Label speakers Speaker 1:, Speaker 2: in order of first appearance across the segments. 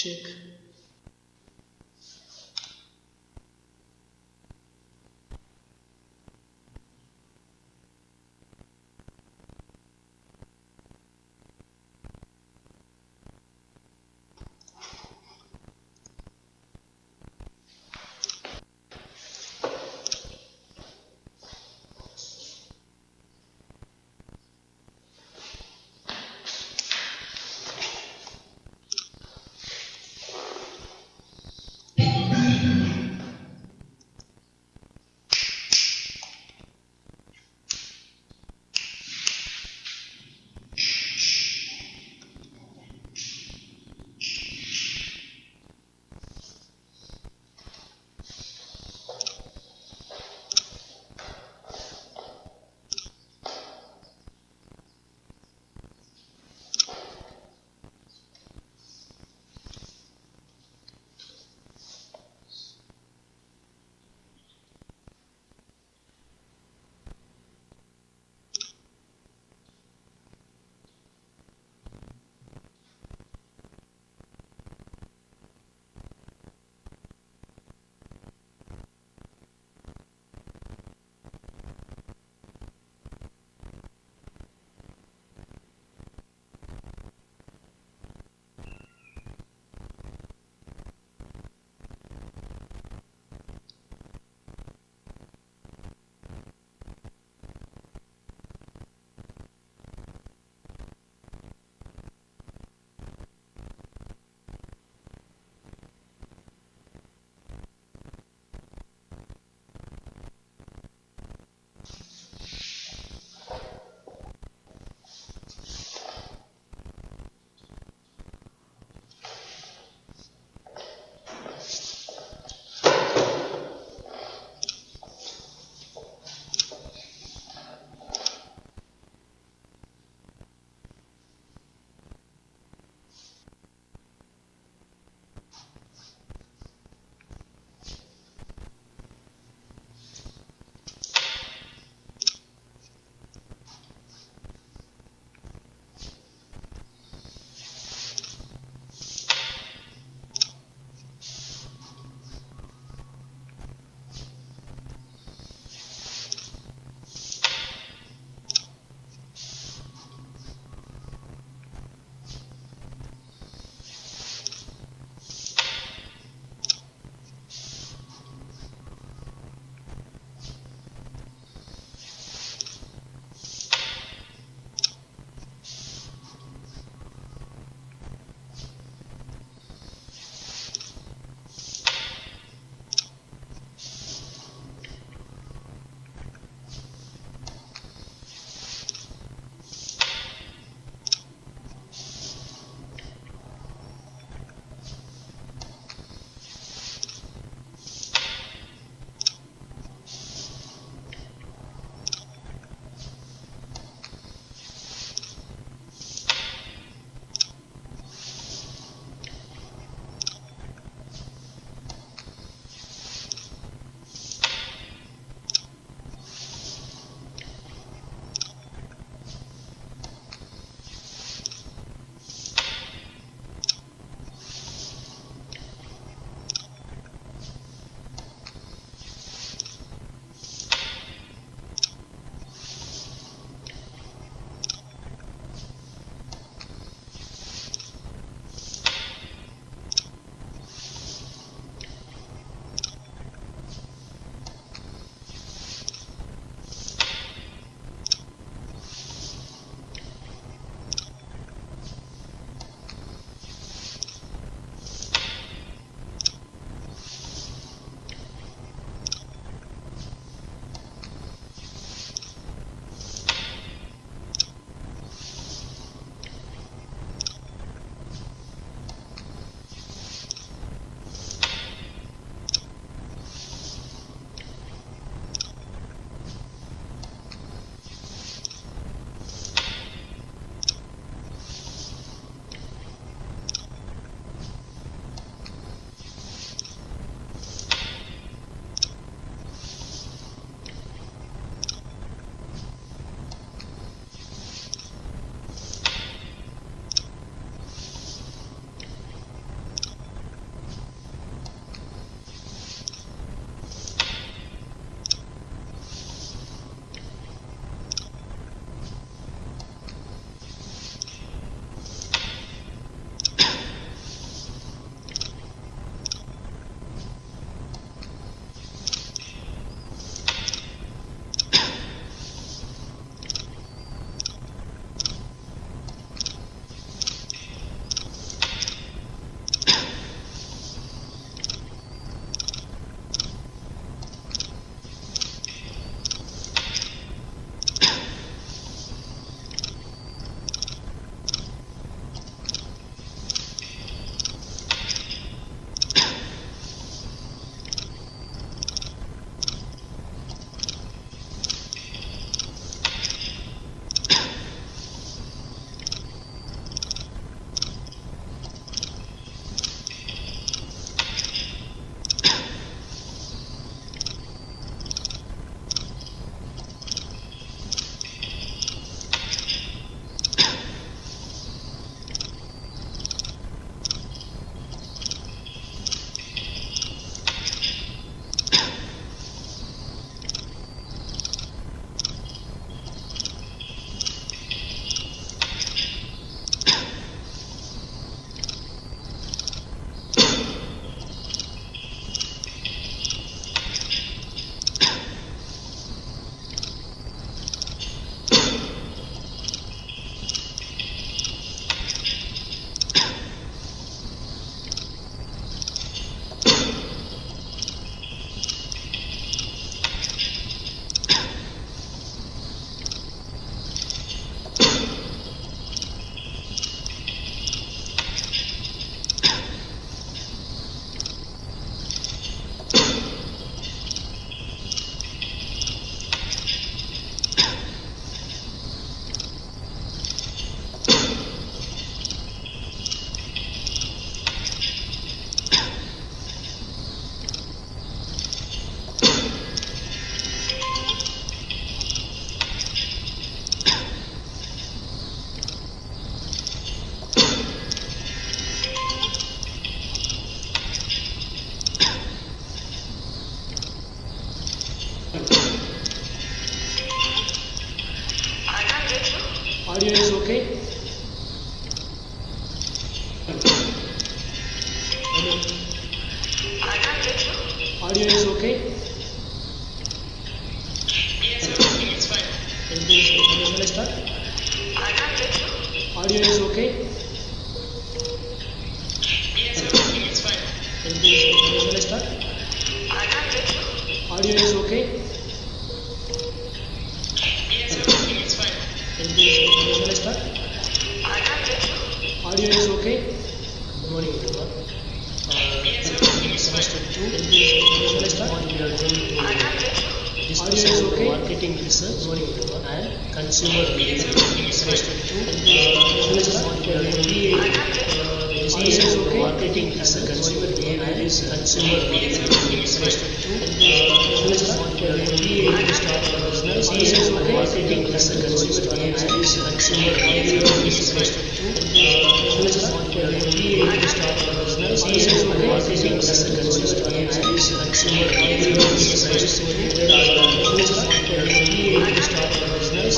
Speaker 1: check. Hello. Audio is okay?
Speaker 2: Yes, okay, it's fine.
Speaker 1: Can I start? Audio is okay?
Speaker 2: Yes, okay, it's fine.
Speaker 1: Can I start? Audio is okay?
Speaker 2: Yes, okay, it's fine.
Speaker 1: Can I start? Audio is okay? Good morning everyone.
Speaker 2: Yes, okay, it's fine.
Speaker 1: Semester 2. Can I start? We are going to discuss about marketing research. Good morning everyone. And consumer behavior. Semester 2. Can I start? We are going to discuss about marketing research. Consumer behavior is consumer behavior. Semester 2. Can I start? We are going to start our business. Marketing research. Consumer behavior is consumer behavior. Semester 2. Can I start? We are going to start our business. Marketing research. Consumer behavior is consumer behavior. Semester 2. Can I start? We are going to start our business.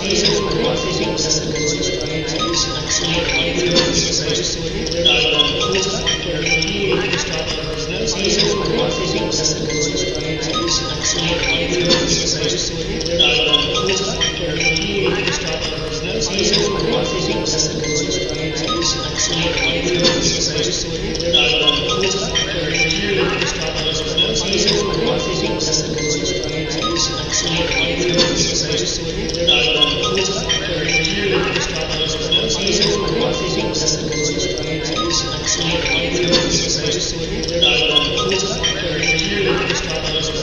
Speaker 1: Marketing research. Consumer behavior is consumer behavior. Semester 2. Can I start? We are going to start our business. Marketing research. Consumer behavior is consumer behavior. Semester 2. Can I start? We are going to start our business. Marketing research. Consumer behavior is consumer behavior. Semester 2. Can I start? We are going to start our business. Marketing research. Consumer behavior is consumer behavior. Semester 2. Can I start? We are going to start our business. Marketing research. Consumer behavior is consumer behavior. Semester 2. Can I start? We are going to start our business.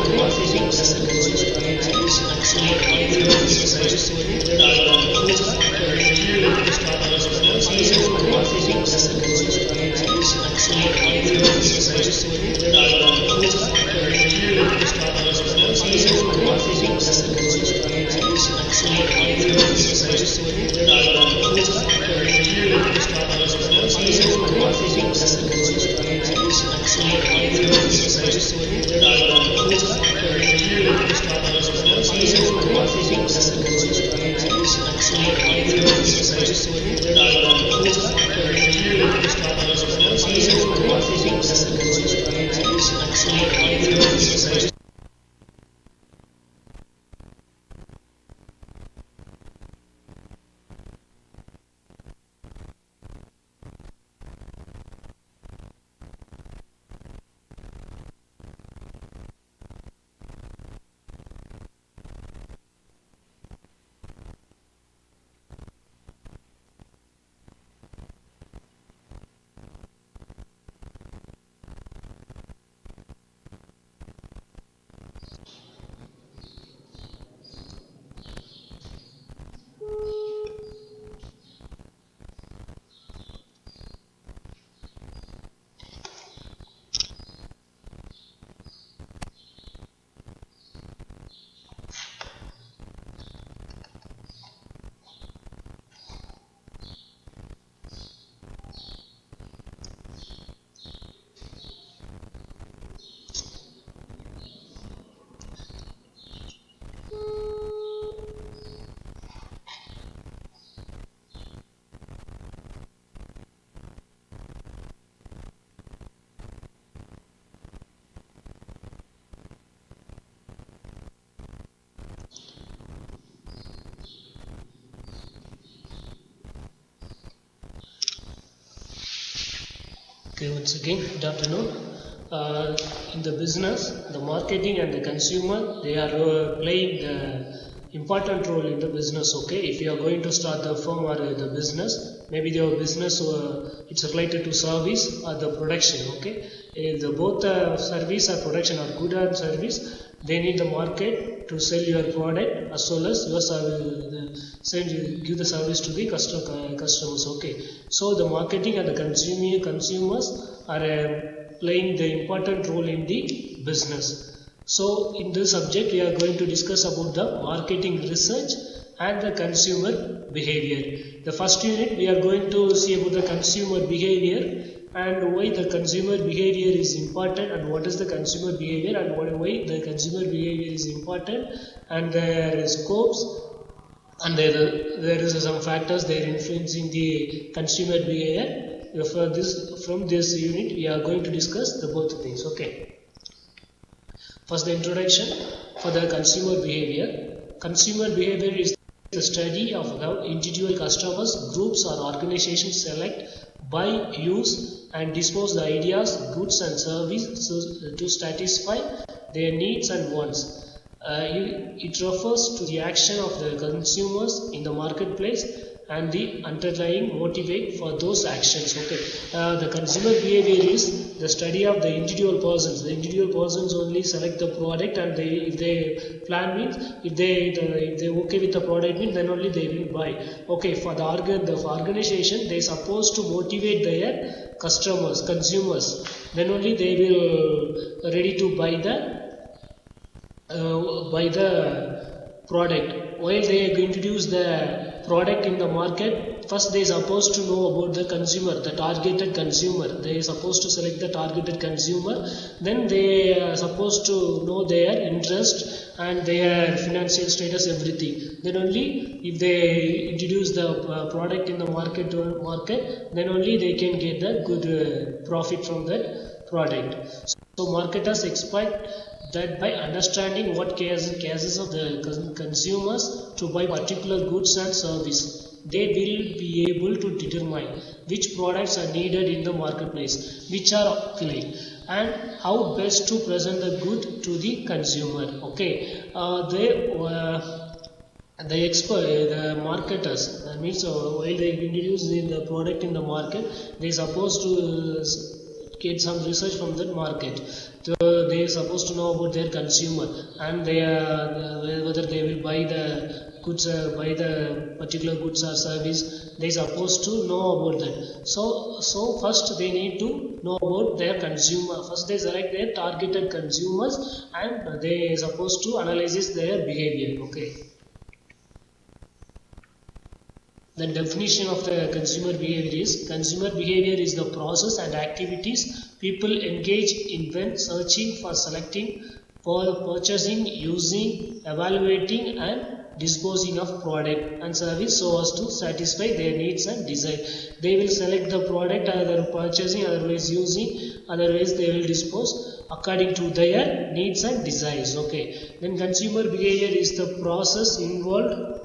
Speaker 1: Marketing research. Consumer behavior is consumer behavior. Semester 2. Can I start? We are going to start our business. Marketing research. Consumer behavior is consumer behavior. Semester 2. Can I start? We are going to start our business. Marketing research. Consumer behavior is consumer behavior. Semester 2. Can I start? We are going to start our business. Marketing research. Consumer behavior is consumer behavior. Semester 2. Can I start? We are going to start our business. Marketing research. Consumer behavior is consumer behavior. Semester 2. Can I start? We are going to start our business. Marketing research. Consumer behavior is consumer behavior. Semester Okay, once again, good afternoon. In the business, the marketing and the consumer, they are playing the important role in the business. Okay, if you are going to start the firm or the business, maybe your business it's related to service or the production. Okay, if the both service or production are good at service, they need the market to sell your product as well as your give the service to the customers. Okay, so the marketing and the consumers are playing the important role in the business. So in this subject we are going to discuss about the marketing research and the consumer behavior. The first unit we are going to see about the consumer behavior and why the consumer behavior is important and what is the consumer behavior and why the consumer behavior is important, and their scopes, and there is some factors they are influencing the consumer behavior. from this unit we are going to discuss the both things. Okay. First, the introduction for the consumer behavior. Consumer behavior is the study of how individual customers, groups or organizations select, buy, use and dispose the ideas, goods and services to satisfy their needs and wants. It refers to the action of the consumers in the marketplace and the underlying motivate for those actions. Okay, the consumer behavior is the study of the individual persons. The individual persons only select the product, and if they plan means if they okay with the product means then only they will buy. Okay, for the organization they supposed to motivate their customers, consumers. Then only they will ready to buy the product. While they introduce the product in the market, first they supposed to know about the consumer, the targeted consumer. They supposed to select the targeted consumer. Then they are supposed to know their interest and their financial status, everything. Then only if they introduce the product in the market, then only they can get the good profit from that product. So marketers expect that by understanding what cases of the consumers to buy particular goods and service, they will be able to determine which products are needed in the marketplace, which are affiliate, and how best to present the good to the consumer. Okay, the marketers, that means while they introduce the product in the market, they supposed to get some research from that market. So they are supposed to know about their consumer and whether they will buy the goods, buy the particular goods or service. They are supposed to know about that. So first they need to know about their consumer. First they select their targeted consumers and they are supposed to analyze their behavior. Okay. The definition of the consumer behavior is: consumer behavior is the process and activities people engage in when searching for, selecting, for purchasing, using, evaluating and disposing of product and service so as to satisfy their needs and desire. They will select the product, either purchasing, otherwise using, otherwise they will dispose according to their needs and desires. Okay. Then consumer behavior is the process involved.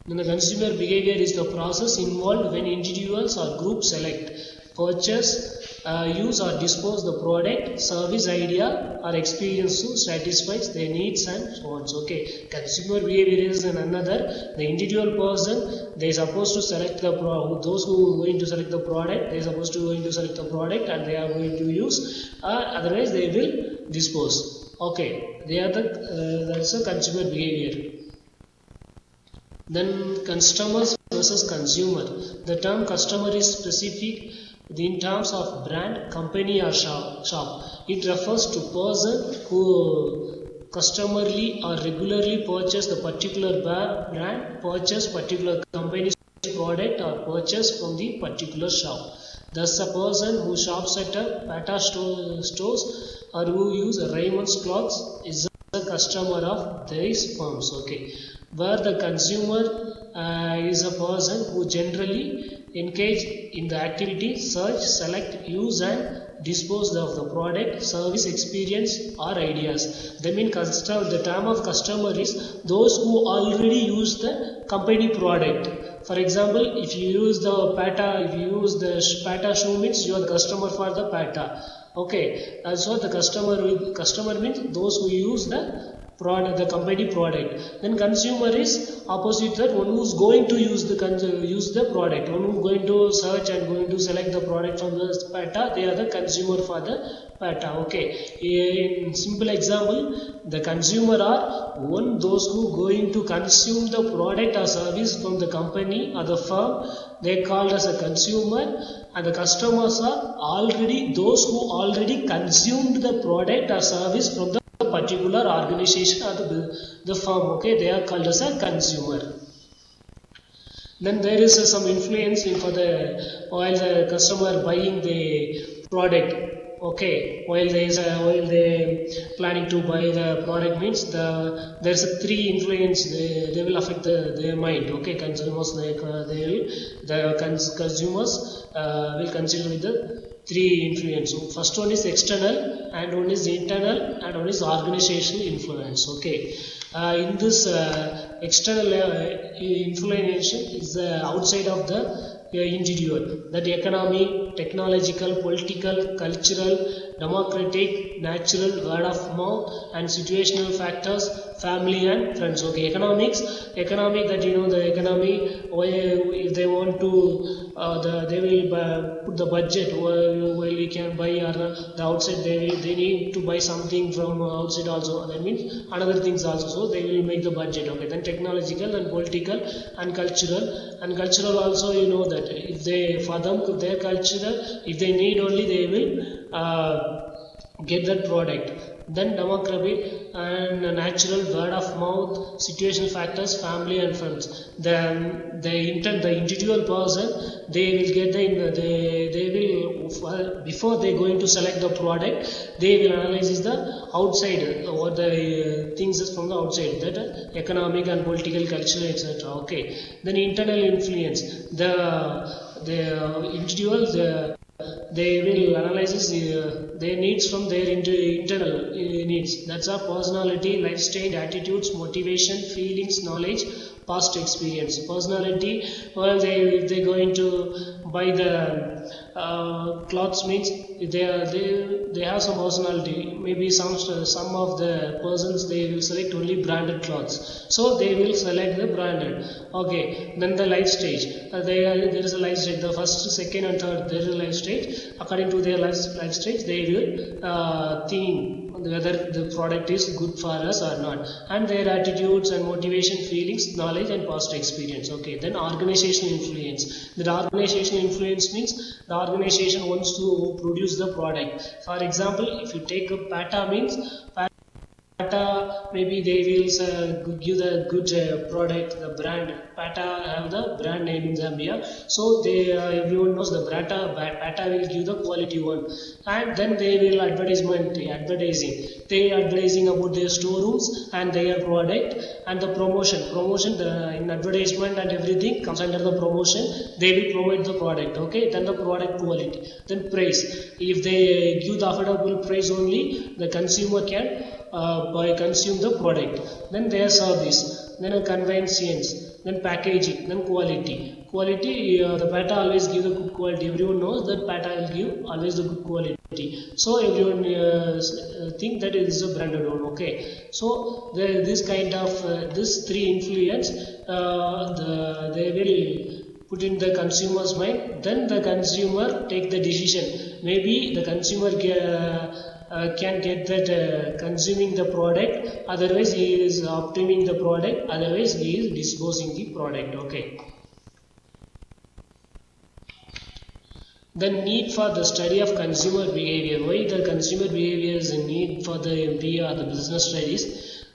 Speaker 1: Then the consumer behavior is the process involved when individuals or groups select, purchase, use or dispose the product, service, idea or experience to satisfy their needs and wants. Okay, consumer behavior is another. The individual person, they are supposed to select the those who are going to select the product, they are supposed to going to select the product and they are going to use, otherwise they will dispose. Okay, they are that's a consumer behavior. Then customers versus consumer. The term customer is specific in terms of brand, company or shop. It refers to person who customarily or regularly purchase the particular brand, purchase particular company's product or purchase from the particular shop. Thus a person who shops at a Bata stores or who use Raymond's clothes is a customer of these firms. Okay. Where the consumer is a person who generally engage in the activity search, select, use and dispose of the product, service, experience or ideas. That means the term of customer is those who already use the company product. For example, if you use the Pata shoe means you are the customer for the Pata. Okay, so the customer means those who use the product, the company product. Then consumer is opposite that, one who is going to use the product, one who is going to search and going to select the product from the Pata. They are the consumer for the Pata. Okay, in simple example, the consumer are those who going to consume the product or service from the company or the firm. They are called as a consumer, and the customers are those who already consumed the product or service from the particular organization or the firm. Okay, they are called as a consumer. Then there is some influence while the customer buying the product. Okay, while they planning to buy the product means there's a three influence they will affect their mind. Okay, consumers consumers will consider with the three influence. So first one is external, and one is internal, and one is organizational influence. Okay, in this external influence is outside of the individual, that economic, technological, political, cultural, democratic, natural, word of mouth, and situational factors, family and friends. Okay, economic that the economy, if they want to they will put the budget while we can buy, or the outside they need to buy something from outside also, that means another things also, so they will make the budget. Okay, then technological and political and cultural also, that if they, for them, their cultural, if they need only, they will get that product. Then demographic and natural, word of mouth, situational factors, family and friends. Then the individual person, they will get they will, before they going to select the product, they will analyze the outside, what the things is from the outside, that economic and political, cultural, etc. Okay, then internal influence, the individual, they will analyze their needs from their internal needs. That's our personality, lifestyle, attitudes, motivation, feelings, knowledge, past experience. Personality, well, if they're going to buy the clothes means they have some personality. Maybe some of the persons, they will select only branded clothes, so they will select the branded. Okay, then the life stage, there is a life stage, the first, second and third, there is a life stage. According to their life stage, they will think whether the product is good for us or not, and their attitudes and motivation, feelings, knowledge and past experience. Okay, then organizational influence. The organizational influence means the organization wants to produce the product. For example, if you take a PATA means PATA, maybe they will give the good product, the brand. PATA have the brand name in Zambia, so they everyone knows the PATA will give the quality one, and then they will advertising. They are advertising about their storerooms and their product, and the promotion in advertisement and everything comes under the promotion. They will promote the product. Okay, then the product quality, then price. If they give the affordable price only, the consumer can consume the product. Then their service, then a convenience, then packaging, then quality. The PATA always give the good quality. Everyone knows that PATA will give always the good quality, so everyone think that it is a branded one. Okay, so this kind of this three influence, they will put in the consumer's mind. Then the consumer take the decision. Maybe the consumer can get that consuming the product, otherwise he is obtaining the product, otherwise he is disposing the product. Okay, the need for the study of consumer behavior. Why the consumer behavior is a need for the MBA or the business studies?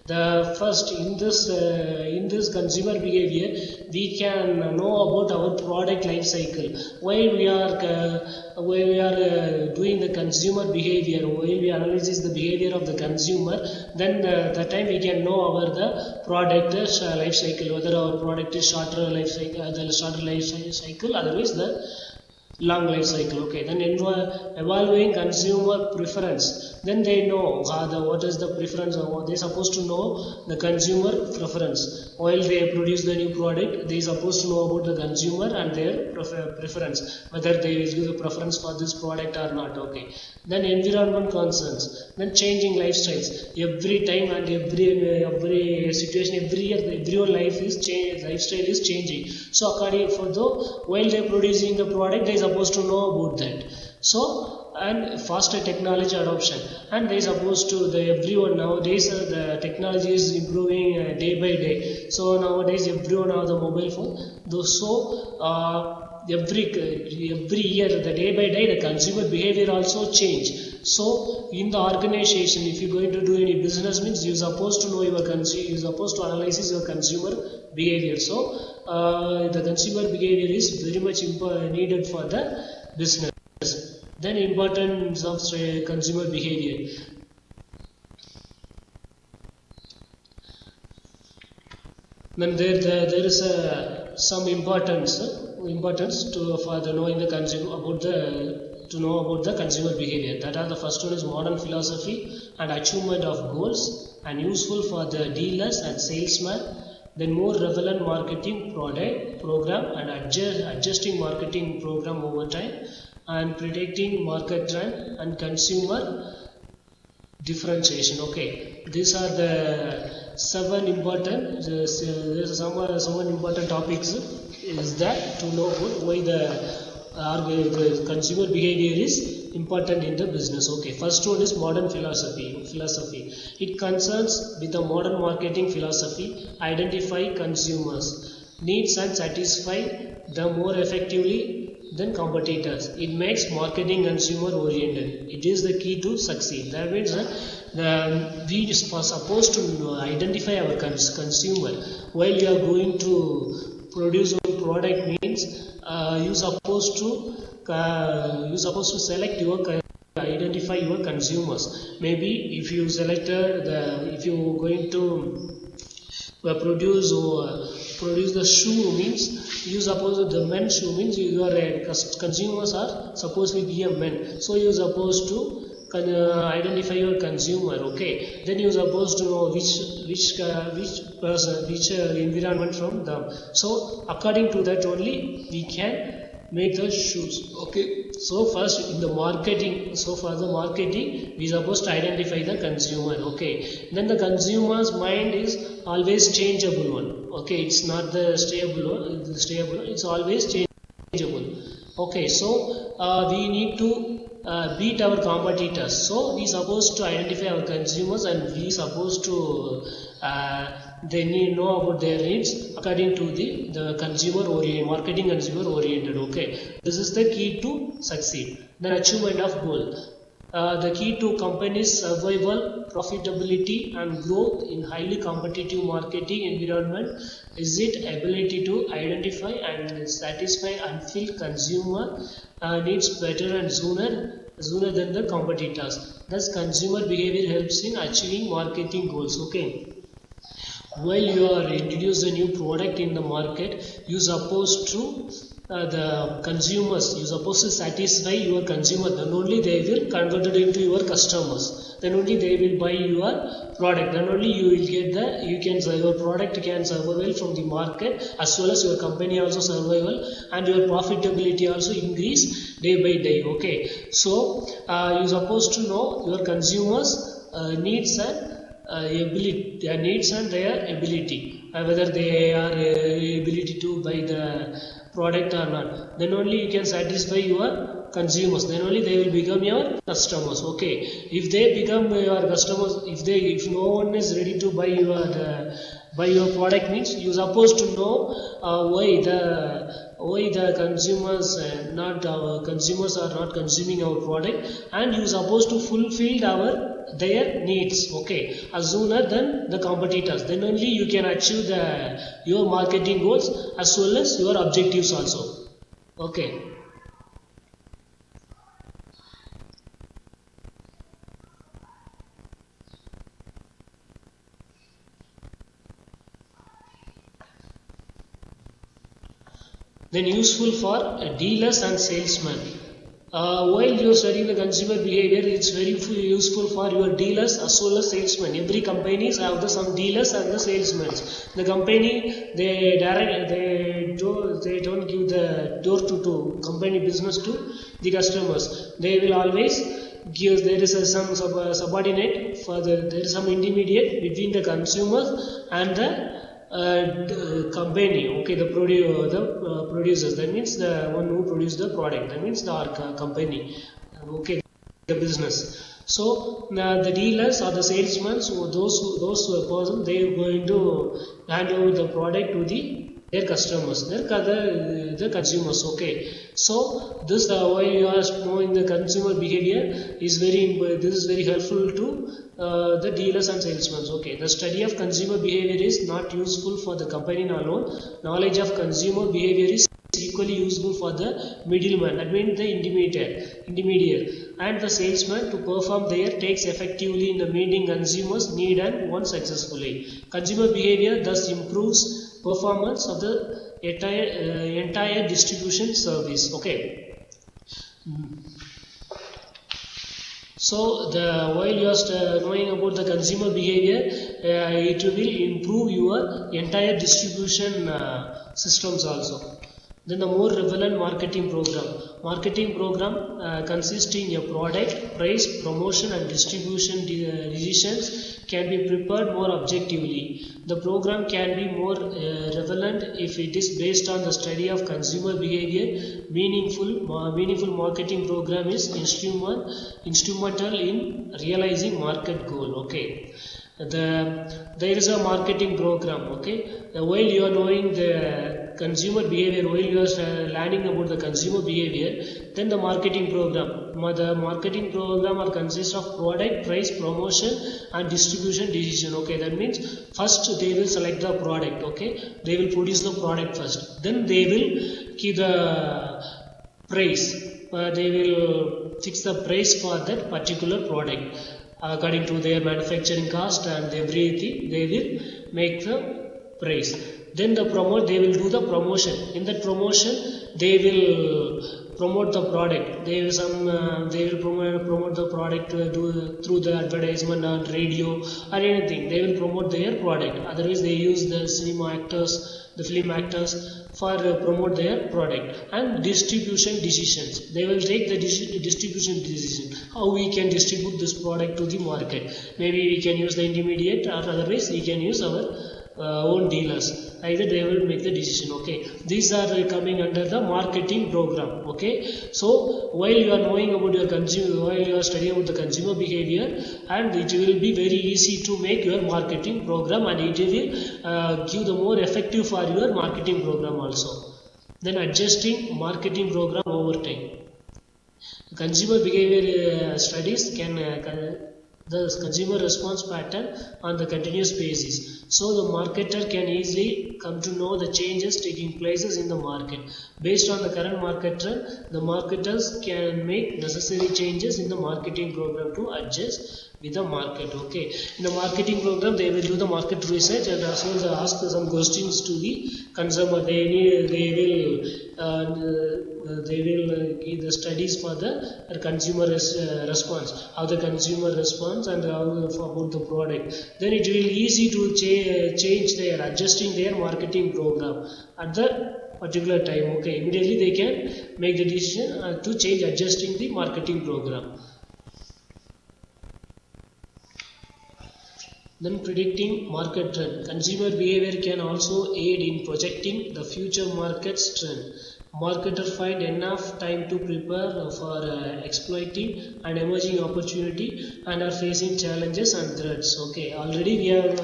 Speaker 1: The first, in this consumer behavior, we can know about our product life cycle. While we are doing the consumer behavior, while we analyze the behavior of the consumer, then that time we can know our the product life cycle, whether our product is shorter life cycle, otherwise the long life cycle. Okay, then evaluating consumer preference. Then they know what is the preference, or they supposed to know the consumer preference. While they produce the new product, they supposed to know about the consumer and their preference, whether they will give the preference for this product or not. Okay, then environment concerns, then changing lifestyles. Every time and every situation, every year, everyone's lifestyle is changing. So according for while they are producing the product, they are supposed to know about that. So, and faster technology adoption, and they supposed to everyone nowadays the technology is improving day by day. So nowadays everyone have the mobile phone. So every year, the day by day, the consumer behavior also change. So in the organization, if you're going to do any business means, you're supposed to know your you're supposed to analyze your consumer behavior. So the consumer behavior is very much needed for the business. Then importance of consumer behavior. Then there is some importance to for the knowing the consumer about the to know about the consumer behavior. That are the first one is modern philosophy and achievement of goals, and useful for the dealers and salesmen. Then more relevant marketing program and adjusting marketing program over time, and predicting market trend and consumer differentiation. Okay, these are the seven important some important topics is that to know why the consumer behavior is important in the business. Okay, first one is modern philosophy. It concerns with the modern marketing philosophy, identify consumers needs and satisfy them more effectively than competitors. It makes marketing consumer oriented. It is the key to succeed. That means we are supposed to identify our consumer while you are going to produce a product. Means you supposed to select your identify your consumers. Maybe if you selected if you going to produce the shoe, means you suppose the men's shoe, means your consumers are supposed to be a men, so you supposed to identify your consumer. Okay, then you supposed to know which person, which environment from them. So according to that only we can make the shoes. Okay, so first in the marketing, so for the marketing we supposed to identify the consumer. Okay, then the consumer's mind is always changeable one. Okay, it's not the stable one, it's always changeable. Okay, so we need to beat our competitors. So we supposed to identify our consumers, and we supposed to they need know about their needs according to the consumer oriented marketing, consumer oriented. Okay, this is the key to succeed. Then achievement of goal. The key to company's survival, profitability and growth in highly competitive marketing environment is its ability to identify and satisfy and fill consumer needs better and sooner than the competitors. Thus consumer behavior helps in achieving marketing goals. Okay, while you are introduce a new product in the market, you supposed to the consumers, you supposed to satisfy your consumer, then only they will convert it into your customers, then only they will buy your product, then only you will get your product can survive from the market, as well as your company also survival, and your profitability also increase day by day. Okay, so you supposed to know your consumers needs and ability, their needs and their ability, whether they are ability to buy the product or not. Then only you can satisfy your consumers, then only they will become your customers. Okay, if they become your customers, if no one is ready to buy your product, means you supposed to know why the consumers are not consuming our product, and you supposed to fulfill their needs. Okay, as sooner than the competitors, then only you can achieve your marketing goals as well as your objectives also. Okay, then useful for dealers and salesmen. While you are studying the consumer behavior, it's very useful for your dealers as well as salesmen. Every companies have some dealers and the salesmen. The company they don't give the door to company business to the customers. They will always give, there is some subordinate for there is some intermediate between the consumers and the company. Okay, the producers, that means the one who produced the product, that means the company. Okay, the business. So the dealers or the salesmen, so those person, they are going to hand over the product to their customers, the consumers. Okay, so this while you are knowing the consumer behavior is this is very helpful to the dealers and salesmen. Okay, the study of consumer behavior is not useful for the company alone. Knowledge of consumer behavior is equally useful for the middleman, that means the intermediate, and the salesman to perform their tasks effectively in the meeting consumers' need and wants successfully. Consumer behavior thus improves performance of the entire distribution service. Okay. So while you are knowing about the consumer behavior, it will improve your entire distribution systems also. Then the more relevant marketing program. Marketing program consisting of product, price, promotion and distribution decisions can be prepared more objectively. The program can be more relevant if it is based on the study of consumer behavior. Meaningful marketing program is instrumental in realizing market goal. Okay. There is a marketing program. Okay. While you are knowing the consumer behavior, while you are learning about the consumer behavior, then the marketing program. The marketing program consists of product, price, promotion and distribution decision. Okay, that means first they will select the product. Okay, they will produce the product first. Then they will keep the price. They will fix the price for that particular product according to their manufacturing cost and everything. They will make the price. Then they will do the promotion. In that promotion, they will promote the product. They will promote the product through the advertisement on radio or anything. They will promote their product. Otherwise, they use the cinema actors, the film actors for promote their product. And distribution decisions. They will take the distribution decision. How we can distribute this product to the market. Maybe we can use the intermediate, or otherwise we can use our own dealers. Either they will make the decision. Okay, these are coming under the marketing program. Okay, so while you are knowing about your consumer, while you are studying about the consumer behavior, and it will be very easy to make your marketing program, and it will give the more effective for your marketing program also. Then adjusting marketing program over time. Consumer behavior studies can the consumer response pattern on the continuous basis. So the marketer can easily come to know the changes taking places in the market. Based on the current market trend, the marketers can make necessary changes in the marketing program to adjust with the market. Okay, in the marketing program they will do the market research and as well as ask some questions to the consumer. They will give the studies for the consumer response, how the consumer responds and how about the product. Then it will easy to change their adjusting their marketing program at the particular time. Okay, immediately they can make the decision to change adjusting the marketing program. Then predicting market trend. Consumer behavior can also aid in projecting the future market's trend. Marketers find enough time to prepare for exploiting an emerging opportunity and are facing challenges and threats. Okay, already we have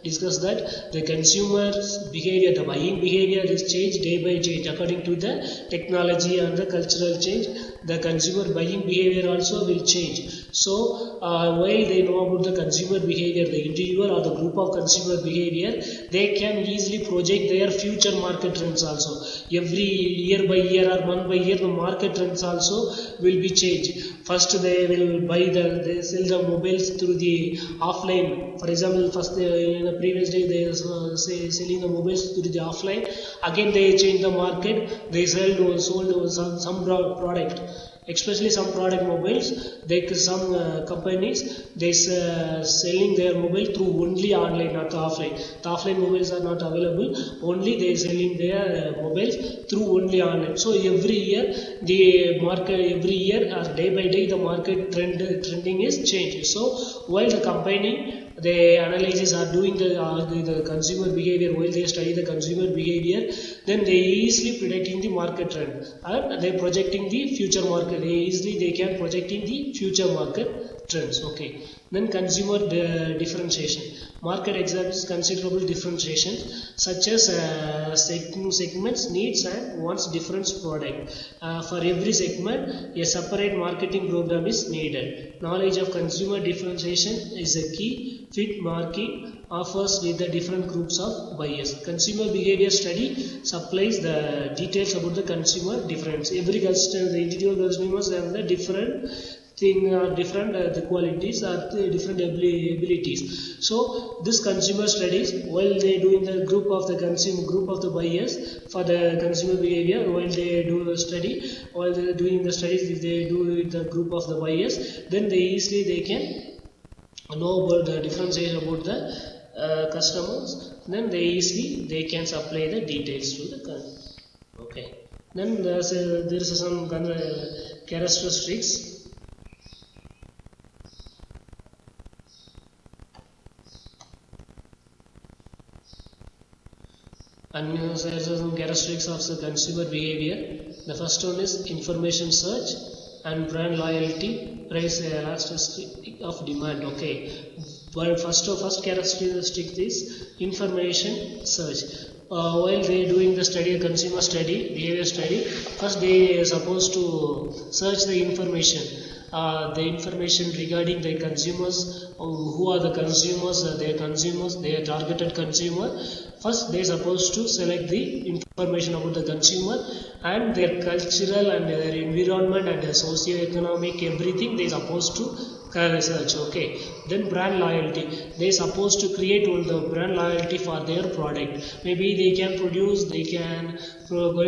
Speaker 1: discussed that the consumer's behavior, the buying behavior is changed day by day according to the technology and the cultural change. The consumer buying behavior also will change. So while they know about the consumer behavior, the individual or the group of consumer behavior, they can easily project their future market trends also. Every year by year or month by year, the market trends also will be changed. First they will they sell the mobiles through the offline. For example, first in the previous day they selling the mobiles through the offline. Again they change the market. They sold some product. Especially some product mobiles, some companies they selling their mobile through only online, not the offline. The offline mobiles are not available. Only they selling their mobiles through only online. So every year the market, every year or day by day the market trending is changing. So while the company the analysis are doing the consumer behavior, while they study the consumer behavior, then they easily predicting the market trend and they projecting the future market. They can projecting the future market trends. Okay, then consumer differentiation. Market exhibits considerable differentiation such as segments, needs and wants different product. For every segment, a separate marketing program is needed. Knowledge of consumer differentiation is a key. Fit marketing offers with the different groups of buyers. Consumer behavior study supplies the details about the consumer difference. Every customer, the individual consumers have the different thing or different the qualities or the different abilities. So this consumer studies, while they do in the group of the buyers for the consumer behavior, while they do a study, while they are doing the studies, if they do with the group of the buyers, then they can know about the differentiation about the customers. Then they can supply the details to the customer. Okay. Then there is some characteristics. And there are some characteristics of the consumer behavior. The first one is information search and brand loyalty, price elasticity of demand. Okay, but first characteristic is information search. While they are doing the study, consumer study, behavior study, first they are supposed to search the information regarding the consumers, who are the consumers, their targeted consumer. First they are supposed to select the information about the consumer and their cultural and their environment and their socio-economic, everything they are supposed to research. Okay, then brand loyalty, they are supposed to create the brand loyalty for their product. Maybe they can going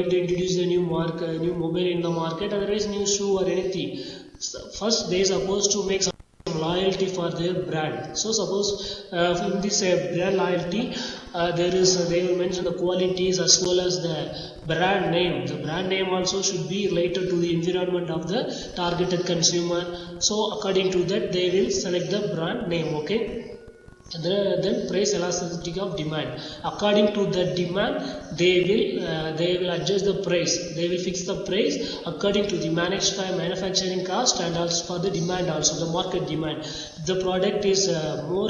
Speaker 1: to introduce a new mobile in the market, otherwise new shoe or anything. So first they are supposed to make some loyalty for their brand. So suppose in this brand loyalty, they will mention the qualities as well as the brand name. The brand name also should be related to the environment of the targeted consumer. So according to that they will select the brand name. Okay. Then price elasticity of demand. According to the demand, they will adjust the price. They will fix the price according to the manufacturing cost and also for the demand, also the market demand. The product is more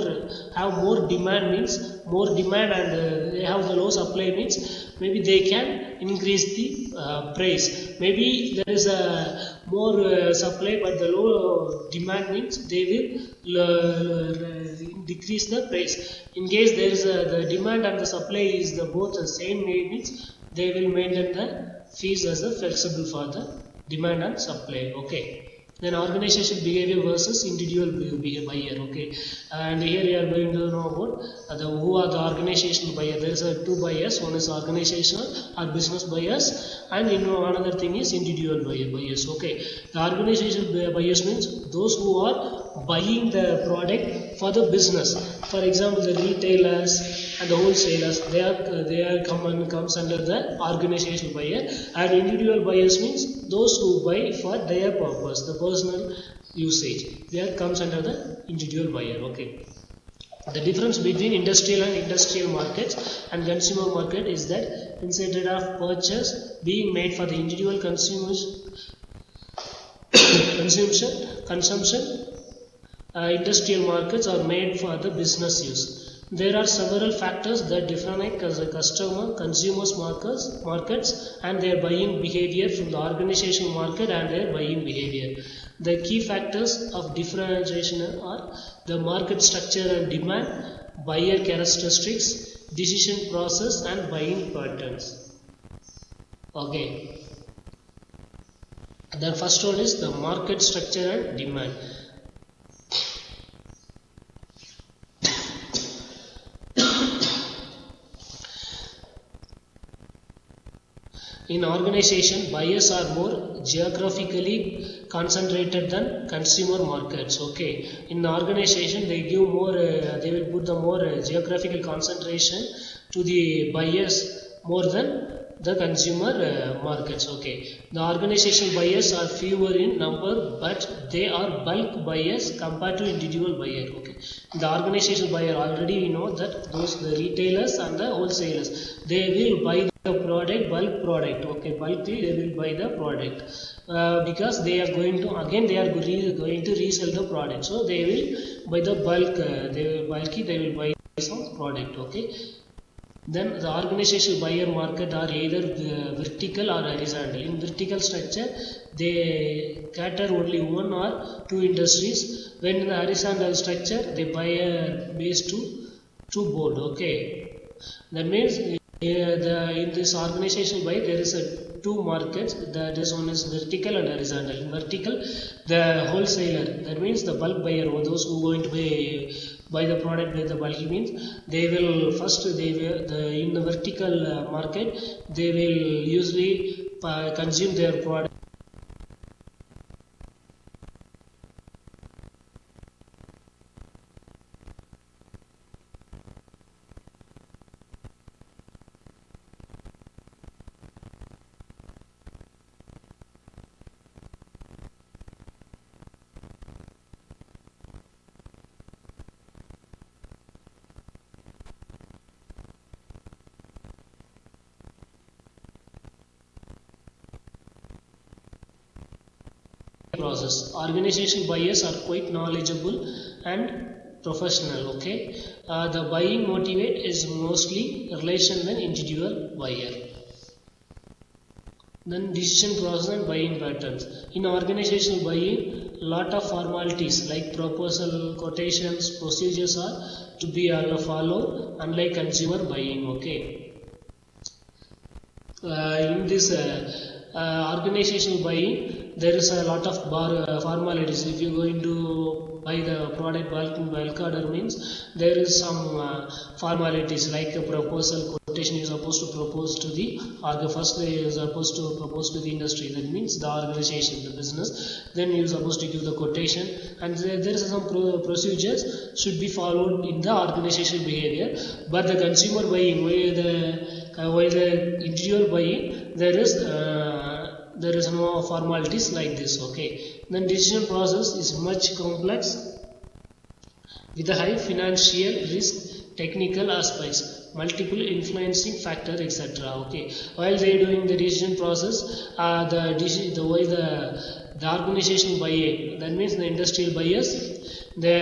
Speaker 1: demand means more demand, and they have the low supply means maybe they can increase the price. Maybe there is a more supply but the low demand means they will decrease the price. In case there is the demand and the supply is both the same means they will maintain the fees as the flexible for the demand and supply. Okay. Then organization behavior versus individual buyer. Okay, and here we are going to know about who are the organizational buyer. There is two buyers. One is organizational or business buyers, and another thing is individual buyers. Okay, the organizational buyers means those who are buying the product for the business. For example, the retailers and the wholesalers, they comes under the organizational buyer, and individual buyers means those who buy for their purpose, the personal usage. There comes under the individual buyer. Okay. The difference between industrial and industrial markets and consumer market is that instead of purchase being made for the individual consumers consumption, industrial markets are made for the business use. There are several factors that define consumers markets and their buying behavior from the organizational market and their buying behavior. The key factors of differentiation are the market structure and demand, buyer characteristics, decision process, and buying patterns. Okay. The first one is the market structure and demand. In organization, buyers are more geographically concentrated than consumer markets. Okay, in the organization, they give more. They will put the more geographical concentration to the buyers more than the consumer markets. Okay, the organizational buyers are fewer in number, but they are bulk buyers compared to individual buyer. Okay, the organizational buyer, already we know that the retailers and the wholesalers, they will buy the product, bulk product. Okay, bulkly they will buy the product because they are going to resell the product. So they will buy the bulk. They will buy some product. Okay. Then the organizational buyer market are either vertical or horizontal. In vertical structure, they cater only one or two industries. When in the horizontal structure, they buy based to to board. Okay, that means in this organizational buy there is a two markets. That is, one is vertical and horizontal. In vertical, the wholesaler, that means the bulk buyer, or those who are going to buy the product by the bulk, means they will first in the vertical market they will usually consume their product process. Organizational buyers are quite knowledgeable and professional. Okay, the buying motivate is mostly relation than individual buyer. Then decision process and buying patterns. In organizational buying, lot of formalities like proposal, quotations, procedures are to be followed, unlike consumer buying. Okay, in this organizational buying, there is a lot of formalities. If you are going to buy the product bulk order, means there is some formalities like a proposal, quotation. You are supposed to propose to the first you are supposed to propose to the industry, that means the organization, the business. Then you are supposed to give the quotation, and there is some procedures should be followed in the organizational behavior. But the consumer buying, while the individual buying, there is no formalities like this. Okay, then decision process is much complex with a high financial risk, technical aspects, multiple influencing factor, etc. Okay, while they are doing the decision process, the way the organization buying, that means the industrial buyers, they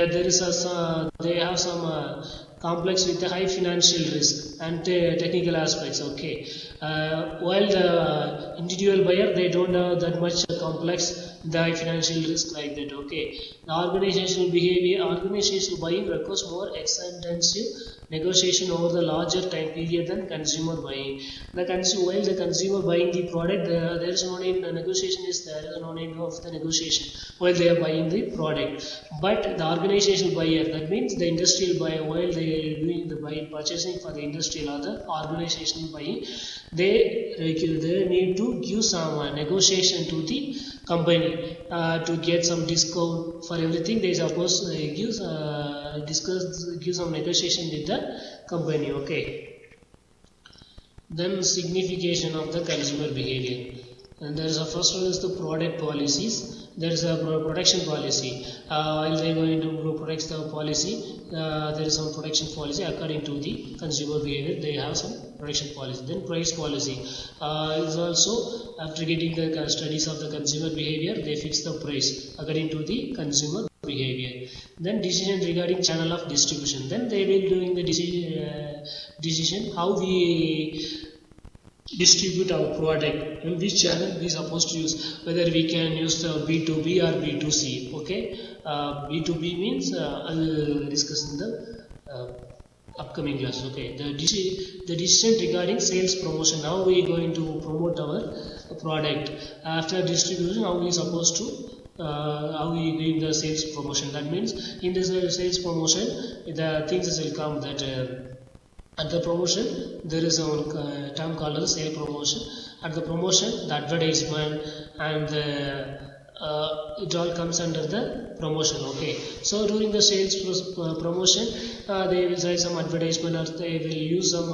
Speaker 1: have some complex with a high financial risk and technical aspects. Okay, while the individual buyer, they don't have that much complex the high financial risk like that. Okay, the organizational behavior, organizational buying requires more extensive negotiation over the larger time period than consumer buying. While the consumer buying the product, there is no need, the negotiation is there, no need of the negotiation while they are buying the product. But the organizational buyer, that means the industrial buyer, while they are doing the buying, purchasing for the industrial or the organizational buying, they need to give some negotiation to the company to get some discount for everything. They suppose give some negotiation with the company. Okay, then signification of the consumer behavior. And there is a first one is the product policies. There is a production policy. While they are going to protect the policy, there is some production policy according to the consumer behavior. They have some production policy. Then price policy is also, after getting the studies of the consumer behavior, they fix the price according to the consumer behavior. Then decision regarding channel of distribution. Then they will doing the decision how we distribute our product, in which channel we are supposed to use, whether we can use the B2B or B2C. Okay, B2B means I will discuss in the upcoming class. Okay, the decision regarding sales promotion, how we are going to promote our product. After distribution, how we are supposed to how we doing the sales promotion. That means in this sales promotion, the things will come that at the promotion there is a term called as sale promotion. At the promotion, the advertisement and it all comes under the promotion. Okay, so during the sales promotion, they will say some advertisement, or they will use some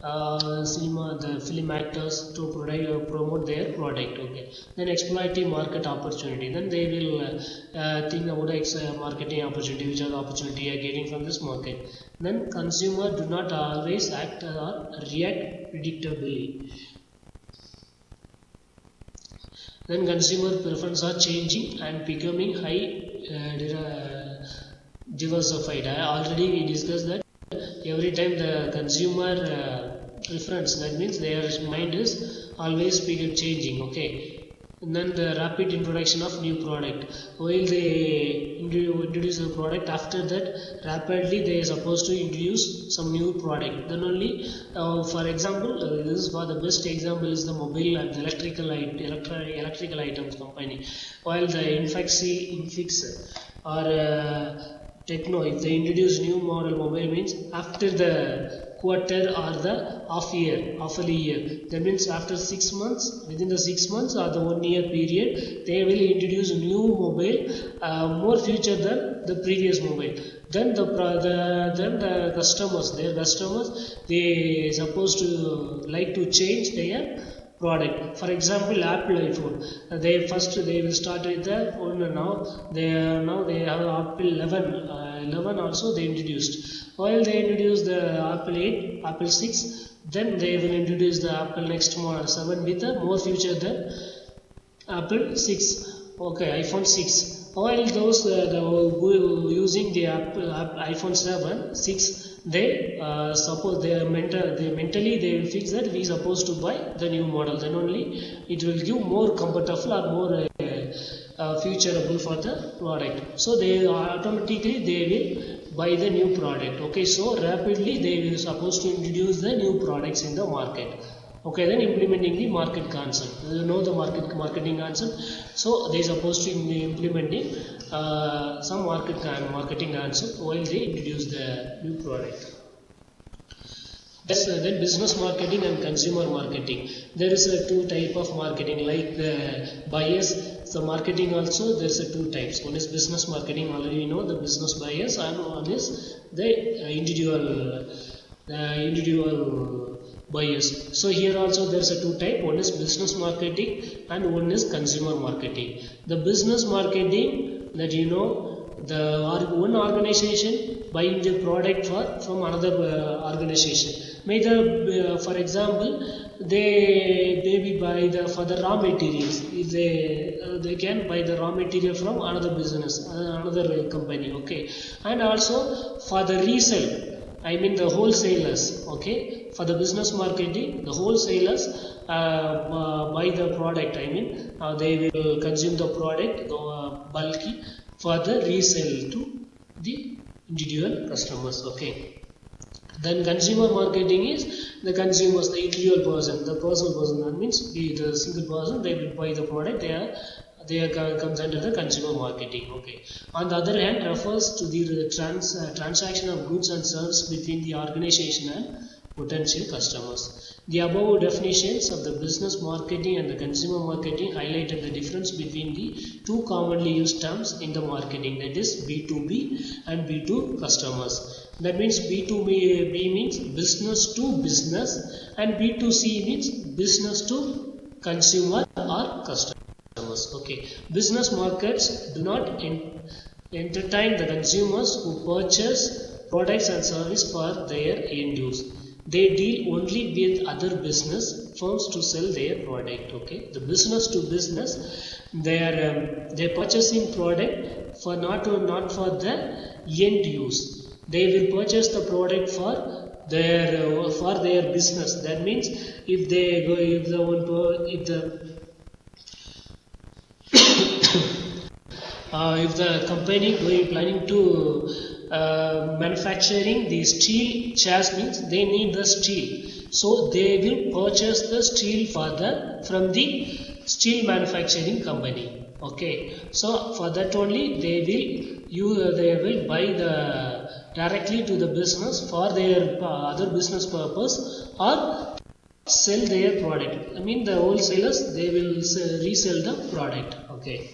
Speaker 1: the film actors to promote their product. Okay, then exploiting market opportunity. Then they will think about marketing opportunity, which are the opportunity you are getting from this market. Then consumer do not always act or react predictably. Then consumer preferences are changing and becoming diversified. Already we discussed that every time the consumer preference, that means their mind is always changing. Okay, and then the rapid introduction of new product. While they introduce the product, after that rapidly they are supposed to introduce some new product. Then only, for example, this is for the best example is the mobile and electrical items company. While the Infix or Techno, if they introduce new model mobile, means after the quarter or the half a year, that means after 6 months, within the 6 months or the 1 year period, they will introduce new mobile, more feature than the previous mobile. Then the customers, they supposed to like to change their product. For example, Apple iPhone, they will start with the phone. Now they have Apple 11 also they introduced. While they introduce the Apple 8, Apple 6, then they will introduce the Apple next model 7 with a more feature than Apple 6. Okay, iPhone 6. While those using the iPhone 7, 6, they suppose they mentally they will fix that we supposed to buy the new model. Then only it will give more comfortable or more futurable for the product. So they automatically they will buy the new product. Okay, so rapidly they will supposed to introduce the new products in the market. Okay, then implementing the market concept. You know the marketing concept. So they supposed to implementing some marketing concept while they introduce the new product. Then business marketing and consumer marketing. There is a two type of marketing, like the buyers. So marketing also there is a two types. One is business marketing. Already you know the business buyers, and one is the individual buyers. So here also there is a two type. One is business marketing and one is consumer marketing. The business marketing, that you know, one organization buying the product from another organization. For example, they maybe buy for the raw materials. If they can buy the raw material from another business, another company. Okay, and also for the resale, I mean the wholesalers. Okay, for the business marketing, the wholesalers buy the product. I mean they will consume the product bulky for the resale to the individual customers. Okay. Then consumer marketing is the consumers, the individual person, the personal person. That means the single person, they will buy the product. They comes under the consumer marketing. Okay. On the other hand, refers to the transaction of goods and services between the organization and potential customers. The above definitions of the business marketing and the consumer marketing highlighted the difference between the two commonly used terms in the marketing, that is B2B and B2 customers. That means B2B means business to business and B2C means business to consumer or customers. Okay. Business markets do not entertain the consumers who purchase products and services for their end use. They deal only with other business firms to sell their product. Okay, the business to business, they're purchasing product for not for the end use. They will purchase the product for their business. That means if the company planning to manufacturing the steel chairs, means they need the steel, so they will purchase the steel from the steel manufacturing company. Okay, so for that only they will buy directly to the business for their other business purpose or sell their product. I mean the wholesalers, they will resell the product. Okay.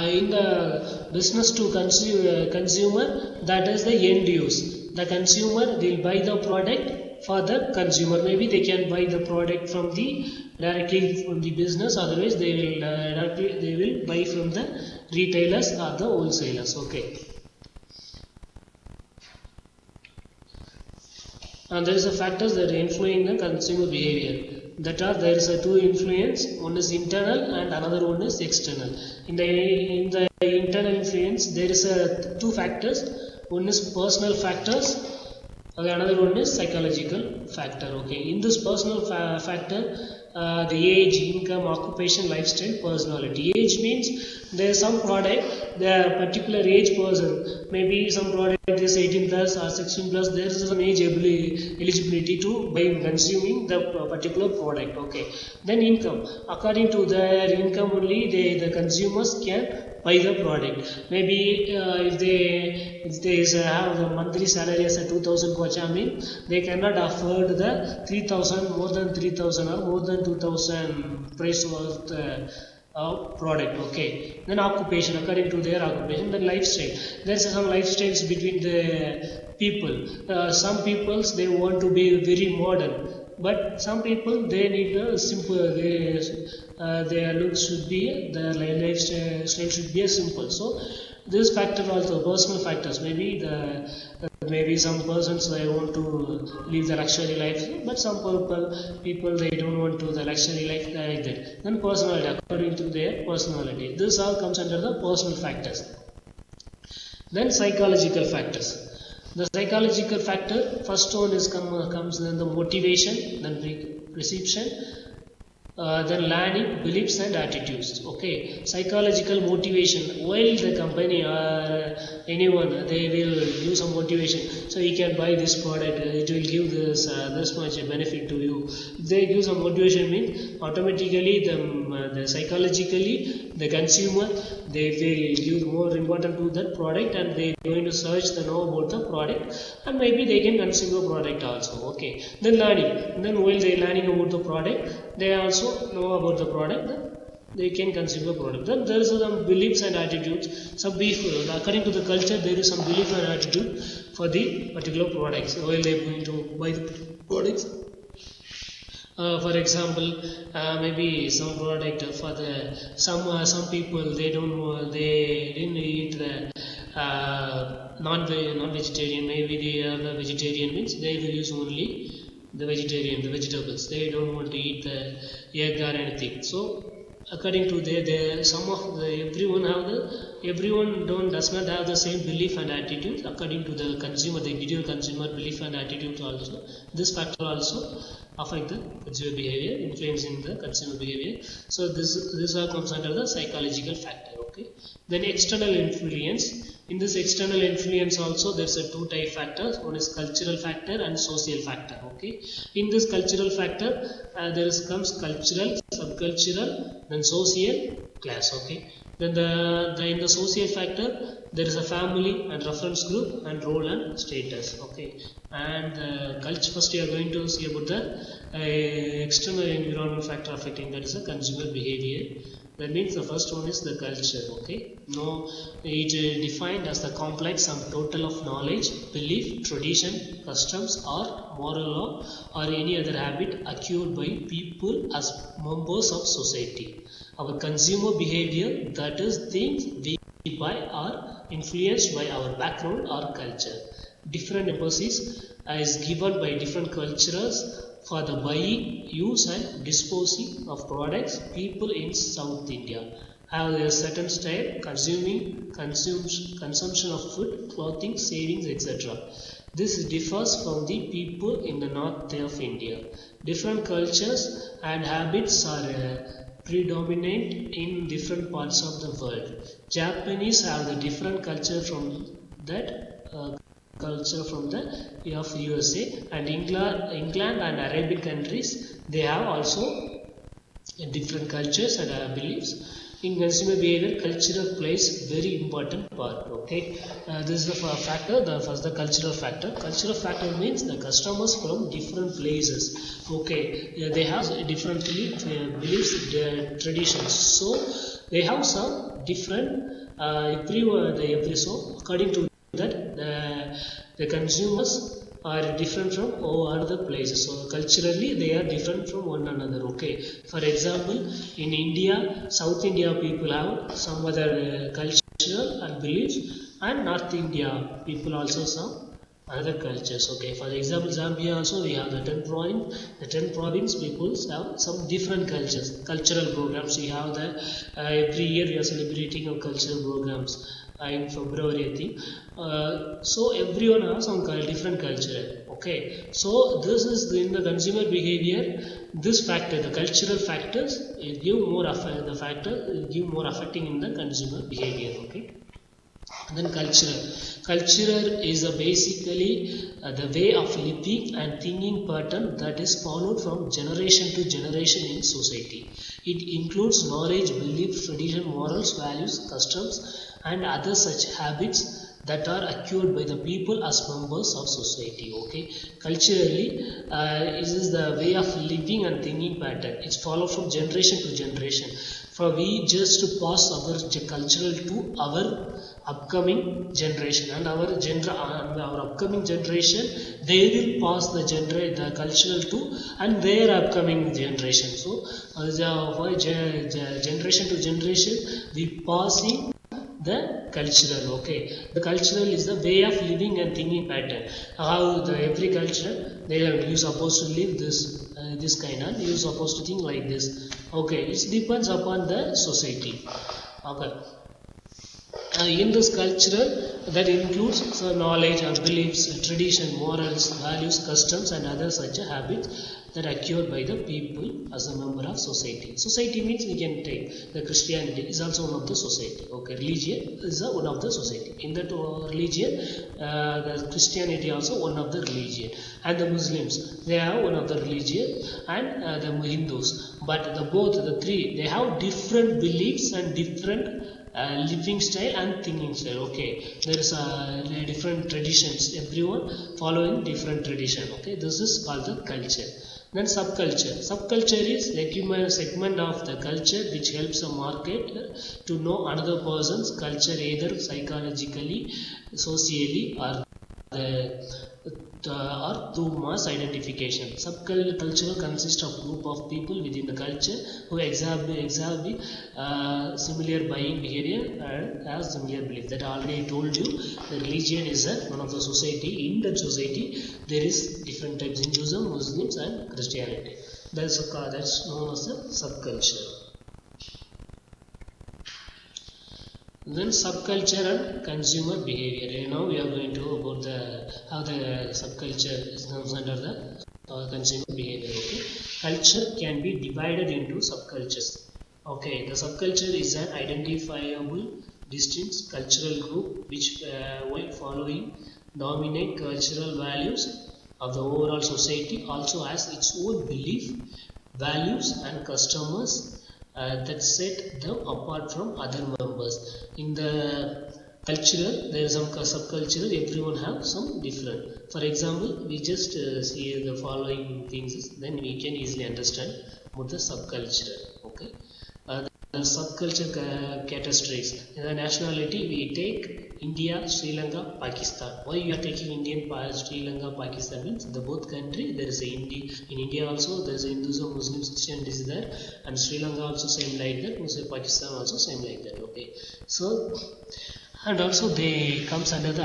Speaker 1: In the business to consumer, that is the end use. The consumer will buy the product for the consumer. Maybe they can buy the product directly from the business. Otherwise, they will buy from the retailers or the wholesalers. Okay. And there is a factors that influence the consumer behavior. There is a two influence. One is internal and another one is external. In the internal influence, there is two factors. One is personal factors Okay, another one is psychological factor. Okay, in this personal factor, the age, income, occupation, lifestyle, personality. Age means there is some product, the particular age person, maybe some product is 18 plus or 16 plus, there is some age eligibility to buy consuming the particular product. Okay, then income. According to their income only, the consumers can buy the product. Maybe if they have the monthly salary as a 2000 kwacha, I mean they cannot afford the 3000, more than 3000 or more than 2000 price worth product. Okay, then occupation, according to their occupation. Then lifestyle, there's some lifestyles between the people. Some peoples they want to be very modern, but some people they need a simple, their looks should be, their lifestyle should be a simple. So this factor also, personal factors, maybe some persons they want to live the luxury life, but some people they don't want to the luxury life like that. Then personality, according to their personality, this all comes under the personal factors. Then psychological factors. The psychological factor, first one is comes then the motivation, then perception, then learning, beliefs and attitudes. Okay, psychological motivation. While the company or anyone they will give some motivation, so you can buy this product. It will give this much benefit to you. If they give some motivation, means automatically the psychologically the consumer they will give more important to that product, and they are going to search the know about the product, and maybe they can consume the product also. Okay, then learning. Then while they learning about the product, they also know about the product, then they can consume the product. Then there is some beliefs and attitudes. Some people, according to the culture, there is some belief and attitude for the particular products while they are going to buy the products. For example, maybe some product for the some people they didn't eat the non-vegetarian. Maybe they are the vegetarian, means they will use only the vegetables. They don't want to eat the egg or anything. So according to their some of the everyone does not have the same belief and attitude. According to the consumer, the individual consumer belief and attitude also, this factor also affect the consumer behavior, influencing the consumer behavior. So this all comes under the psychological factor. Okay, then external influence. In this external influence also there's a two type factors. One is cultural factor and social factor. Okay, in this cultural factor comes cultural, subcultural, then social, class. Okay, then in the social factor there is a family and reference group and role and status. Okay, and culture, first you are going to see about the external environmental factor affecting, that is a consumer behavior. That means the first one is the culture. Okay, it is defined as the complex sum total of knowledge, belief, tradition, customs or moral law or any other habit acquired by people as members of society. Our consumer behavior, that is things we buy, are influenced by our background or culture. Different emphasis is given by different cultures for the buying, use and disposing of products. People in South India have a certain style, consumption of food, clothing, savings, etc. This differs from the people in the north of India. Different cultures and habits are predominant in different parts of the world. Japanese have the different culture from that culture from the of USA, and England and Arabian countries they have also different cultures and beliefs. In consumer behavior, cultural plays very important part. Okay, this is the factor. First, the cultural factor. Cultural factor means the customers from different places. Okay, they have different beliefs, traditions. So they have some different so according to that the consumers are different from other places. So culturally they are different from one another. Okay, for example, in India, South India people have some other cultural and beliefs, and North India people also some other cultures. Okay, for example, Zambia also we have the 10 province peoples have some different cultures, cultural programs. We have the every year we are celebrating our cultural programs. in February, I think. So everyone has some different culture. Okay, so this is in the consumer behavior. This factor, the cultural factors, give more give more affecting in the consumer behavior. Okay. And then cultural is basically the way of living and thinking pattern that is followed from generation to generation in society. It includes knowledge, belief, tradition, morals, values, customs, and other such habits that are acquired by the people as members of society. Okay, culturally, this is the way of living and thinking pattern. It's followed from generation to generation. For we just to pass our cultural to our upcoming generation, and our upcoming generation, they will pass the cultural to and their upcoming generation. So generation to generation we passing the cultural. Okay, the cultural is the way of living and thinking pattern. How every culture, you supposed to live this kind, and you supposed to think like this. Okay, it depends upon the society. Okay, in this cultural, that includes knowledge or beliefs, tradition, morals, values, customs, and other such habits that are acquired by the people as a member of society. Society means we can take the Christianity is also one of the society. Okay, religion is one of the society. In that religion, the Christianity also one of the religion, and the Muslims, they are one of the religion, and the Hindus. But both the three, they have different beliefs and different living style and thinking style. Okay, there is different traditions, everyone following different tradition. Okay, this is called the culture. Then subculture is like a segment of the culture which helps a market to know another person's culture, either psychologically, socially, or through mass identification. Subcultural consists of group of people within the culture who exhibit similar buying behavior and have similar belief. That I already told you, the religion is one of the society. In that society, there is different types: Hinduism, Muslims, and Christianity. That's known as the subculture. Then subculture and consumer behavior. Now we are going to about how the subculture is under the consumer behavior. Okay, culture can be divided into subcultures. Okay, the subculture is an identifiable, distinct cultural group which, while following dominant cultural values of the overall society, also has its own belief, values, and customers that set them apart from other members. In the cultural, there is some subcultural, everyone have some different. For example, we just see the following things, then we can easily understand about the subculture. Okay, the subculture characteristics. In the nationality, we take India, Sri Lanka, Pakistan. Why you are taking Indian, Sri Lanka, Pakistan means the both country there is a in India also there is a Hinduism, Muslims, Christianity is there, and Sri Lanka also same like that. Pakistan also same like that. Okay, so and also they comes under the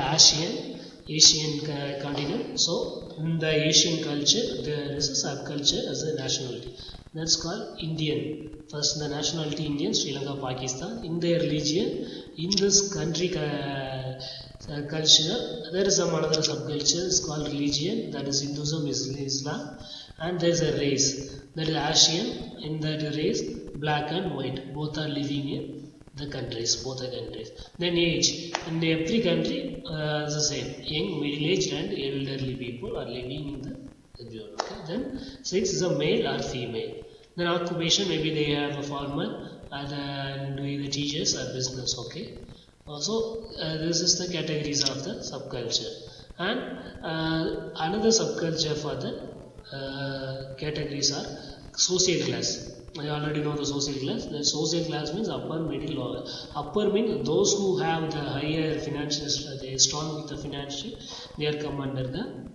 Speaker 1: Asian continent. So in the Asian culture, there is a subculture as a nationality. That's called Indian. First, the nationality Indian, Sri Lanka, Pakistan. In their religion, in this country culture, there is some another subculture. It's called religion. That is Hinduism, Islam, and there is a race. That is Asian. In that race, black and white both are living in the countries, both the countries. Then age. In every country, is the same. Young, middle-aged, and elderly people are living in the region. Okay. Then sex is a male or female. Then occupation, maybe they have a farmer and doing the teachers or business. Okay. Also, this is the categories of the subculture. And another subculture for the categories are social class. I already know the social class. The social class means upper, middle, lower. Upper means those who have the higher financial, they are strong with the financial, they are come under the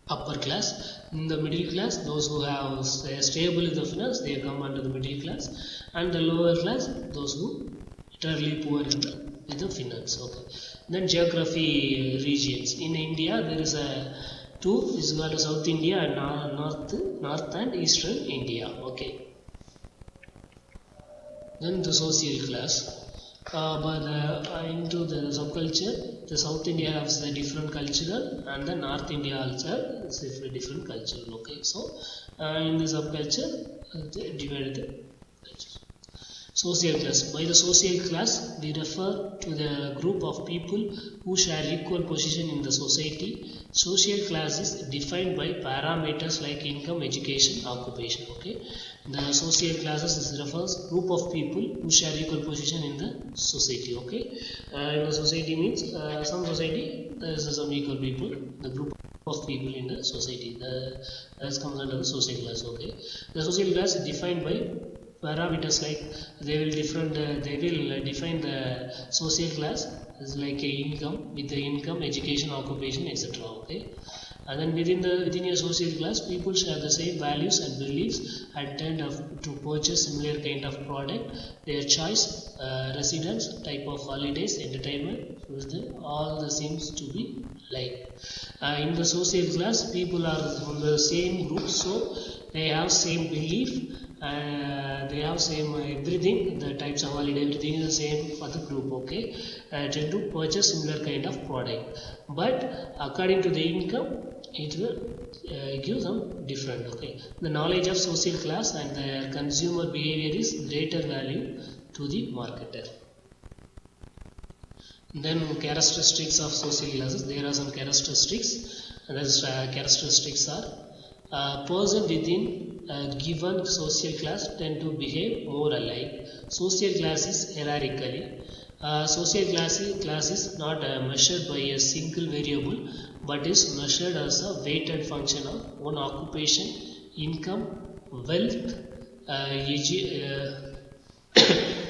Speaker 1: upper class. In the middle class, those who have stable in the finance, they come under the middle class, and the lower class, those who utterly poor in the finance. Okay. Then geography regions. In India, there is a two is called South India and North and Eastern India. Okay. Then the social class. but into the subculture, the South India has the different cultural and the North India also has different cultural. Okay, so in the subculture they divided the culture. Social class. By the social class, we refer to the group of people who share equal position in the society. Social class is defined by parameters like income, education, occupation. Okay, the social classes refers group of people who share equal position in the society. Okay, in the society means some society there is some equal people. The group of people in the society that comes under the social class. Okay, the social class is defined by parameters like they will define the social class as like a income, with the income, education, occupation, etc. Okay, and then within your social class, people share the same values and beliefs and tend to purchase similar kind of product. Their choice, residence, type of holidays, entertainment, all the seems to be like. In the social class, people are from the same group, so they have same belief. They have same everything, the types of holiday, everything is the same for the group. Okay, tend to purchase similar kind of product, but according to the income it will give some different. Okay, the knowledge of social class and their consumer behavior is greater value to the marketer. Then characteristics of social classes. There are some characteristics, and those characteristics are person within a given social class tend to behave more alike. Social class is hierarchically. Social class is not measured by a single variable, but is measured as a weighted function of one occupation, income, wealth,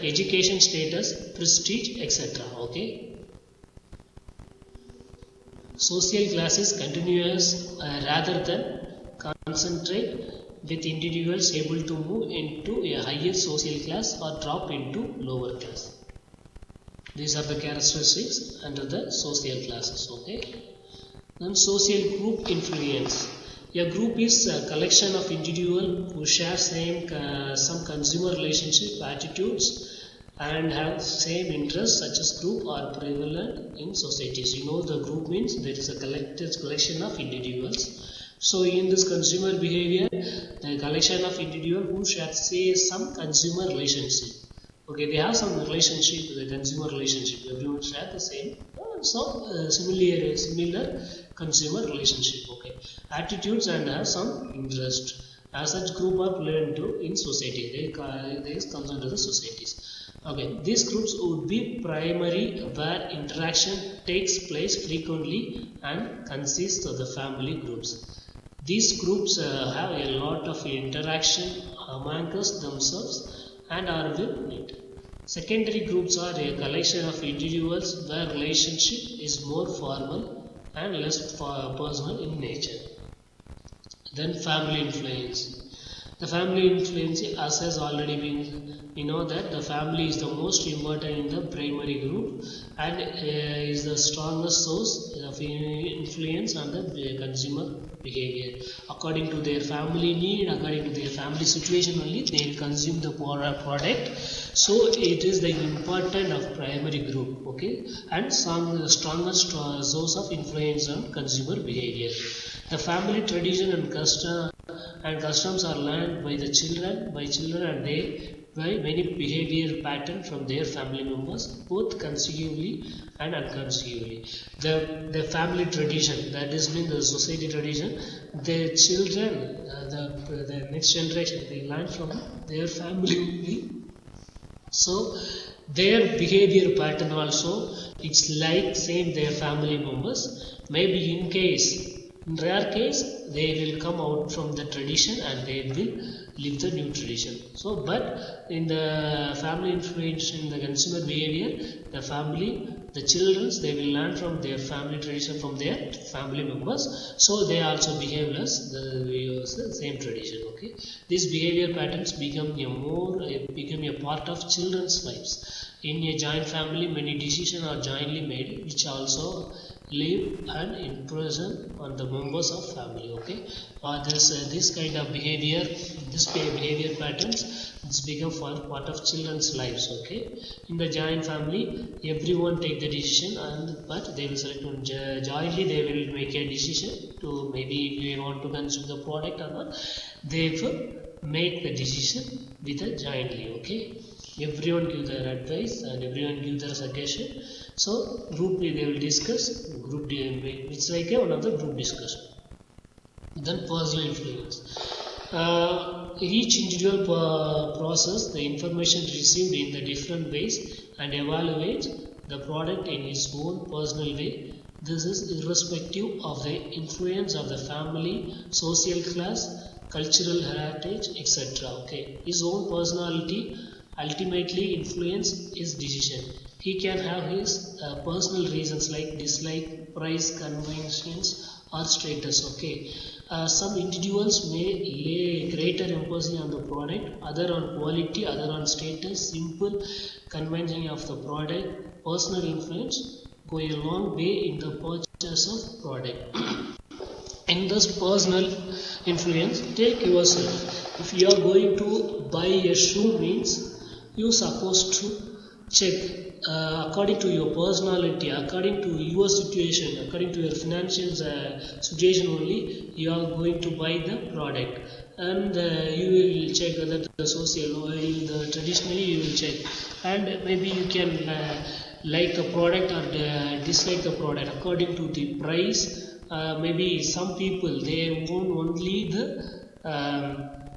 Speaker 1: education status, prestige, etc. Okay. Social class is continuous rather than concentrate, with individuals able to move into a higher social class or drop into lower class. These are the characteristics under the social classes. Okay. Then social group influence. A group is a collection of individuals who share some consumer relationship attitudes and have same interests, such as group are prevalent in societies. You know, the group means there is a collection of individuals. So in this consumer behavior, the collection of individuals who share some consumer relationship. Okay, they have some relationship, the consumer relationship. Everyone share the same, similar consumer relationship. Okay, attitudes and have some interest. As such group are prevalent in society. They comes under the societies. Okay, these groups would be primary, where interaction takes place frequently and consists of the family groups. These groups have a lot of interaction among themselves and are well knit. Secondary groups are a collection of individuals where relationship is more formal and less personal in nature. Then family influence. The family influence, as has already been, we know that the family is the most important in the primary group and is the strongest source of influence on the consumer behavior. According to their family need, according to their family situation only, they will consume the product. So it is the important of primary group. Okay, and the strongest source of influence on consumer behavior. The family tradition and customs are learned by the children, and they by many behavior patterns from their family members, both consecutively and unconsecutively. The family tradition, that is mean the society tradition, the children, the next generation, they learn from their family only. So their behavior pattern also, it's like same their family members. Maybe in rare case, they will come out from the tradition and they will live the new tradition. So, but in the family influence in the consumer behavior, the children, they will learn from their family tradition from their family members. So they also behave as the same tradition. Okay, these behavior patterns become a part of children's lives. In a joint family, many decisions are jointly made, which also leave an impression on the members of family. Okay, this kind of behavior, behavior patterns, it's become part of children's lives. Okay, in the joint family, everyone take the decision, but they will select one jointly. They will make a decision to maybe if they want to consume the product or not. They will make the decision with a jointly. Okay, everyone give their advice and everyone give their suggestion. So group they will discuss. It's like one of the group discussion. Then personal influence. Each individual process the information received in the different ways and evaluates the product in his own personal way. This is irrespective of the influence of the family, social class, cultural heritage, etc. Okay, his own personality ultimately influence his decision. He can have his personal reasons like dislike, price, convenience, or status. Okay, some individuals may lay greater emphasis on the product, other on quality, other on status, simple convention of the product. Personal influence go a long way in the purchase of product. In this personal influence, take yourself. If you are going to buy a shoe, means you supposed to check according to your personality, according to your situation, according to your financial situation only, you are going to buy the product, and you will check whether the social or the traditionally you will check, and maybe you can like the product or dislike the product according to the price. Maybe some people they own only the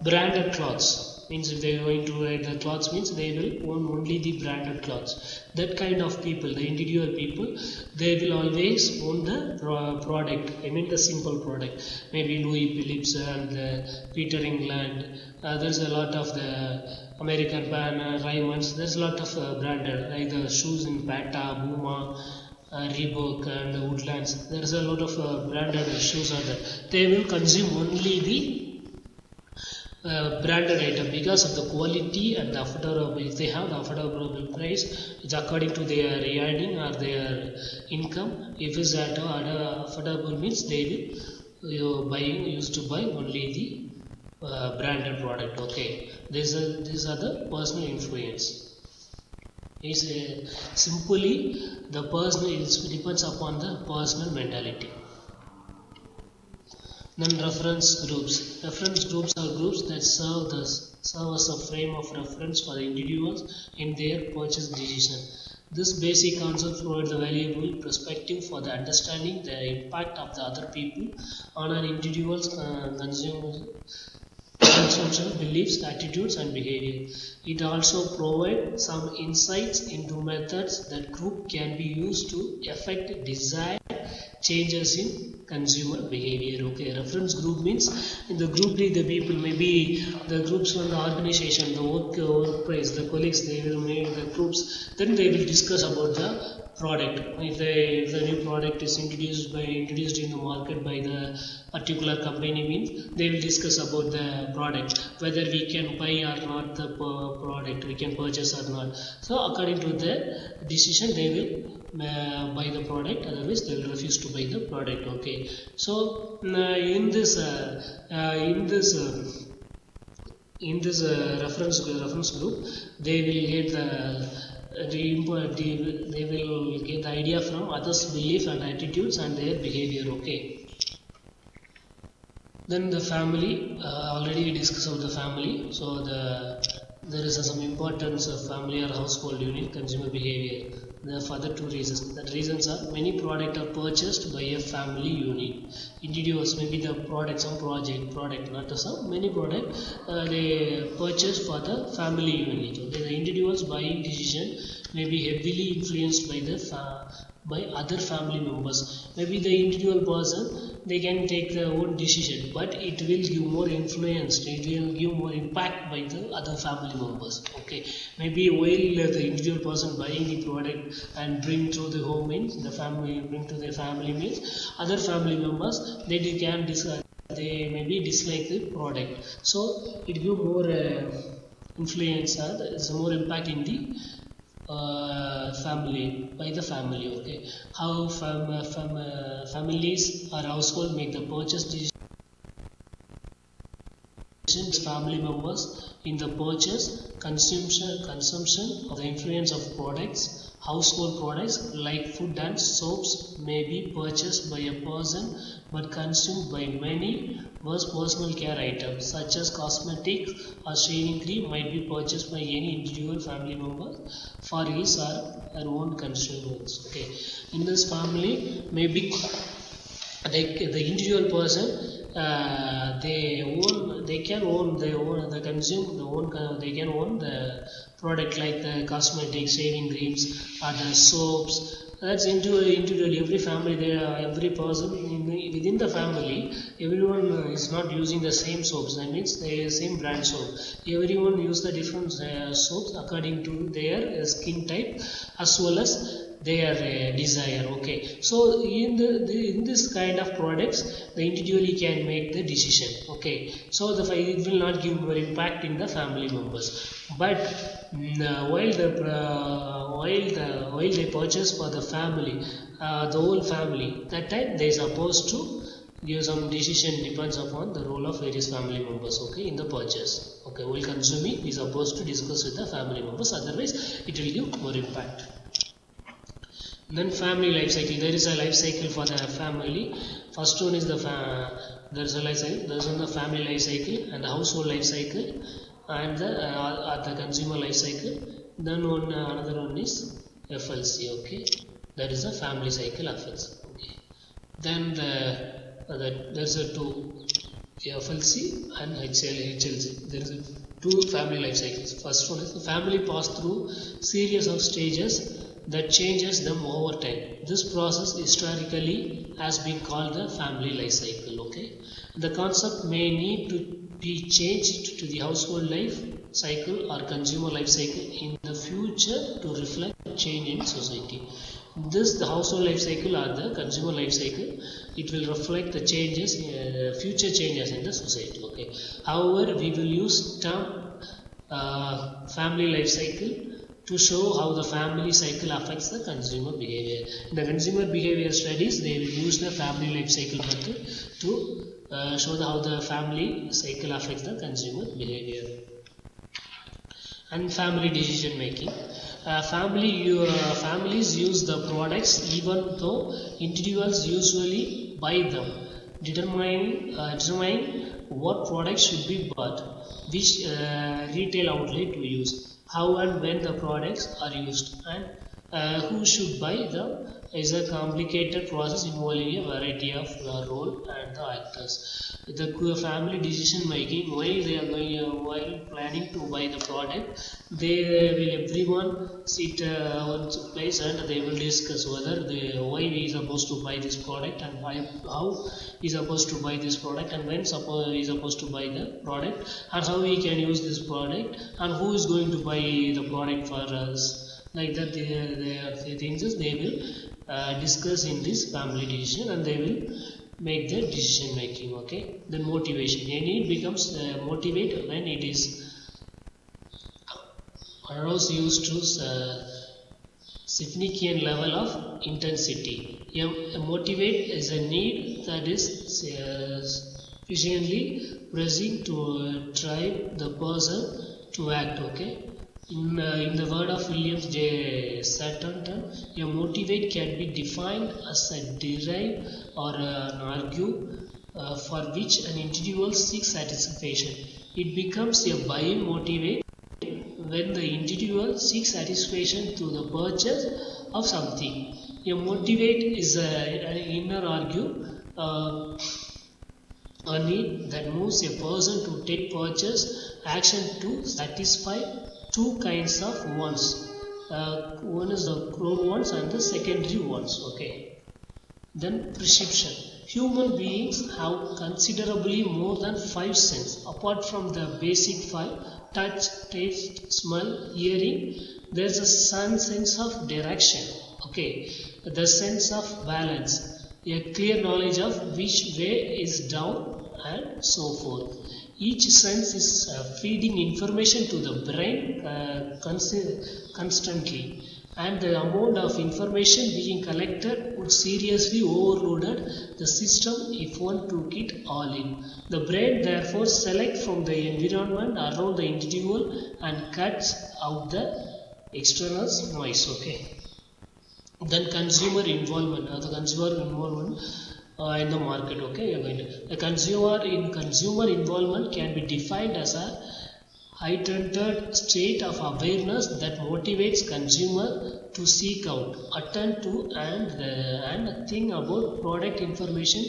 Speaker 1: branded clothes. Means if they are going to wear the clothes, means they will own only the branded clothes. That kind of people, the individual people, they will always own the product. I mean the simple product. Maybe Louis Phillips and Peter England. There's a lot of the American brand, Raymonds. There's a lot of branded, like the shoes in Bata, Puma, Reebok and Woodlands. There's a lot of branded shoes are there. They will consume only the branded item because of the quality and the affordable. If they have the affordable price, it's according to their earning or their income. If it's at affordable, means they will used to buy only the branded product. Okay, these are the personal influence. Is simply the personal, it depends upon the personal mentality. Then reference groups. Reference groups are groups that serve as a frame of reference for the individuals in their purchase decision. This basic concept provides a valuable perspective for the understanding the impact of the other people on an individual's consumption beliefs, attitudes, and behavior. It also provides some insights into methods that group can be used to affect desired changes in consumer behavior. Okay, reference group means in the group the people, maybe the groups from the organization, the workplace, the colleagues, they will make the groups, then they will discuss about the product. If the new product is introduced in the market by the particular company, means they will discuss about the product, whether we can buy or not the product, we can purchase or not. So according to the decision, they will buy the product, otherwise they will refuse to buy the product. Okay, so in this reference group, they will get they will get the idea from others' belief and attitudes and their behavior. Okay, then the family, already we discussed about the family. So there is some importance of family or household unit consumer behavior. There are further two reasons. The reasons are many products are purchased by a family unit. Individuals, maybe the product, some product, not some, many products they purchase for the family unit. Okay, the individuals buying decision may be heavily influenced by other family members. Maybe the individual person, they can take their own decision, but it will give more influence, it will give more impact by the other family members. Okay, maybe while the individual person buying the product and bring to the home, means the family bring to their family, means other family members they can they maybe dislike the product, so it give more influence, more impact in the family, by the family. Okay, how families or household make the purchase decision. Family members in the purchase, consumption of the influence of products. Household products like food and soaps may be purchased by a person but consumed by many. Whereas personal care items such as cosmetics or shaving cream might be purchased by any individual family member for his or her own consumers. Okay, in this family, maybe the individual person they can own the product like the cosmetics, shaving creams or the soaps. That's individually every family every person within the family, everyone is not using the same soaps. That means the same brand soap. Everyone use the different soaps according to their skin type as well as their desire. Okay, so in this kind of products, the individually can make the decision. Okay, so it will not give more impact in the family members. But while they purchase for the family, the whole family, that time they are supposed to give some decision, depends upon the role of various family members. Okay, in the purchase. Okay, while consuming is supposed to discuss with the family members, otherwise it will give more impact. Then family life cycle. There is a life cycle for the family. First one is the there is a life cycle. There is one the family life cycle and the household life cycle and the consumer life cycle. Then another one is FLC. Okay, that is a family cycle FLC. Okay. Then there's a two FLC and HLC. There is a two family life cycles. First one is the family pass through series of stages that changes them over time. This process historically has been called the family life cycle. Okay, the concept may need to be changed to the household life cycle or consumer life cycle in the future to reflect change in society. The household life cycle or the consumer life cycle, it will reflect the changes, future changes in the society. Okay, however, we will use term family life cycle to show how the family cycle affects the consumer behavior. In the consumer behavior studies, they will use the family life cycle method to show how the family cycle affects the consumer behavior. And family decision making. Families use the products even though individuals usually buy them, determining what products should be bought, which retail outlet to use, how and when the products are used, and who should buy them is a complicated process involving a variety of role and the actors. The family decision making, while planning to buy the product, everyone sit on place and they will discuss whether why we are supposed to buy this product and how we are supposed to buy this product and when we are supposed to buy the product and how we can use this product and who is going to buy the product for us. Like that, the things they will discuss in this family decision and they will make the decision making. Okay, then motivation. A need becomes motivate when it is aroused used to significant level of intensity. A motivate is a need that is sufficiently pressing to drive the person to act. Okay. In the word of William J. Satterton, a motivate can be defined as a derive or an argue for which an individual seeks satisfaction. It becomes a buying motivate when the individual seeks satisfaction through the purchase of something. A motivate is an inner argue, a need that moves a person to take purchase action to satisfy two kinds of wants. One is the core wants and the secondary wants. Okay. Then perception. Human beings have considerably more than 5 senses. Apart from the basic 5, touch, taste, smell, hearing, there is a sense of direction. Okay. The sense of balance. A clear knowledge of which way is down and so forth. Each sense is feeding information to the brain constantly, and the amount of information being collected would seriously overloaded the system if one took it all in. The brain therefore selects from the environment around the individual and cuts out the external noise. Okay. Then consumer involvement, in the market. Okay, the consumer involvement can be defined as a heightened state of awareness that motivates consumer to seek out, attend to, and think about product information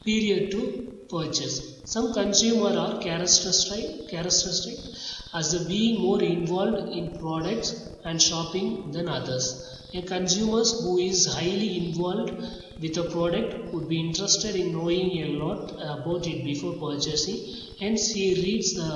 Speaker 1: period to purchase. Some consumer are characteristic as being more involved in products and shopping than others. A consumer who is highly involved with a product would be interested in knowing a lot about it before purchasing. Hence, he reads the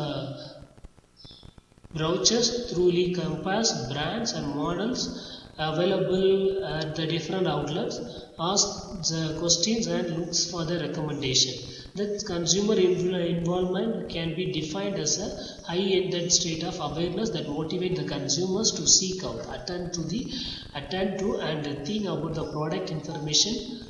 Speaker 1: brochures, thoroughly compares brands and models available at the different outlets, asks the questions and looks for the recommendation. The consumer involvement can be defined as a high-ended state of awareness that motivates the consumers to seek out, attend to, and think about the product information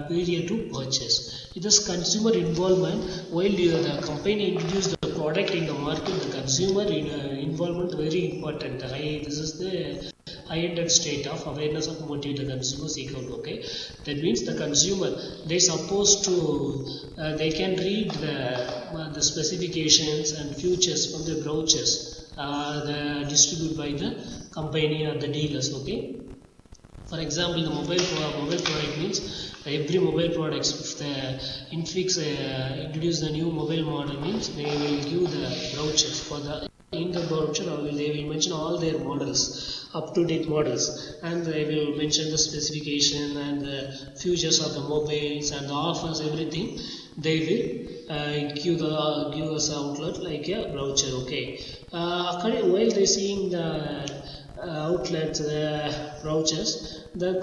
Speaker 1: period to purchase. It is consumer involvement. While the company introduced the product in the market, the consumer involvement very important. This is the high-ended state of awareness of motivate the consumer seek out. Okay, that means the consumer they supposed to they can read the specifications and features from the brochures distributed by the company or the dealers. Okay. For example, the mobile product means every mobile products, if the Infix introduce the new mobile model means they will give the brochures for the in the brochure they will mention all their models, up-to-date models, and they will mention the specification and the features of the mobiles and the offers, everything they will give us outlet like a brochure. Okay, while they seeing the outlets, the brochures, the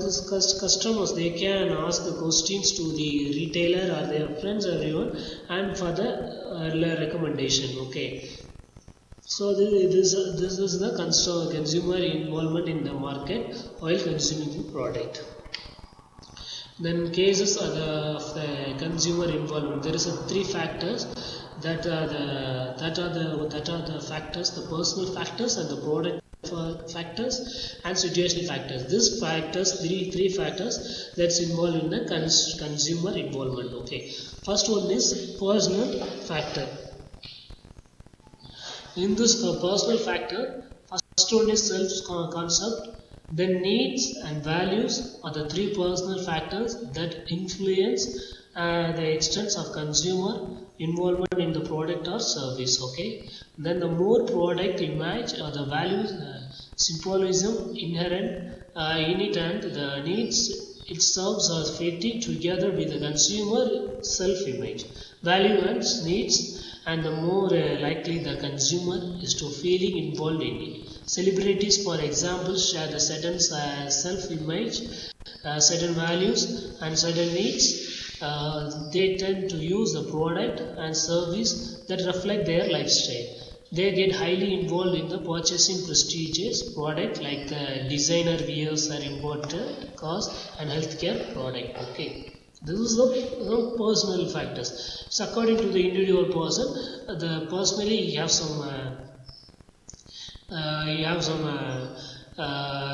Speaker 1: customers they can ask the questions to the retailer or their friends, everyone, and for the recommendation. Okay, so this is the consumer involvement in the market while consuming the product. Then cases of the consumer involvement. There is three factors that are the factors: the personal factors and the product factors and situational factors. These factors, three factors that's involved in the consumer involvement. Okay, first one is personal factor. In this personal factor, first one is self-concept, then needs and values are the three personal factors that influence the extent of consumer involvement in the product or service. Okay, then the more product image or the values symbolism inherent in it and the needs it serves as fitting together with the consumer self-image, value and needs, and the more likely the consumer is to feeling involved in it. Celebrities, for example, share the certain self-image, certain values and certain needs. They tend to use the product and service that reflect their lifestyle. They get highly involved in the purchasing prestigious product like the designer wears or imported cars and healthcare product. Okay. This is the personal factors. So according to the individual person, personally you have some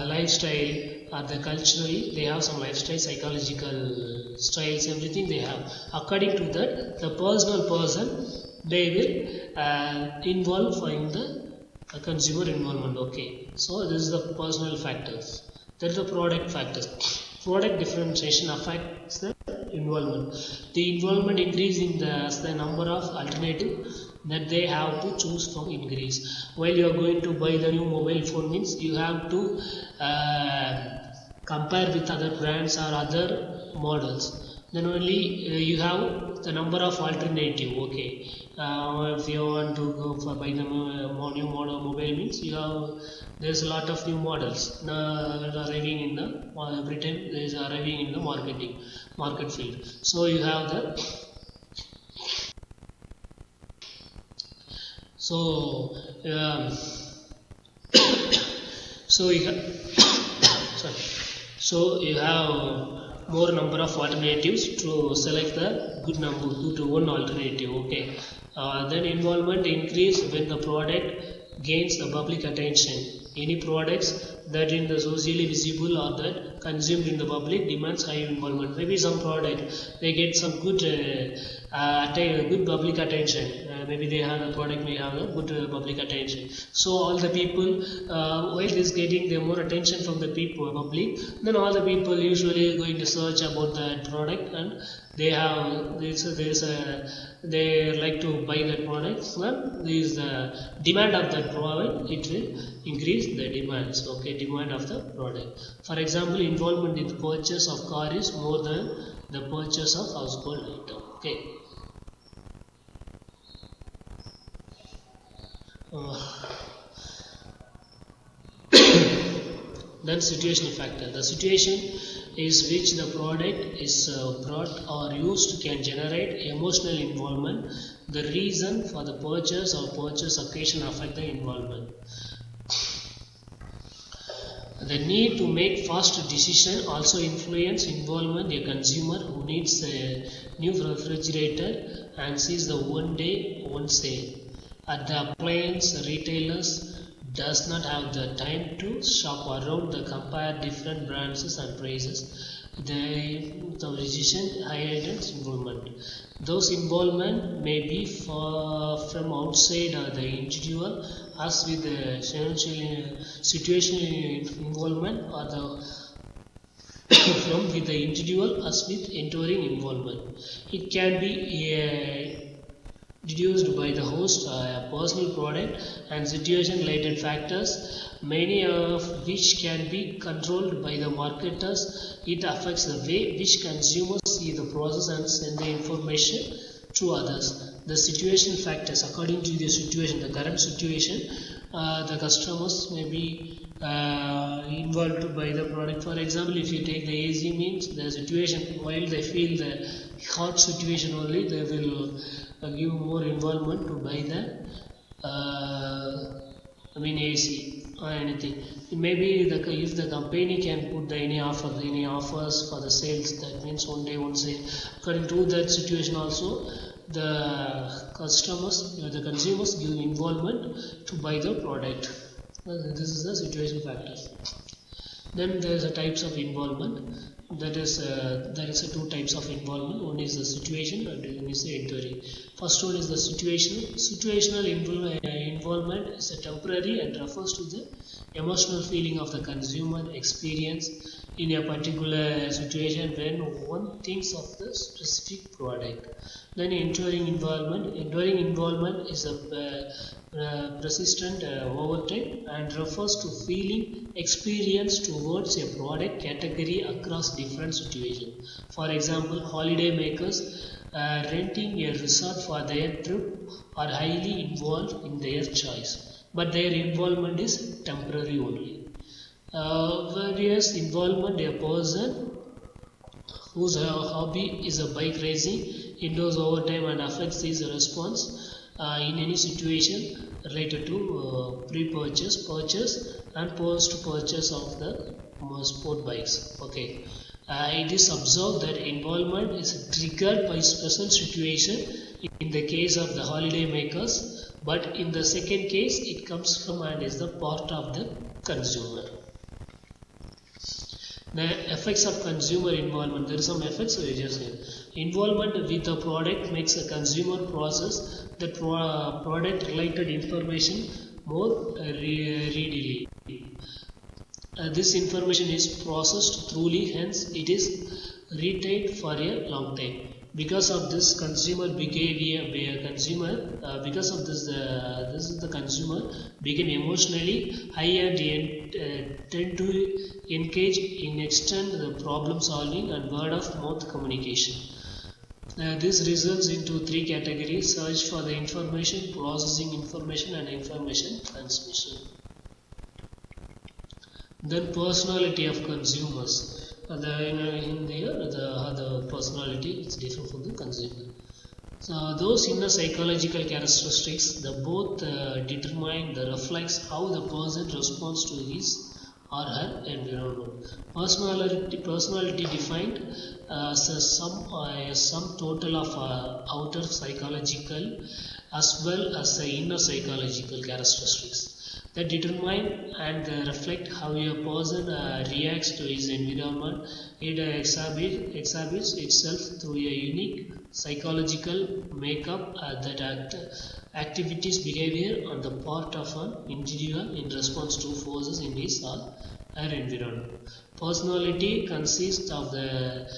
Speaker 1: lifestyle or the culturally they have some lifestyle, psychological styles, everything they have. According to that, the personal person they will involve in the consumer involvement. Okay, so this is the personal factors. That is the product factors. Product differentiation affects the involvement. The involvement increasing as the number of alternatives that they have to choose from increase. While you are going to buy the new mobile phone means you have to compare with other brands or other models. Then only you have the number of alternative. Okay, if you want to go for buy the new model mobile means you have there's a lot of new models arriving in the every time there is arriving in the market field. So you have the So so you have sorry. So you have more number of alternatives to select the good one alternative. Okay. Then involvement increase when the product gains the public attention. Any products that in the socially visible or that consumed in the public demands high involvement. Maybe some product they get some good good public attention. Maybe they have the product may have a good public attention. So all the people while this getting the more attention from the people public, then all the people usually going to search about that product and they have they like to buy that product. So there is the demand of that product, it will increase the demands. Okay, demand of the product. For example, involvement in the purchase of car is more than the purchase of household item. Okay. Then situational factor. The situation is which the product is brought or used can generate emotional involvement. The reason for the purchase or purchase occasion affect the involvement. The need to make fast decision also influence involvement. A consumer who needs a new refrigerator and sees the one day one sale at the appliance retailers does not have the time to shop around the compare different brands and prices. The decision highlights involvement. Those involvement may be from outside the individual, as with the situational involvement, or the from with the individual as with entering involvement. It can be deduced by the host a personal product and situation related factors, many of which can be controlled by the marketers. It affects the way which consumers see the process and send the information to others. The situation factors, according to the situation, the current situation, the customers may be involved by the product. For example, if you take the AC means the situation, while they feel the hot situation only, they will give more involvement to buy the AC or anything. Maybe if the company can put any offers for the sales, that means one day one sale. According to that situation also, the consumers give involvement to buy the product. This is the situation factors. Then there is a types of involvement. That is there is two types of involvement. One is the situation and one is the entering. First one is the situation. Situational involvement is a temporary and refers to the emotional feeling of the consumer experience in a particular situation when one thinks of the specific product. Then enduring involvement is a persistent over time and refers to feeling experience towards a product category across different situations. For example, holiday makers renting a resort for their trip are highly involved in their choice, but their involvement is temporary only. Various involvement, a person whose hobby is a bike racing endures over time and affects his response in any situation related to pre-purchase, purchase and post-purchase of the sport bikes. Okay, it is observed that involvement is triggered by special situation in the case of the holiday makers, but in the second case it comes from and is the part of the consumer. The effects of consumer involvement. There are some effects we just said. Involvement with the product makes a consumer process the product related information more readily. This information is processed thoroughly, hence it is retained for a long time. Because of this consumer behavior, because of this, the consumer became emotionally higher and tend to engage in extend the problem solving and word of mouth communication. This results into three categories: search for the information, processing information, and information transmission. Then personality of consumers. The personality is different from the consumer. So those inner psychological characteristics, the both determine the reflects how the person responds to his or her environment. Personality defined as a sum total of outer psychological as well as the inner psychological characteristics that determine and reflect how a person reacts to his environment. It exhibits itself through a unique psychological makeup that activities behavior on the part of an individual in response to forces in his or her environment. Personality consists of the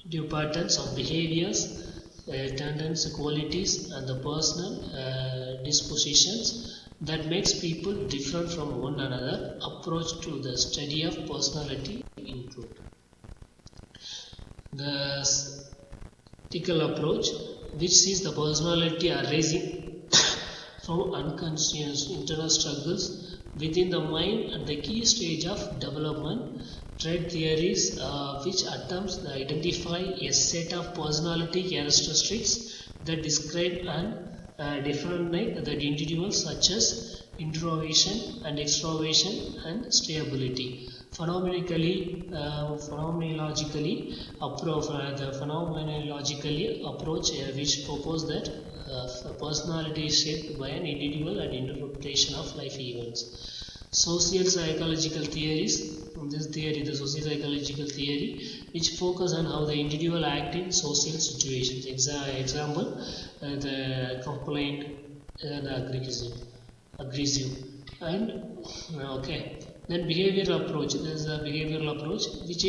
Speaker 1: due patterns of behaviors, tendencies, qualities, and the personal dispositions that makes people different from one another. Approach to the study of personality include the ethical approach, which sees the personality arising from unconscious internal struggles within the mind at the key stage of development. Trait theories, which attempts to identify a set of personality characteristics that describe and differentiate the individuals, such as introversion and extroversion and stability. Phenomenologically approach which propose that personality is shaped by an individual and interpretation of life events. Social psychological theories. This theory, the social psychological theory, which focus on how the individual act in social situations. Example, the complaint and aggressive, and okay. Then behavioral approach. There is a behavioral approach which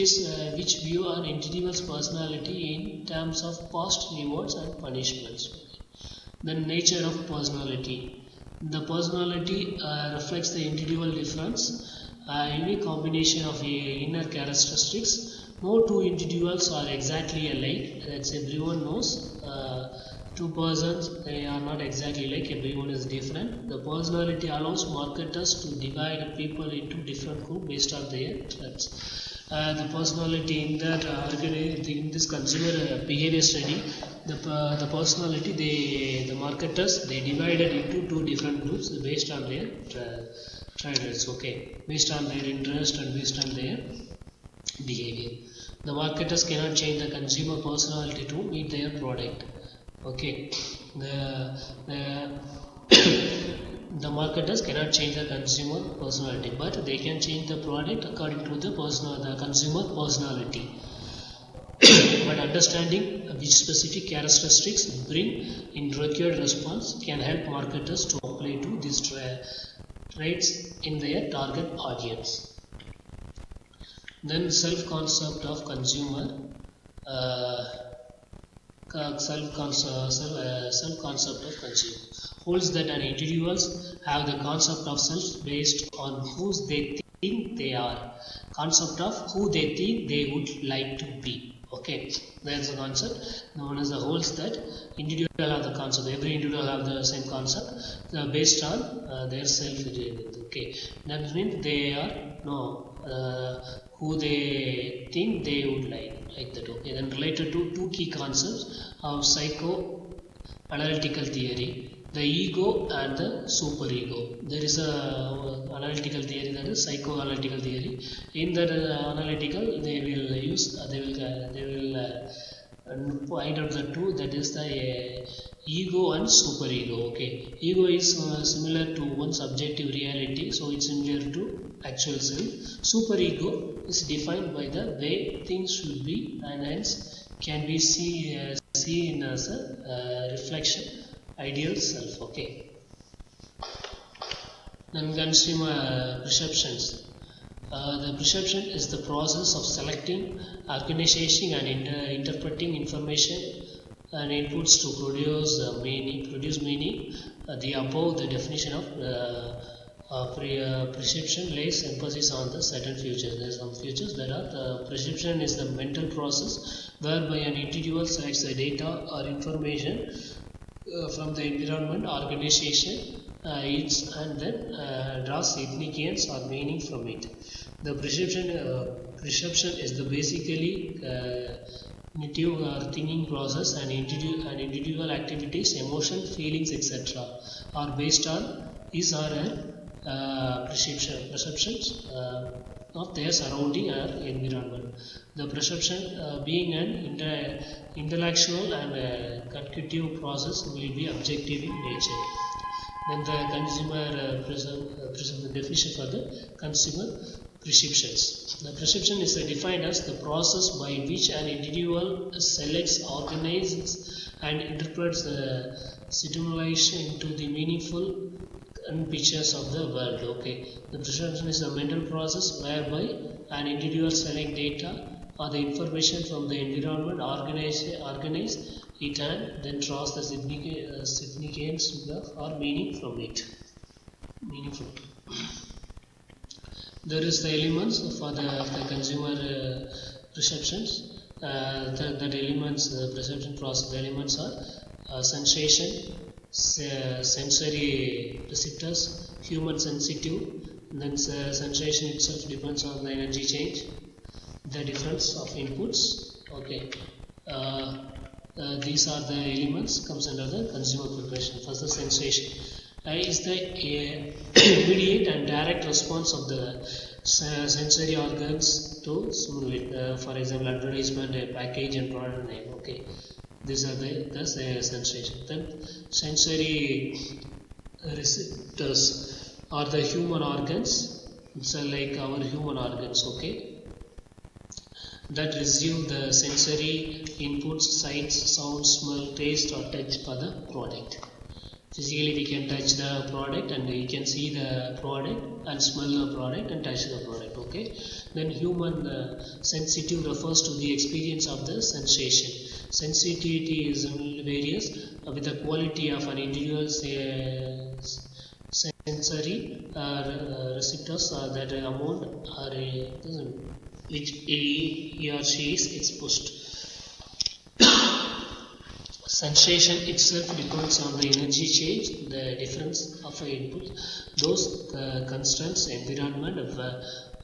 Speaker 1: view an individual's personality in terms of past rewards and punishments. Then nature of personality. The personality reflects the individual difference, a unique combination of inner characteristics. No two individuals are exactly alike. That's everyone knows. Two persons, they are not exactly like, everyone is different. The personality allows marketers to divide people into different groups based on their traits. The personality in that in this consumer behavior study, the personality, the marketers, they divided into two different groups based on their traits, okay, based on their interest and based on their behavior. The marketers cannot change the consumer personality to meet their product. Okay, the marketers cannot change the consumer personality, but they can change the product according to the consumer personality. But understanding which specific characteristics bring in required response can help marketers to apply to these traits in their target audience. Then self-concept of consumer. Self-concept of consumer holds that an individuals have the concept of self based on who they think they are, concept of who they think they would like to be. Okay, that's the concept. Known as the holds that individual have the concept. Every individual have the same concept based on their self. Okay, that means they are who they think they would like that. Okay, then related to two key concepts of psychoanalytical theory, the ego and the superego. There is a analytical theory, that is psychoanalytical theory. In that analytical, they will point out the two, that is the ego and superego. Okay, ego is similar to one subjective reality, so it's similar to actual self. Superego is defined by the way things should be, and hence can be seen as a reflection ideal self. Okay, then consumer perceptions. The perception is the process of selecting, organizing, and interpreting information and inputs to produce meaning. The above the definition of perception lays emphasis on the certain features. There are some features that are the perception is the mental process whereby an individual selects the data or information from the environment, organization, and then draws significance or meaning from it. The perception is the basically cognitive thinking process and individual activities, emotion, feelings, etc. are based on his or her perceptions of their surrounding or environment. The perception being an intellectual and cognitive process will be objective in nature. Then the consumer definition for the consumer perceptions. The perception is defined as the process by which an individual selects, organizes, and interprets the stimulation into the meaningful pictures of the world. Okay, the perception is a mental process whereby an individual select data or the information from the environment, organize it, and then draws the significance or meaning from it. Meaningful. There is the elements for the consumer perceptions. That elements, the perception process, the elements are sensation, sensory receptors, human sensitive. Then sensation itself depends on the energy change, the difference of inputs. Okay, these are the elements comes under the consumer preparation. First, the sensation is the immediate and direct response of the sensory organs to stimulate. For example, advertisement, a package, and product name. Okay, these are the sensation. Then sensory receptors are the human organs, so like our human organs. Okay, that receive the sensory inputs, sights, sound, smell, taste, or touch for the product. Physically we can touch the product and we can see the product and smell the product and touch the product. Okay, then human sensitive refers to the experience of the sensation. Sensitivity is various with the quality of an individual sensory receptors that amount or which he or she is exposed. Sensation itself depends on the energy change, the difference of input, those constants, environment,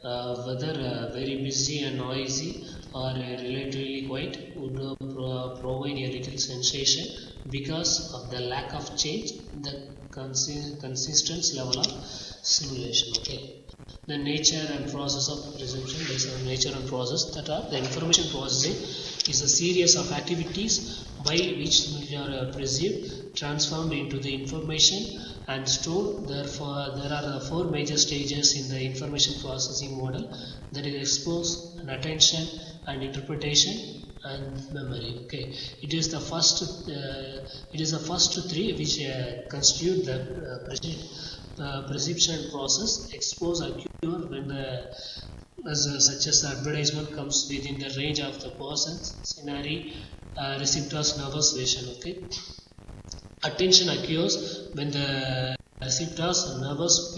Speaker 1: whether very busy and noisy or relatively quiet would provide a little sensation because of the lack of change, the consistent level of simulation. Okay, the nature and process of perception. There is a nature and process that are the information processing is a series of activities by which they are perceived, transformed into the information and stored. Therefore, there are four major stages in the information processing model, that is expose and attention and interpretation and memory. Okay, it is the first three which constitute the perception process. Expose occur when the such as advertisement comes within the range of the person's scenario receptors nervous vision. Okay, attention occurs when the receptors nervous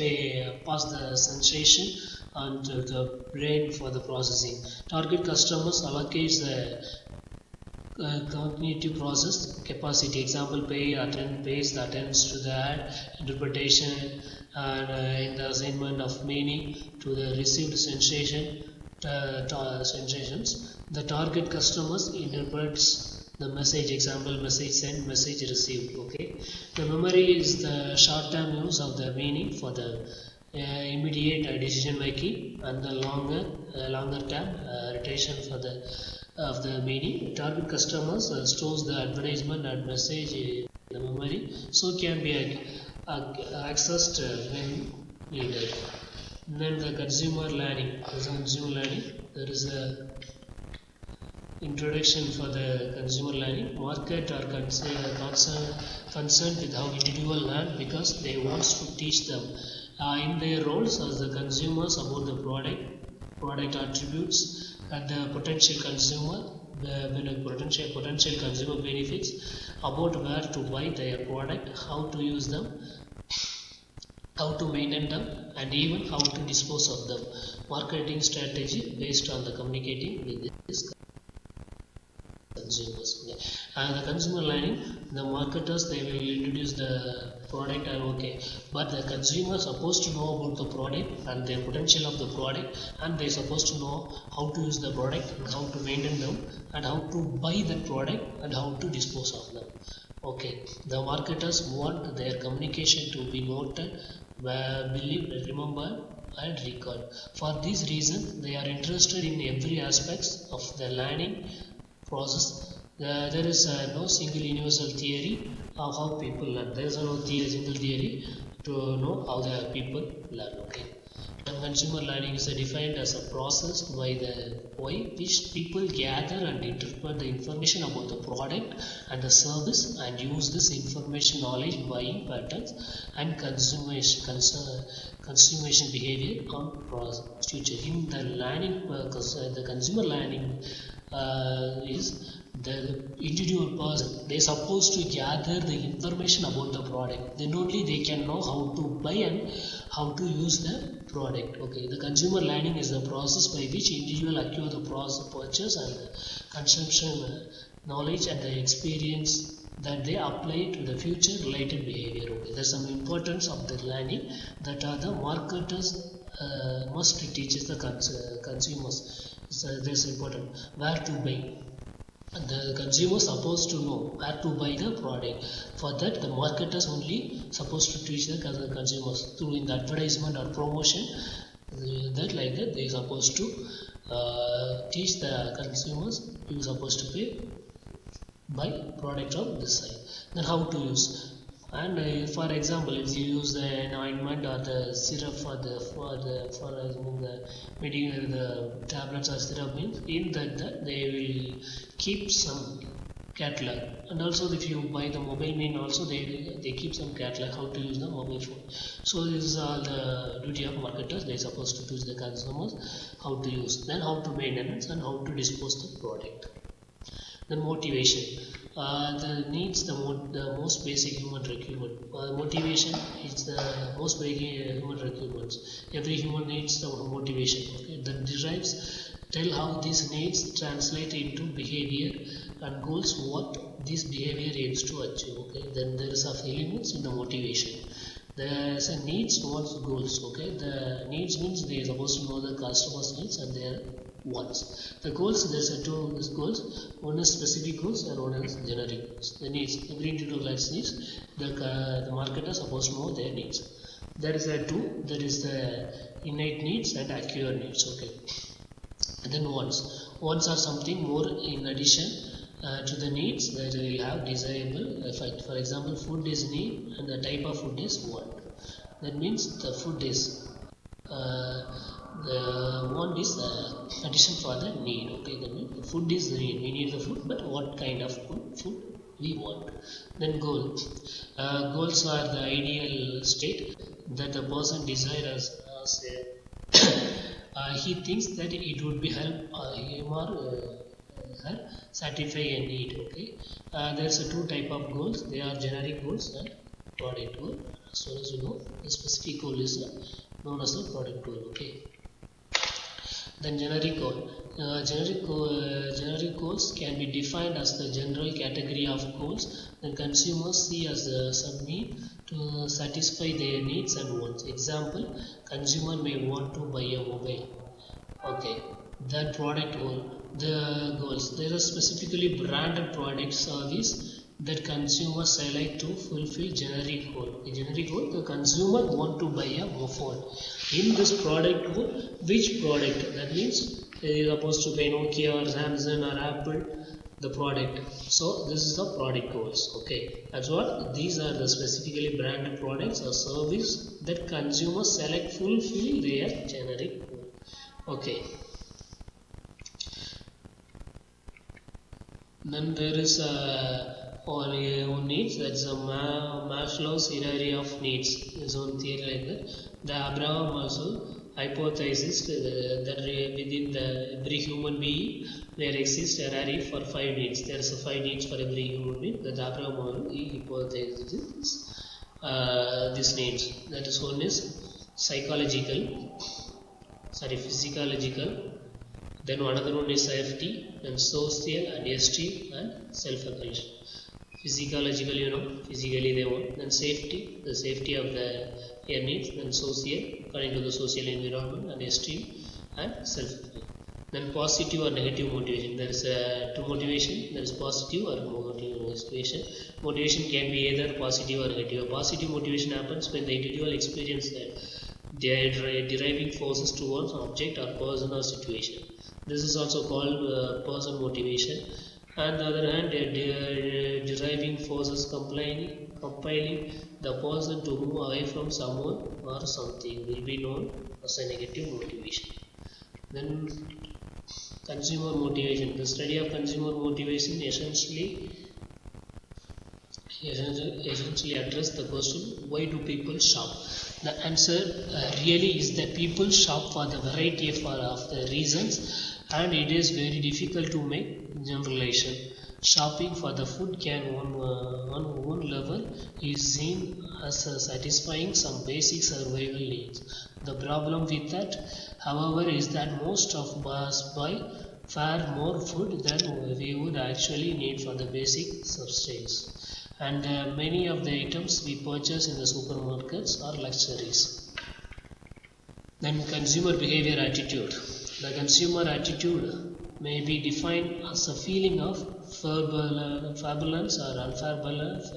Speaker 1: pass the sensation onto the brain for the processing. Target customers allocates the cognitive process capacity. Example, pays the attention to the ad, interpretation, and in the assignment of meaning to the received sensations. The target customers interprets the message. Example, message sent, message received. Okay, the memory is the short-term use of the meaning for the immediate decision making, and the longer term retention for the meaning. Target customers stores the advertisement and message in the memory, so can be accessed when needed. And then the consumer learning. There is a introduction for the consumer learning. Market are concerned with how individuals learn because they want to teach them in their roles as the consumers about the product attributes, and the potential consumer potential consumer benefits, about where to buy their product, how to use them, how to maintain them, and even how to dispose of them. Marketing strategy based on the communicating with this consumers. Okay. And the consumer learning, the marketers, they will introduce the product and okay, but the consumer is supposed to know about the product and the potential of the product, and they are supposed to know how to use the product and how to maintain them and how to buy the product and how to dispose of them. Okay, the marketers want their communication to be noted, believed, remembered and recalled. For this reason, they are interested in every aspect of the learning process. There is no single universal theory of how people learn. There is no single theory to know how the people learn. Okay. And consumer learning is defined as a process by which people gather and interpret the information about the product and the service and use this information, knowledge, buying patterns and consumption behavior on future. In the learning, the consumer learning is the individual person. They are supposed to gather the information about the product. Then only they can know how to buy and how to use the product. Okay, the consumer learning is the process by which individual acquire the purchase and the consumption knowledge and the experience that they apply to the future related behavior. Okay, there's some importance of the learning that are the marketers must teach the consumers. So this is important. Where to buy. The consumer supposed to know where to buy the product. For that, the marketers only supposed to teach the consumers through in the advertisement or promotion. That like that they supposed to teach the consumers you supposed to pay buy product of this side. Then how to use. And for example, if you use the ointment or the syrup for the medical, the tablets or syrup means in that they will keep some catalog. And also if you buy the mobile mean also they keep some catalog how to use the mobile phone. So this is all the duty of marketers. They are supposed to teach the consumers how to use, then how to maintenance and how to dispose the product. Then motivation. The needs the most basic human requirement. Motivation is the most basic human requirements. Every human needs the motivation. Okay? That derives tell how these needs translate into behavior and goals. What this behavior aims to achieve. Okay? Then there is elements in the motivation. There is a needs, wants, goals. Okay? The needs means they are supposed to know the customer's needs and their wants. The goals, there's a two goals. One is specific goals and one is generic goals. The needs, every individual has needs. The marketer is supposed to know their needs. There is a two, that is the innate needs and acquired needs. Okay. And then wants. Wants are something more in addition to the needs that will have desirable effect. For example, food is need and the type of food is want. That means the food is the want is addition for the need. Okay, that means the food is the need. We need the food, but what kind of food we want. Then goal. Goals are the ideal state that the person desires as he thinks that it would be help him or her satisfy a need. Okay, there's a two type of goals. They are generic goals and product goal. As well as you know, the specific goal is known as the product goal. Okay. Then generic goal. Generic goals can be defined as the general category of goals that consumers see as the sub-need to satisfy their needs and wants. Example, consumer may want to buy a mobile. Okay, that product goal. The goals. There are specifically branded product service that consumers select to fulfill generic goal. A generic goal, the consumer want to buy a phone. In this product goal, which product? That means they are supposed to buy Nokia or Samsung or Apple, the product. So this is the product goals. Okay, that's what these are the specifically branded products or service that consumers select fulfill their generic goal. Okay. Then there is own needs. That's a Maslow's hierarchy of needs. His own theory like that. The Abraham also hypothesized that within every human being there exists a hierarchy for 5 needs. There is 5 needs for every human being. That Abraham also hypothesized these needs. That is one is physiological, Then another one is safety, then social and ST and self-acquisition. Physiological, physically they want. Then safety, the safety of the air needs. Then social, according to the social environment, and ST and self-acquisition. Then positive or negative motivation. There is two motivation. There is positive or negative motivation. Motivation can be either positive or negative. Positive motivation happens when the individual experiences that they are deriving forces towards an object or person or situation. This is also called person motivation. On the other hand, deriving forces compiling the person to move away from someone or something will be known as a negative motivation. Then consumer motivation. The study of consumer motivation essentially address the question, why do people shop? The answer really is that people shop for the variety of the reasons, and it is very difficult to make generalization. Shopping for the food can on one level is seen as satisfying some basic survival needs. The problem with that, however, is that most of us buy far more food than we would actually need for the basic sustenance. And many of the items we purchase in the supermarkets are luxuries. Then consumer behavior attitude. The consumer attitude may be defined as a feeling of fabulence or unfavorableness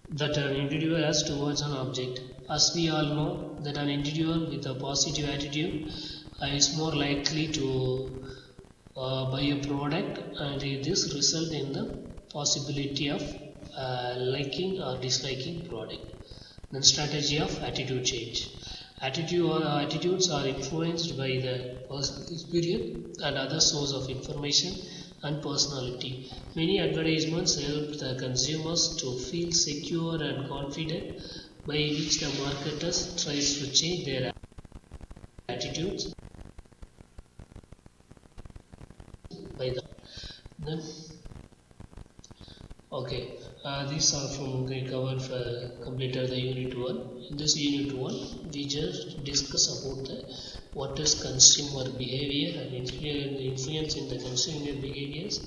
Speaker 1: that an individual has towards an object. As we all know that an individual with a positive attitude is more likely to buy a product, and this results in the possibility of liking or disliking product. Then strategy of attitude change. Attitudes are influenced by the personal experience and other source of information and personality. Many advertisements help the consumers to feel secure and confident, by which the marketers tries to change their attitudes by the then okay. These are from covered for completed the unit 1. In this unit 1 we just discuss about what is consumer behavior and influence in the consumer behaviors,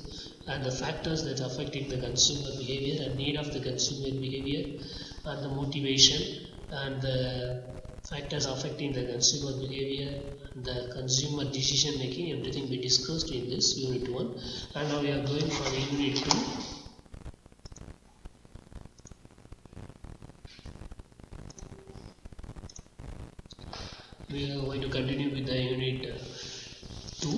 Speaker 1: and the factors that affecting the consumer behavior and need of the consumer behavior, and the motivation and the factors affecting the consumer behavior and the consumer decision making. Everything we discussed in this unit 1, and now we are going for the unit 2. We are going to continue with the unit 2.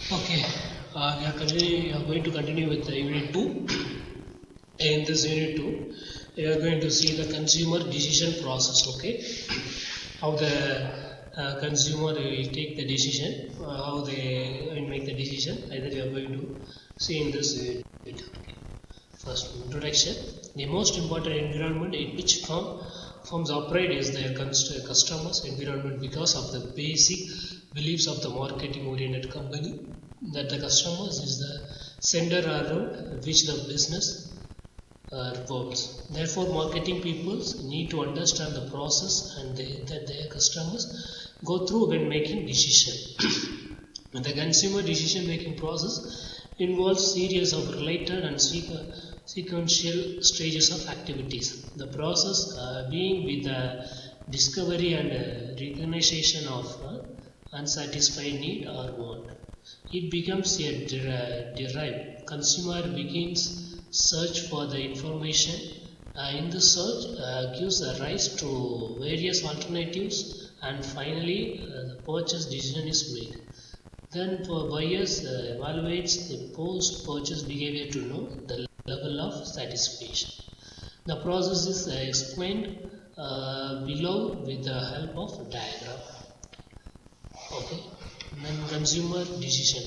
Speaker 1: Okay, we are going to continue with the unit 2. In this unit 2, we are going to see the consumer decision process. Okay, how the consumer will take the decision, how they will make the decision. Either we are going to see in this unit. Okay. First, introduction. The most important environment in which firms operate is their customers' environment, because of the basic beliefs of the marketing-oriented company that the customers is the center around which the business revolves. Therefore, marketing people need to understand the process and that their customers go through when making decision. The consumer decision-making process involves series of related and sequential stages of activities. The process being with the discovery and recognition of unsatisfied need or want. It becomes a derived. Consumer begins search for the information. In the search gives a rise to various alternatives, and finally the purchase decision is made. Then for buyers evaluates the post-purchase behavior to know the level of satisfaction. The process is explained below with the help of diagram. Okay. Then consumer decision.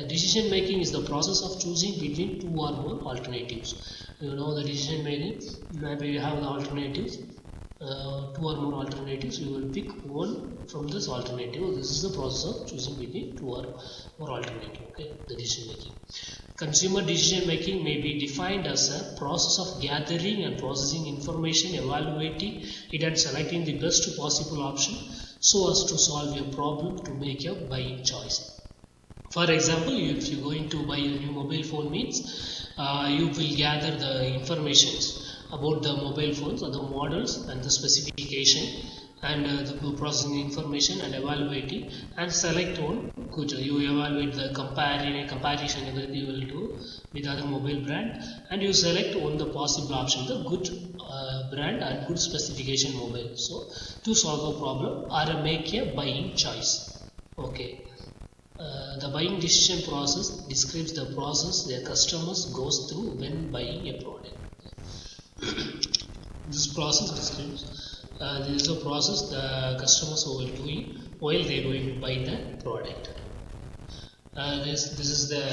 Speaker 1: Decision making is the process of choosing between two or more alternatives. You know the decision making. Maybe you have the alternatives, two or more alternatives. You will pick one from this alternative. This is the process of choosing between two or more alternatives. Okay, the decision making. Consumer decision making may be defined as a process of gathering and processing information, evaluating it, and selecting the best possible option so as to solve a problem to make a buying choice. For example, if you are going to buy a new mobile phone means you will gather the informations about the mobile phones or the models and the specification and the processing information and evaluating and select one good. You evaluate the comparison that you will do with other mobile brand, and you select one the possible option, the good brand and good specification mobile. So to solve a problem or make a buying choice. Okay. The buying decision process describes the process the customers goes through when buying a product. This process describes this is a process the customers will do while they are going to buy the product. This is the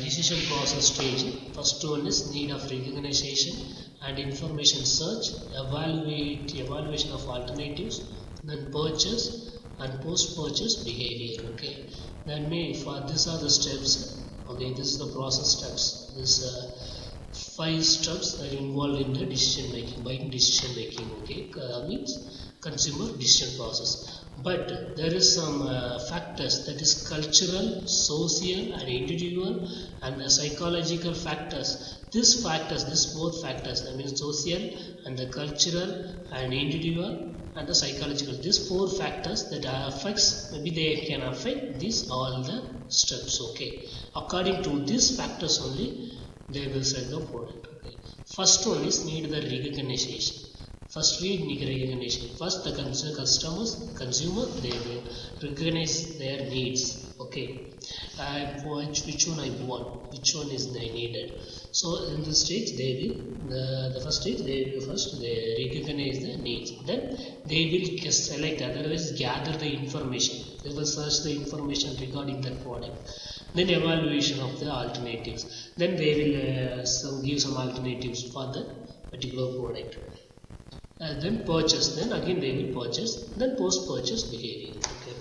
Speaker 1: decision process stage. First one is need of recognition and information search, evaluation of alternatives, then purchase and post-purchase behavior. Okay, then for these are the steps. Okay, this is the process steps. This 5 steps are involved in the decision making, buying decision making. Okay, means consumer decision process. But there is some factors, that is cultural, social and individual, and the psychological factors. These both factors, I mean social and the cultural and individual and the psychological, these 4 factors that affects, maybe they can affect these all the steps. Okay, according to these factors only they will sell the product. Okay, first one is need the recognition. First we need recognition. First the consumer they will recognize their needs. Okay, which one I want, which one is they needed. So in this stage they will the first stage they recognize the needs. Then they will select, otherwise gather the information. They will search the information regarding that product. Then evaluation of the alternatives. Then they will give some alternatives for the particular product. Then purchase. Then again they will purchase. Then post-purchase behavior. Okay.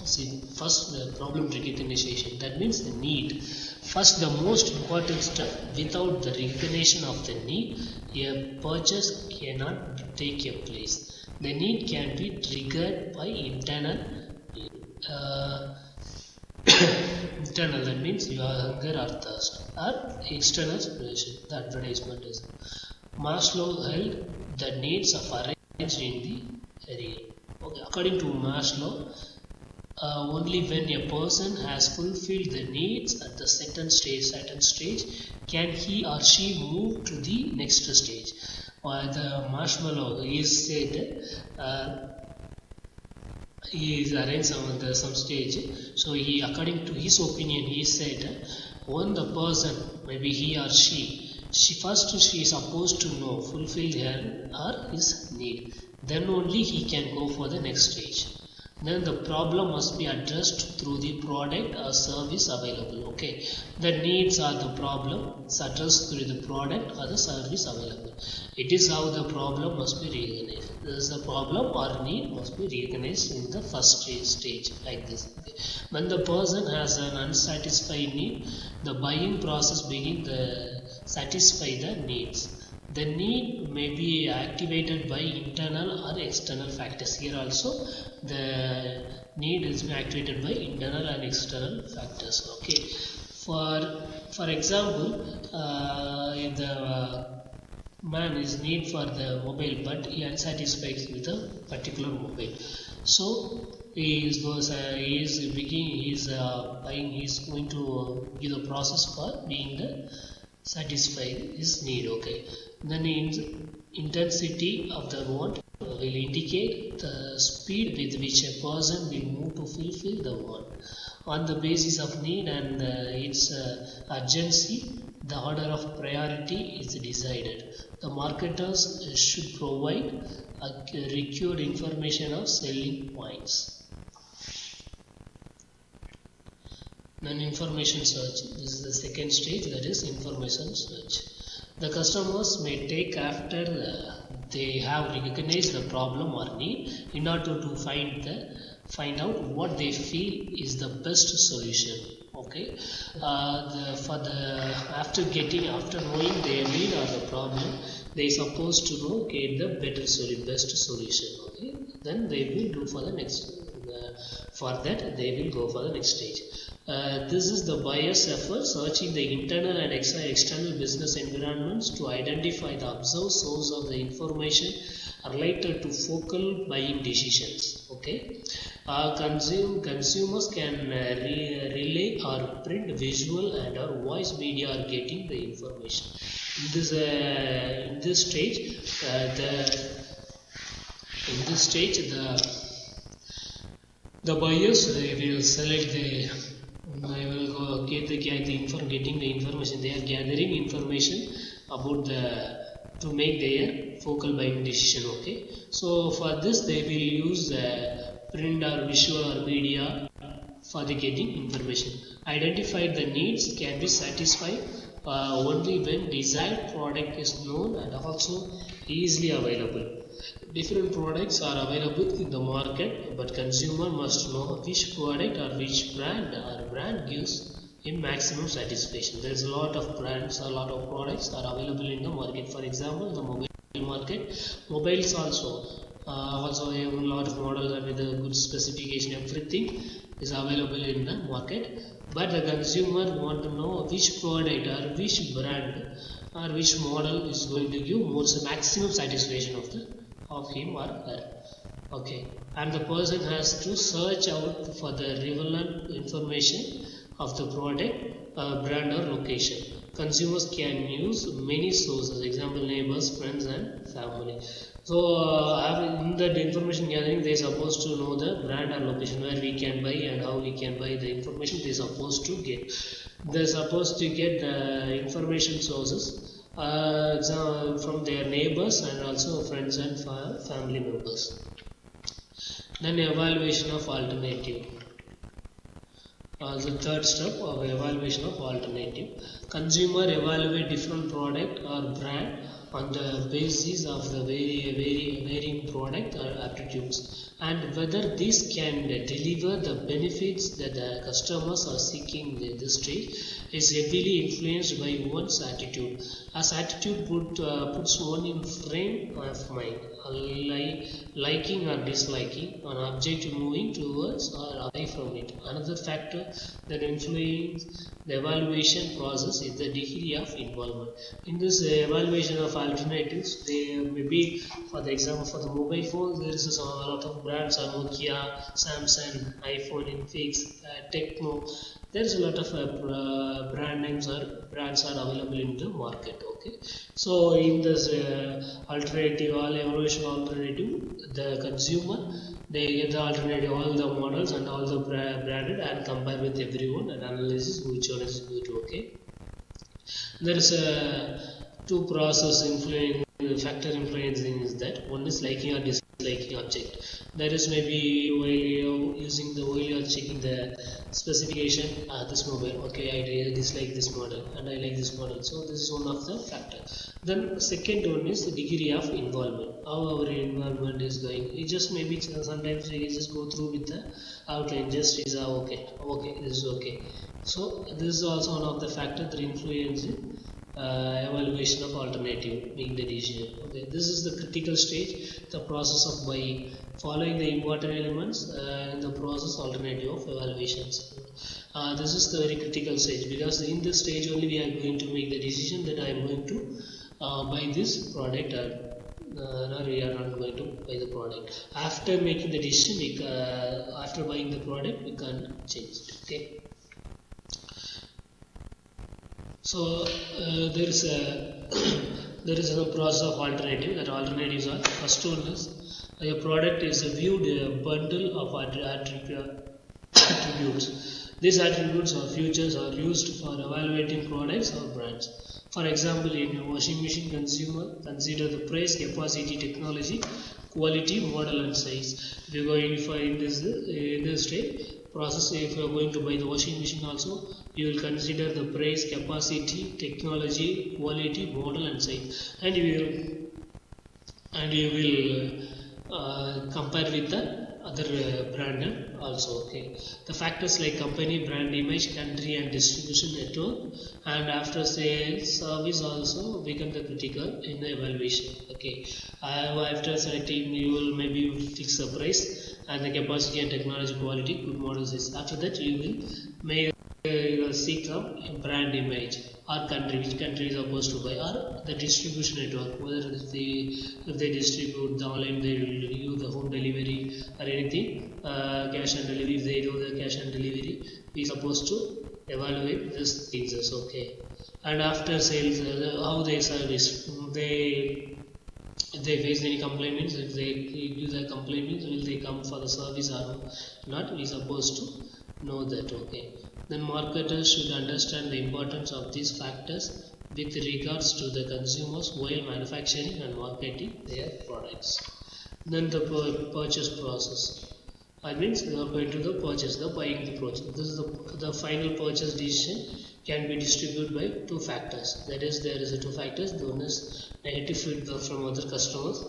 Speaker 1: See, first problem recognition. That means the need. First, the most important step. Without the recognition of the need, a purchase cannot take a place. The need can be triggered by internal. Internal, that means your hunger or thirst, or external situation. The advertisement is. Maslow held the needs are arranged in the area. Okay. According to Maslow, only when a person has fulfilled the needs at the certain stage can he or she move to the next stage. The Marshmallow is said he is arranged on some stage. So he, according to his opinion, he said when the person, maybe he or she is supposed to know, fulfill her or his need, then only he can go for the next stage. Then the problem must be addressed through the product or service available. Okay, the needs are the problem, it's addressed through the product or the service available. It is how the problem must be recognized. This is the problem or need must be recognized in the first stage like this. Okay. When the person has an unsatisfied need, the buying process begins to satisfy the needs. The need may be activated by internal or external factors. Here also the need is activated by internal and external factors. Okay. For example, if the man is need for the mobile but he unsatisfied with a particular mobile. So he is buying. He is going to give the process for being the satisfy his need. Okay, then in intensity of the want will indicate the speed with which a person will move to fulfill the want. On the basis of need and its urgency, the order of priority is decided. The marketers should provide required information of selling points. Then information search. This is the second stage, that is information search. The customers may take after they have recognized the problem or need in order to find out what they feel is the best solution. Okay, after knowing their need or the problem, they are supposed to know get the best solution. Okay, then they will do for the next. For that, they will go for the next stage. This is the buyer's effort searching the internal and external business environments to identify the observed source of the information related to focal buying decisions. Okay, consumers can relay or print, visual and or voice media are getting the information. In this stage, the buyers, they will select the. I will go getting the information. They are gathering information about to make their focal buying decision. Okay, so for this they will use print or visual or media for the getting information. Identify the needs can be satisfied only when desired product is known and also easily available. Different products are available in the market, but consumer must know which product or which brand gives him maximum satisfaction. There is a lot of brands, a lot of products are available in the market. For example, the mobile market, mobiles also a lot of models with a good specification. Everything is available in the market, but the consumer want to know which product or which brand or which model is going to give maximum satisfaction of him or her. Okay, and the person has to search out for the relevant information of the product, brand or location. Consumers can use many sources, example neighbors, friends and family. So in that information gathering, they are supposed to know the brand or location where we can buy and how we can buy. The information they are supposed to get. They are supposed to get the information sources from their neighbors and also friends and family members. Then evaluation of alternative. The third step of evaluation of alternative. Consumer evaluate different product or brand on the basis of the varying product or attributes and whether this can deliver the benefits that the customers are seeking in this stage is heavily influenced by one's attitude. As attitude puts one in frame of mind, liking or disliking an object moving towards or away from it. Another factor that influences the evaluation process is the degree of involvement. In this evaluation of alternatives, they may be, for the example, for the mobile phones, there is a lot of brands are Nokia, Samsung, iPhone, Infinix, Tecno. There is a lot of brand names or brands are available in the market. Okay, so in this evaluation alternative, the consumer, they get the alternative, all the models and all the branded and compare with everyone and analysis which one is good. Okay, there is two process factor influencing is that one is liking or disliking object. There is maybe while you are checking the specification, this mobile, okay, I dislike this model and I like this model, so this is one of the factors. Then second one is the degree of involvement, how our involvement is going. It just maybe sometimes we just go through with the outline, just is okay, this is okay. So this is also one of the factors that influence evaluation of alternative being the decision. Okay, this is the critical stage, the process of buying, following the important elements in the process alternative of evaluations. This is the very critical stage, because in this stage only we are going to make the decision that I am going to buy this product or no, we are not going to buy the product. After making the decision, after buying the product, we can change it. Okay. So there is a there is a process of alternative. That alternatives are: first one is a product is viewed a bundle of attributes. These attributes or features are used for evaluating products or brands. For example, in a washing machine, consumer consider the price, capacity, technology, quality, model, and size. If you are going for in this process, if you are going to buy the washing machine, also you will consider the price, capacity, technology, quality, model, and size, and you will compare with the other brand also. Okay, the factors like company, brand image, country, and distribution network, and after sales service also become the critical in the evaluation. Okay, after selecting, you will maybe fix the price and the capacity and technology, quality, good models. After that, you will make seek a brand image or country, which country is supposed to buy, or the distribution network, whether if they distribute the online, they will do the home delivery or anything, cash and delivery. If they do the cash and delivery, we supposed to evaluate these things. Okay, and after sales, how they service, if they face any complaints, if they give the complaints, will they come for the service or not? We supposed to know that. Okay, then marketers should understand the importance of these factors with regards to the consumers while manufacturing and marketing their products. Then the purchase process. I means we are going to the purchase, the buying the process. This is the final purchase decision can be distributed by two factors. That is, there is two factors. One is negative feedback from other customers,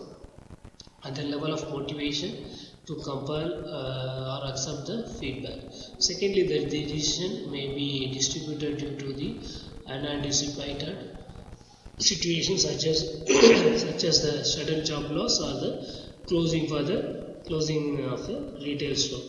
Speaker 1: and the level of motivation to compile or accept the feedback. Secondly, the decision may be distributed due to the unanticipated situations such as the sudden job loss or the closing of the retail store.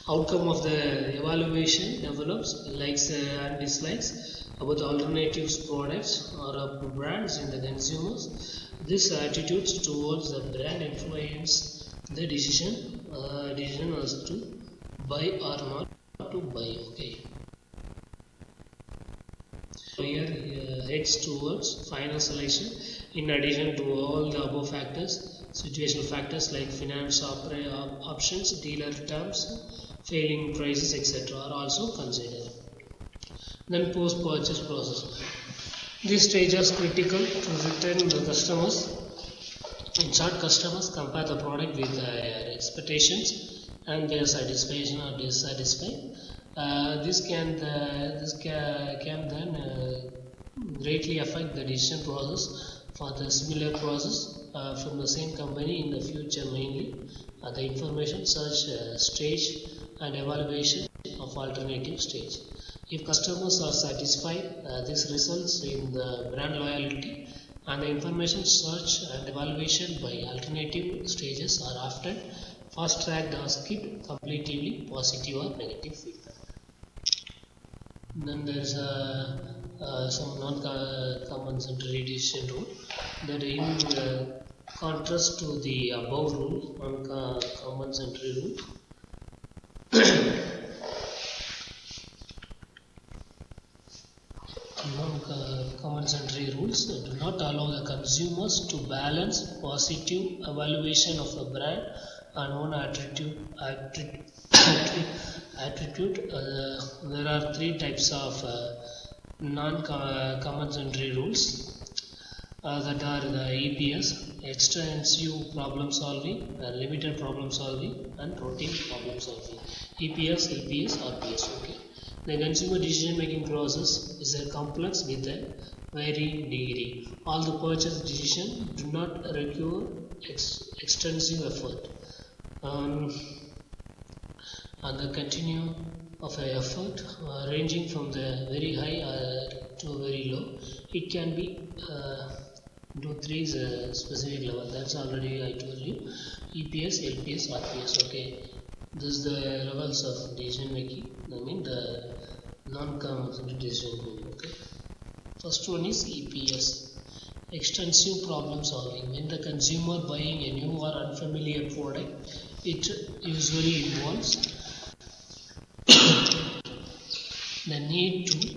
Speaker 1: Outcome of the evaluation develops likes and dislikes about the alternatives products or brands in the consumers. This attitudes towards the brand influence the decision as to buy or not to buy. Okay, here heads towards final selection. In addition to all the above factors, situational factors like finance options, dealer terms, failing prices, etc. are also considered. Then post-purchase process. This stage is critical to retain the customers. In short, customers compare the product with their expectations and their satisfaction or dissatisfied. This can then greatly affect the decision process for the similar process from the same company in the future, mainly the information search stage and evaluation of alternative stage. If customers are satisfied, this results in the brand loyalty, and the information search and evaluation by alternative stages are often fast-tracked or skipped completely, positive or negative feedback. Then there is some non-compensatory decision rule that in contrast to the above rule, non-compensatory rule. Non-compensatory rules do not allow the consumers to balance positive evaluation of the brand and one attitude. There are three types of non-compensatory rules that are the EPS, extensive problem solving, limited problem solving, and routine problem solving. EPS, LPS, RPS. Okay. The consumer decision making process is a complex with a varying degree. All the purchase decisions do not require extensive effort. And the continuum of an effort ranging from the very high to very low, it can be to three specific level. That's already I told you. EPS, LPS, RPS. Okay, this is the levels of decision making. I mean the non-compensatory decision making. Okay, first one is EPS. extensive problem solving. When the consumer buying a new or unfamiliar product, it usually involves the need to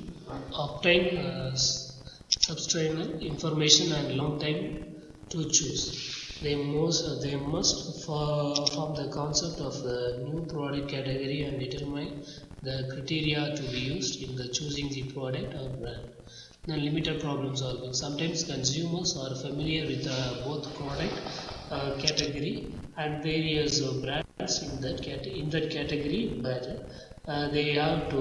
Speaker 1: obtain substantial information and long time to choose. They must form the concept of the new product category and determine the criteria to be used in the choosing the product or brand. Then limited problem solving. Sometimes consumers are familiar with both product category and various brands in that category, but they have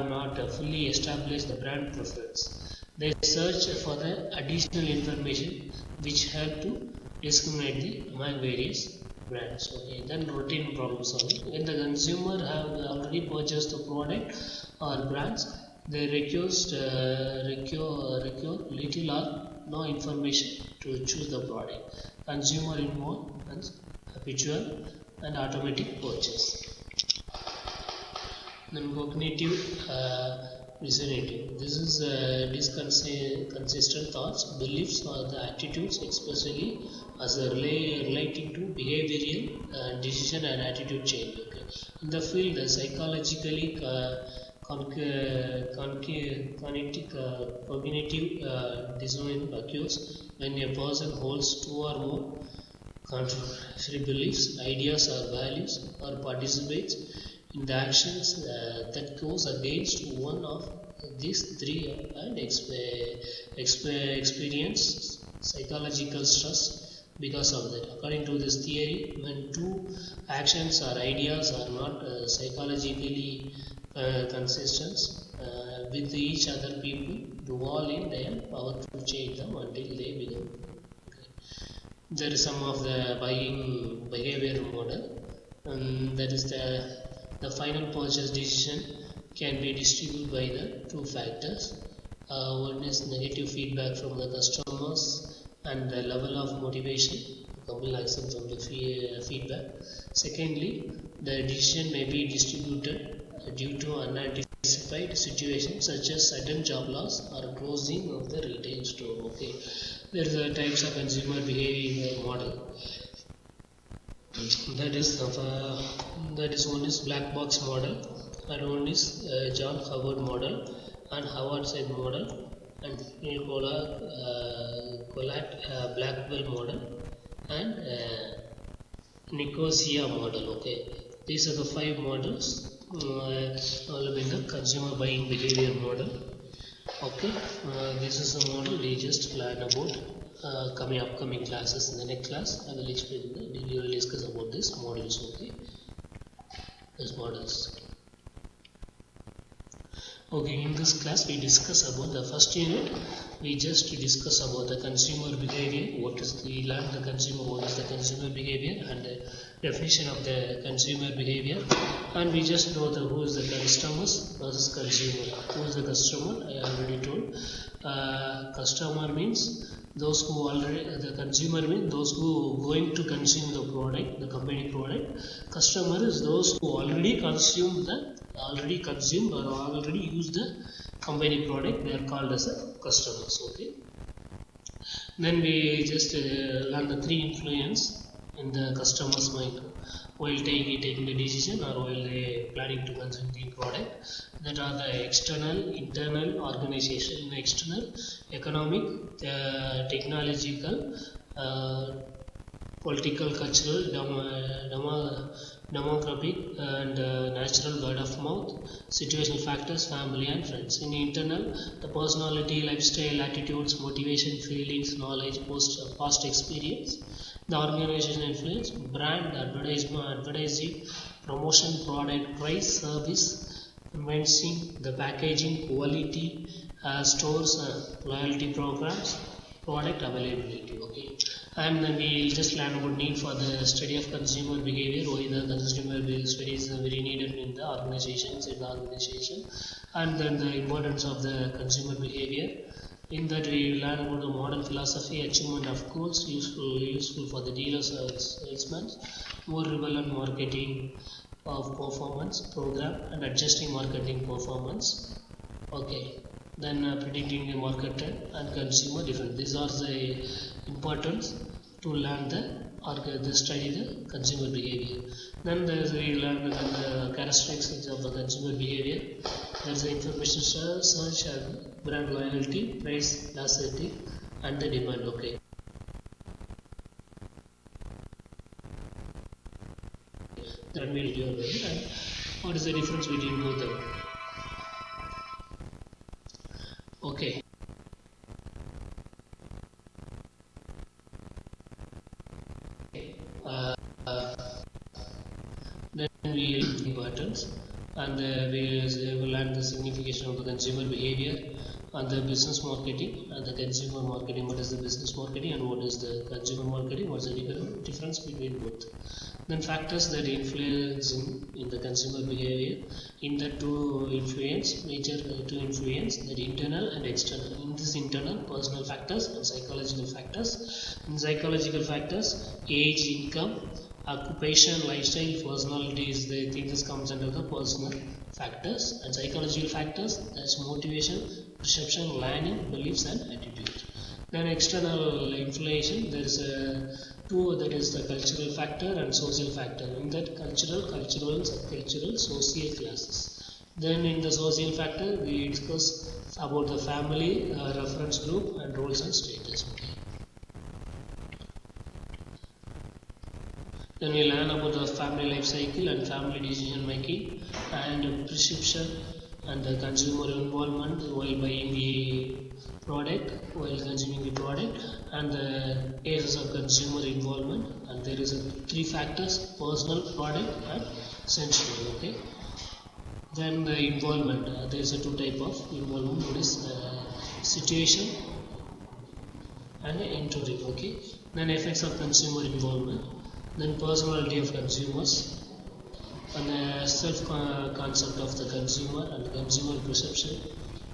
Speaker 1: not fully established the brand preference. They search for the additional information which help to discriminate among various brands. Okay, then routine problem solving. When the consumer have already purchased the product or brands, they require little or no information to choose the product. Consumer involved and habitual and automatic purchase. Then cognitive reasoning. This is consistent thoughts, beliefs, or the attitudes, especially as relating to behavioral decision and attitude change. Okay. In the field, the psychologically cognitive dissonance occurs when a person holds two or more contradictory beliefs, ideas, or values, or participates in the actions that goes against one of these three and experience psychological stress because of that. According to this theory, when two actions or ideas are not psychologically consistent with each other, people do all in their power to change them until they become. Okay. There is some of the buying behavior model, and that is the final purchase decision can be distributed by the two factors. One is negative feedback from the customers and the level of motivation, couple actions from the feedback. Secondly, the decision may be distributed due to unanticipated situations such as sudden job loss or closing of the retail store. Okay, there is a types of consumer behavior model. That is one is black box model, and one is John Howard model and Howard Said model, and Collat Blackwell model, and Nicosia model. Okay, these are the 5 models all in the consumer buying behavior model. Okay, this is the model we just learned about. Upcoming classes. In the next class, I will explain we will discuss about this models. Okay, these models. Okay, in this class we discuss about the first unit. We just discuss about the consumer behavior. What is we learn the consumer? What is the consumer behavior and the definition of the consumer behavior? And we just know who is the customers versus consumer. Who is the customer? I already told. Customer means those who already, the consumer means those who going to consume the product, the company product. Customer is those who already consumed or already used the company product. They are called as customers. Okay. Then we just learn the 3 influence in the customer's mind while taking the decision or while they planning to consume the product. That are the external, internal organization, external, economic, technological, political, cultural, demographic, and natural word of mouth, situational factors, family and friends. In internal, the personality, lifestyle, attitudes, motivation, feelings, knowledge, past experience. The organization influence, brand, advertising, promotion, product, price, service, convincing, the packaging, quality, stores, loyalty programs, product availability. Okay, and then we just learn about need for the study of consumer behavior. Why the consumer behavior study is very needed in the organizations, and then the importance of the consumer behavior. In that we learn about the modern philosophy, achievement of goals, useful for the dealers or salesmen, more relevant marketing of performance program and adjusting marketing performance. Okay, then predicting the market trend and consumer difference. These are the importance to learn the study the consumer behavior. Then we learn the characteristics of the consumer behavior. There is the information search and brand loyalty, price elasticity, and the demand. Okay. Then we'll do it. And what is the difference between both them? Okay. Then we will do buttons, and we will learn the signification of the consumer behavior and the business marketing and the consumer marketing. What is the business marketing and what is the consumer marketing? What's the difference between both? Then factors that influence in the consumer behavior. In that major two influence, that internal and external. In this internal, personal factors and psychological factors. In psychological factors, age, income, occupation, lifestyle, personalities, the things comes under the personal factors. And psychological factors, that's motivation, perception, learning, beliefs, and attitude. Then external inflation, there is two, that is the cultural factor and social factor. In that cultural, subcultural, social classes. Then in the social factor, we discuss about the family, reference group, and roles and status. Okay. Then we learn about the family life cycle and family decision making and perception and the consumer involvement while buying the product, while consuming the product, and the cases of consumer involvement. And there is three factors: personal, product, and sensual. Okay. Then the involvement, there is a two type of involvement. One is situation and entry. Okay. Then effects of consumer involvement. Then personality of consumers and the self concept of the consumer and consumer perception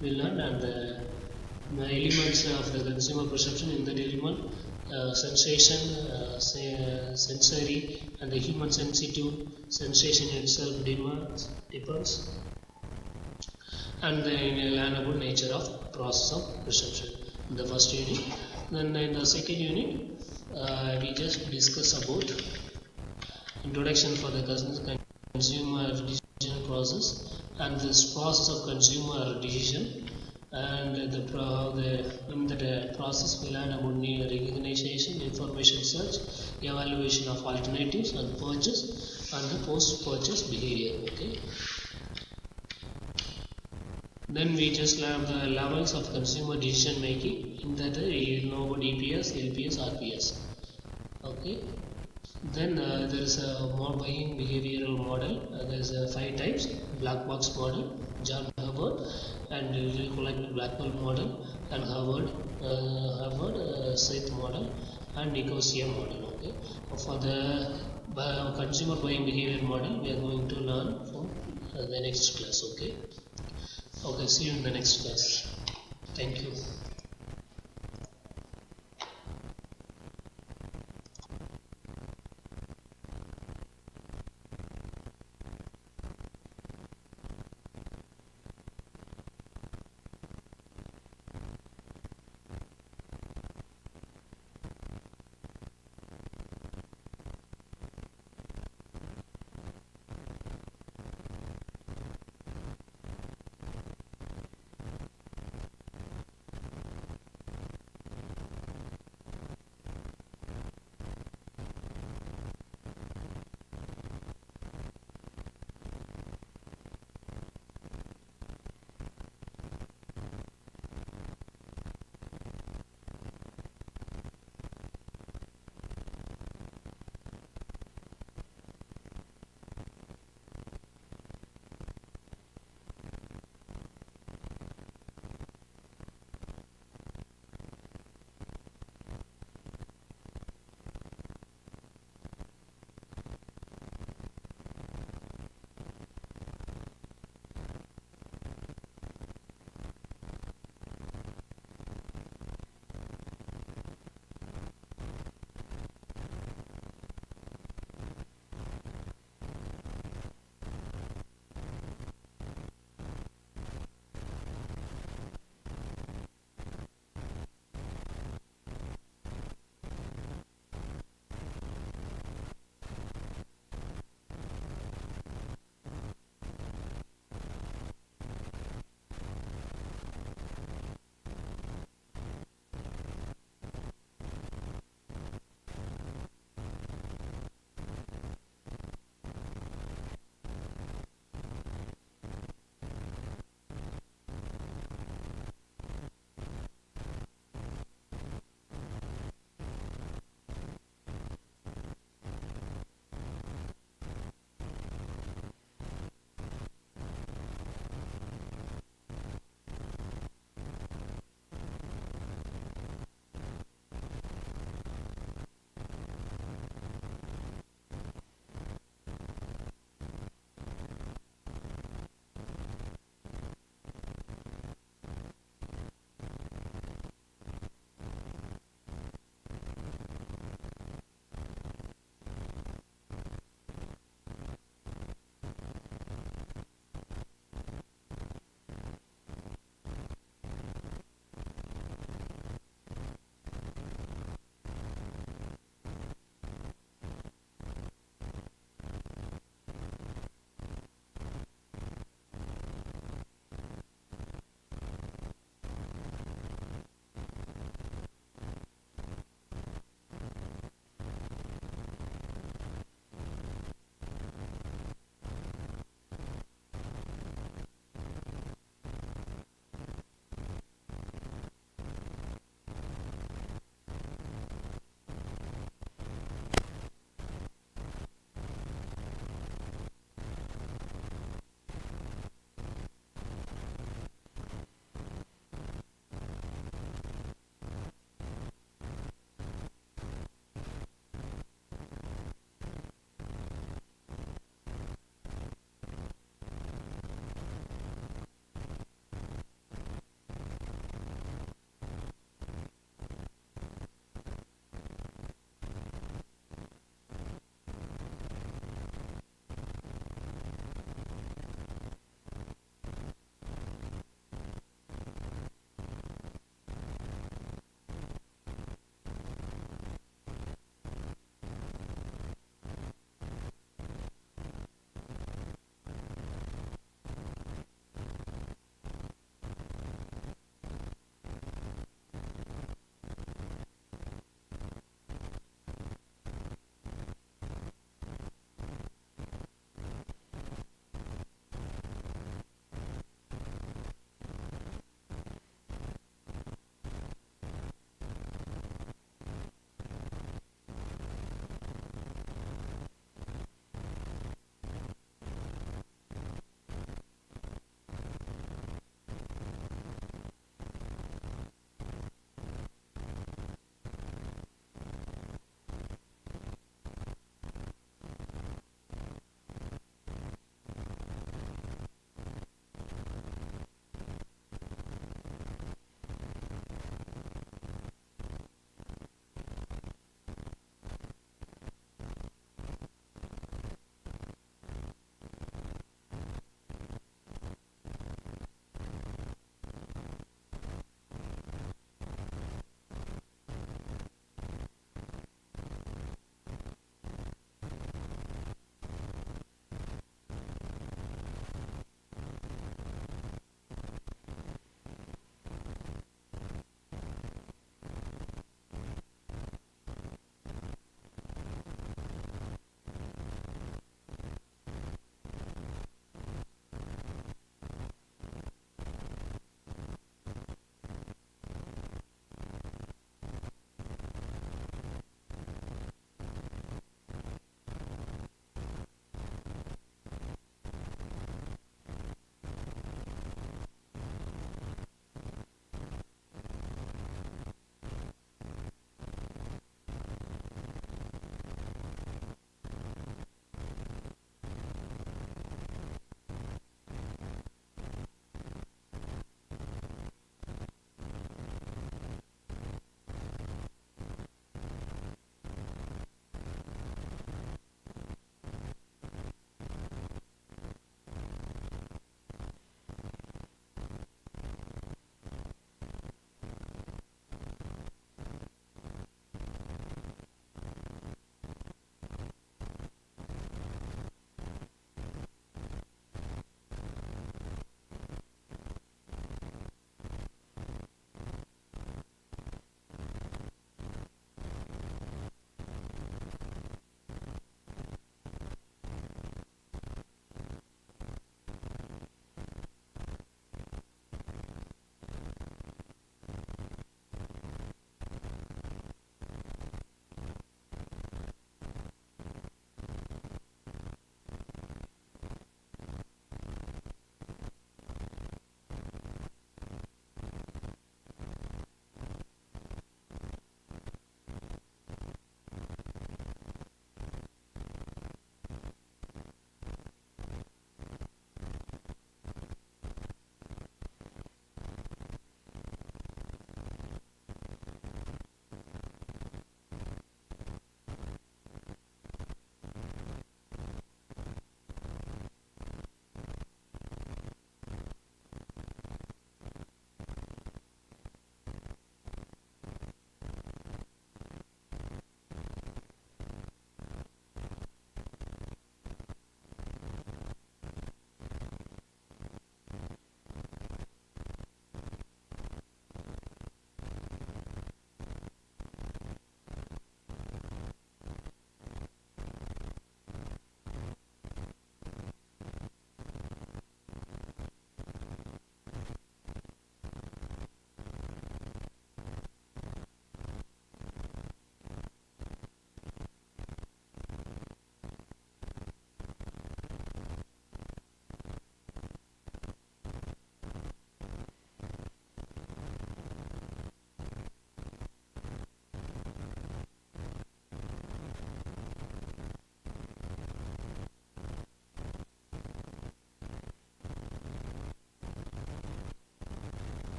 Speaker 1: we learned, and the elements of the consumer perception. In that element, sensation, sensory, and the human sensitive sensation itself depends, and then we learn about nature of process of perception in the first unit. Then in the second unit, we just discuss about introduction for the consumer decision process and this process of consumer decision, and in that process we learn about recognition, information search, evaluation of alternatives, and purchase and the post-purchase behavior. Okay. Then we just learn the levels of consumer decision making. In that you know about EPS, LPS, RPS. Okay. Then there is a more buying behavioral model. There is 5 types: black box model, John Hubbard, and Collective Blackwell model, and Harvard Seth model, and Nicosia model. Okay. For the consumer buying behavior model, we are going to learn from the next class. Okay. Okay. See you in the next class. Thank you.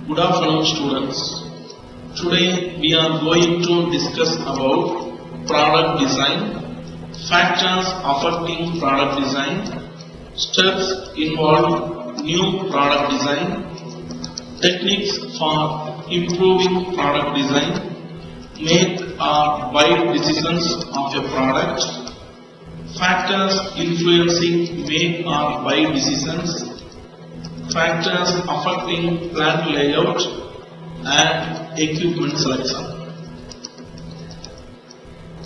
Speaker 3: Good afternoon, students. Today we are going to discuss about product design, factors affecting product design, steps involved new product design, techniques for improving product design, make or buy decisions of a product, factors influencing make or buy decisions, factors affecting plant layout and equipment selection.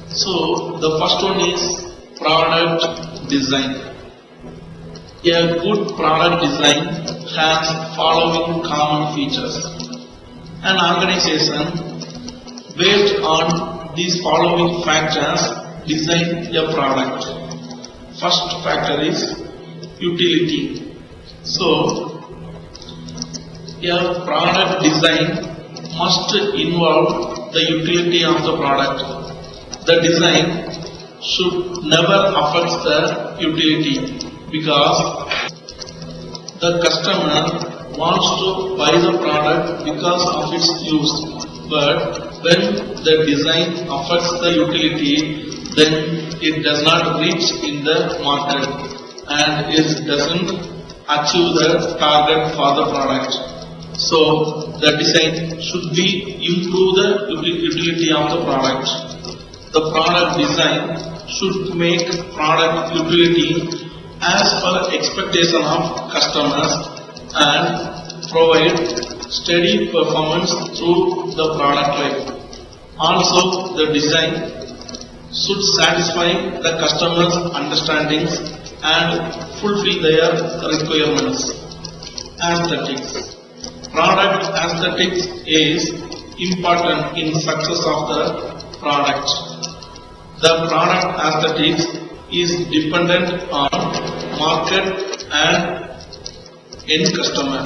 Speaker 3: So the first one is product design. A good product design has following common features. An organization based on these following factors design a product. First factor is utility. So a product design must involve the utility of the product. The design should never affect the utility because the customer wants to buy the product because of its use. But when the design affects the utility, then it does not reach in the market and it doesn't achieve the target for the product. So the design should be improve the utility of the product. The product design should make product utility as per expectation of customers and provide steady performance through the product life. Also, the design should satisfy the customers' understandings and fulfill their requirements. Aesthetics. Product aesthetics is important in success of the product. The product aesthetics is dependent on market and end customer.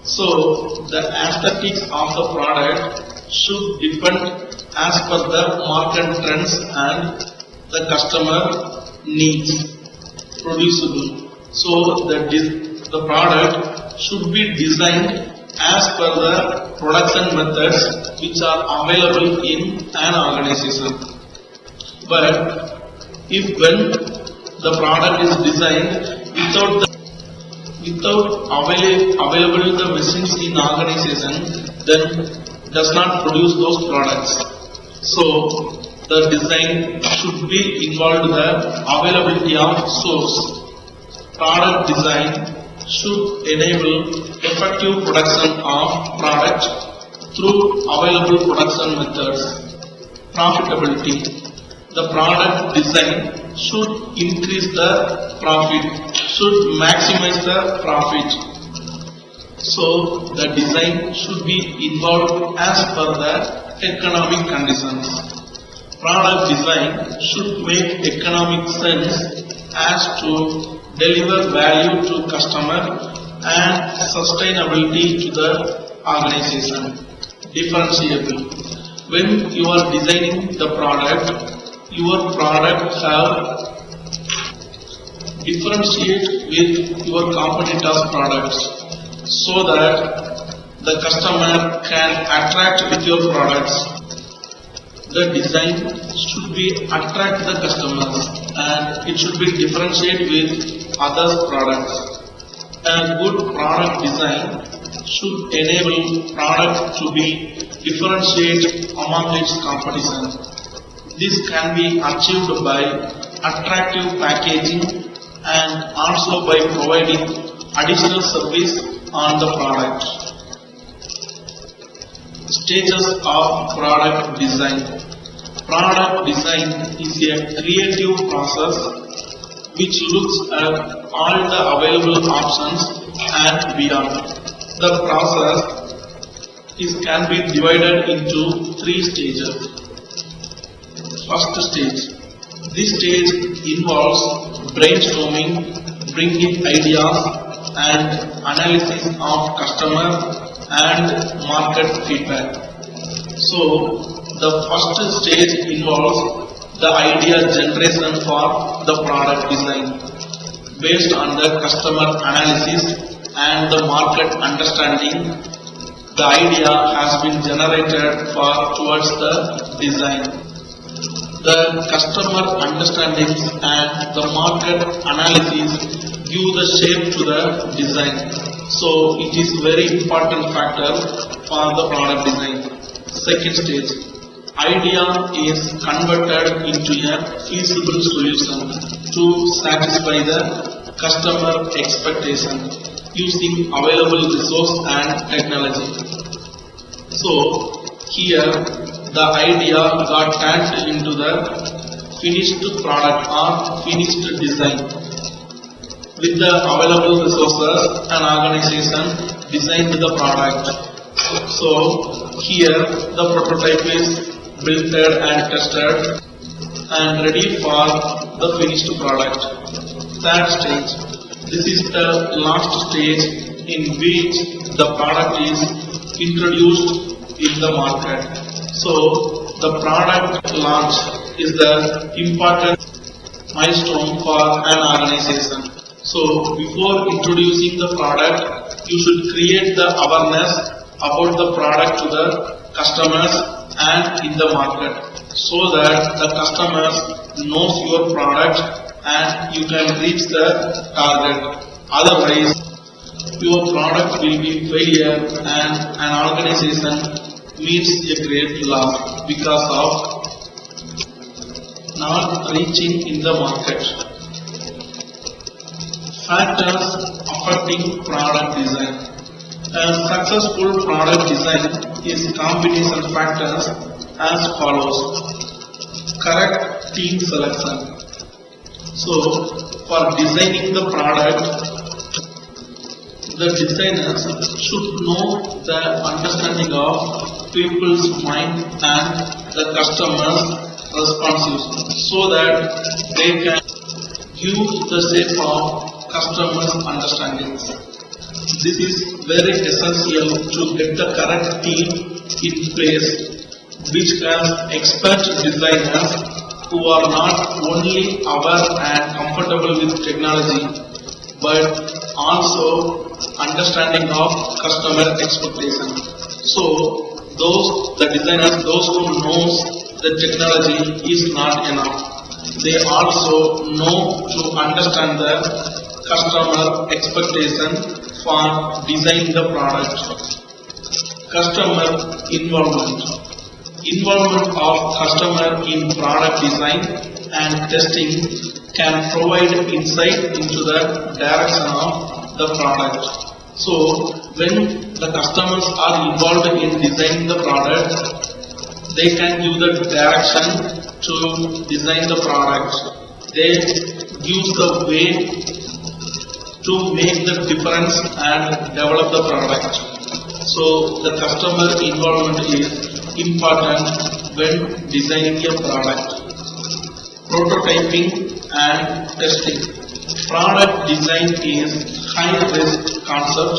Speaker 3: So the aesthetics of the product should depend as per the market trends and the customer needs. Producible. So the product should be designed as per the production methods which are available in an organization. But if when the product is designed without available the machines in organization, then does not produce those products. So the design should be involved the availability of source. Product design should enable effective production of product through available production methods. Profitability. The product design should increase the profit, should maximize the profit. So the design should be involved as per the economic conditions. Product design should make economic sense as to deliver value to customer and sustainability to the organization. Differentiable. When you are designing the product, your product have differentiate with your competitors' products so that the customer can attract with your products. The design should be attract the customers and it should be differentiate with others' products. A good product design should enable product to be differentiate among its competition. This can be achieved by attractive packaging and also by providing additional service on the product. Stages of product design. Product design is a creative process which looks at all the available options and beyond. The process can be divided into 3 stages. First stage. This stage involves brainstorming, bringing ideas and analysis of customer and market feedback. So the first stage involves the idea generation for the product design based on the customer analysis and the market understanding. the idea has been generated towards the design. The customer understandings and the market analysis give the shape to the design. So it is very important factor for the product design. Second stage, idea is converted into a feasible solution to satisfy the customer expectation using available resource and technology. So here the idea got turned into the finished product or finished design. With the available resources, an organization designed the product. So here the prototype is built and tested and ready for the finished product. Third stage, this is the last stage in which the product is introduced in the market. So the product launch is the important milestone for an organization. So before introducing the product, you should create the awareness about the product to the customers and in the market, so that the customers knows your product and you can reach the target. Otherwise, your product will be failure and an organization meets a great loss because of not reaching in the market. Factors affecting product design. A successful product design is combination factors as follows. Correct team selection. So for designing the product, the designers should know the understanding of people's mind and the customers' responses, so that they can give the shape of customers' understandings. This is very essential to get the correct team in place, which has expert designers who are not only aware and comfortable with technology, but also understanding of customer expectation. So the designers, those who knows the technology is not enough. They also know to understand the customer expectation for designing the product. Customer involvement. Involvement of customer in product design and testing can provide insight into the direction of the product. So when the customers are involved in designing the product, they can give the direction to design the product. They give the way to make the difference and develop the product. So the customer involvement is important when designing a product. Prototyping and testing. Product design is high risk concept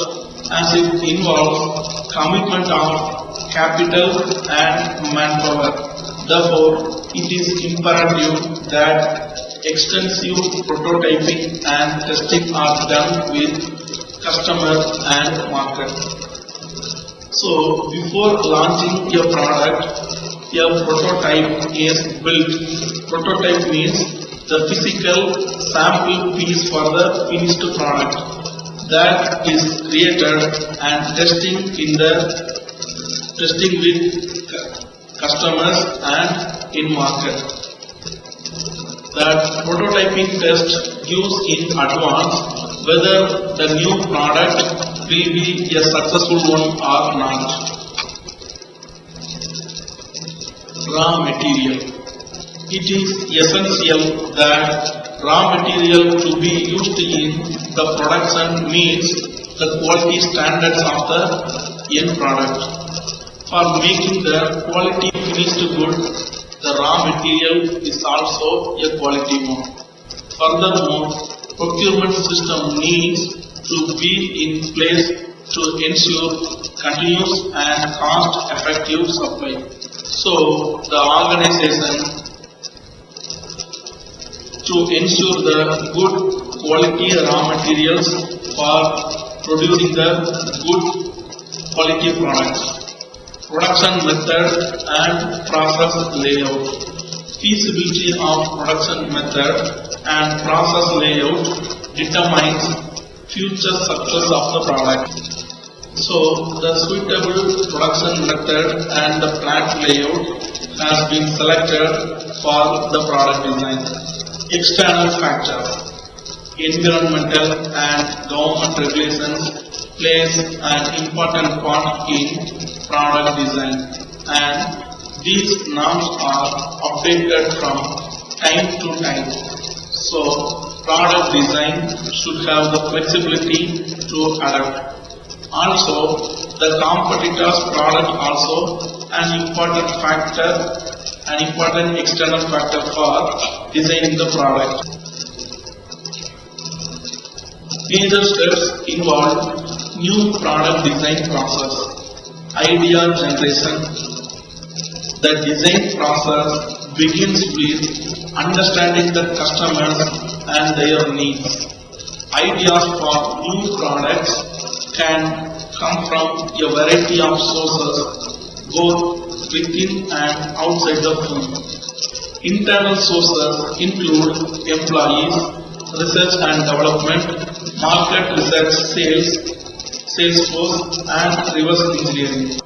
Speaker 3: as it involves commitment of capital and manpower. Therefore, it is imperative that extensive prototyping and testing are done with customer and market. So before launching a product, a prototype is built. Prototype means the physical sample piece for the finished product that is created and testing with customers and in market. That prototyping test gives in advance whether the new product will be a successful one or not. Raw material. It is essential that raw material to be used in the production meets the quality standards of the end product. For making the quality finished good, the raw material is also a quality one. Furthermore, procurement system needs to be in place to ensure continuous and cost-effective supply. So the organization, to ensure the good quality raw materials for producing the good quality products. Production method and process layout. Feasibility of production method and process layout determines future success of the product. So, the suitable production method and the plant layout has been selected for the product design. External factors. Environmental and government regulations plays an important part in product design, and these norms are updated from time to time. So, product design should have the flexibility to adapt. Also, the competitor's product also an important factor, an important external factor for designing the product. Major steps involve new product design process, idea generation. The design process begins with understanding the customers and their needs. Ideas for new products can come from a variety of sources, both within and outside the firm. Internal sources include employees, research and development, market research, sales force, and reverse engineering.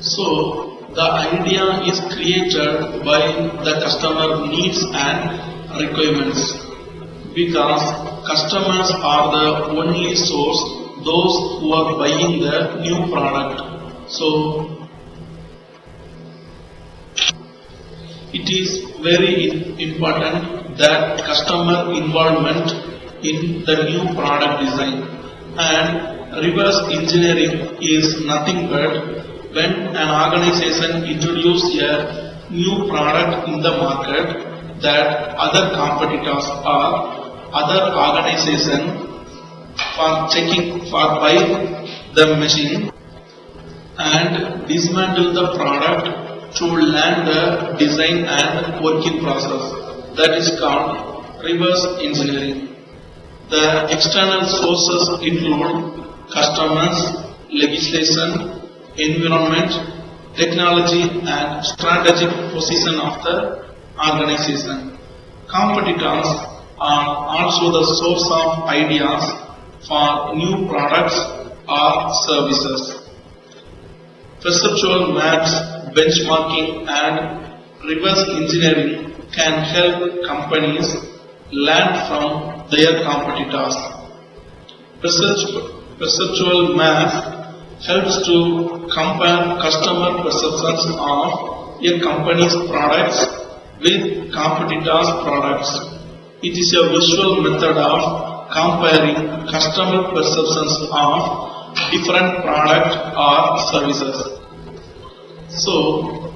Speaker 3: So, the idea is created by the customer needs and requirements, because customers are the only source, those who are buying the new product. So, it is very important that customer involvement in the new product design, and reverse engineering is nothing but when an organization introduces a new product in the market that other competitors or other organizations for buying the machine and dismantle the product to learn the design and working process. That is called reverse engineering. The external sources include customers, legislation, environment, technology, and strategic position of the organization. Competitors are also the source of ideas for new products or services. Perceptual maps, benchmarking, and reverse engineering can help companies learn from their competitors. Perceptual map helps to compare customer perceptions of a company's products with competitors' products. It is a visual method of comparing customer perceptions of different products or services. So,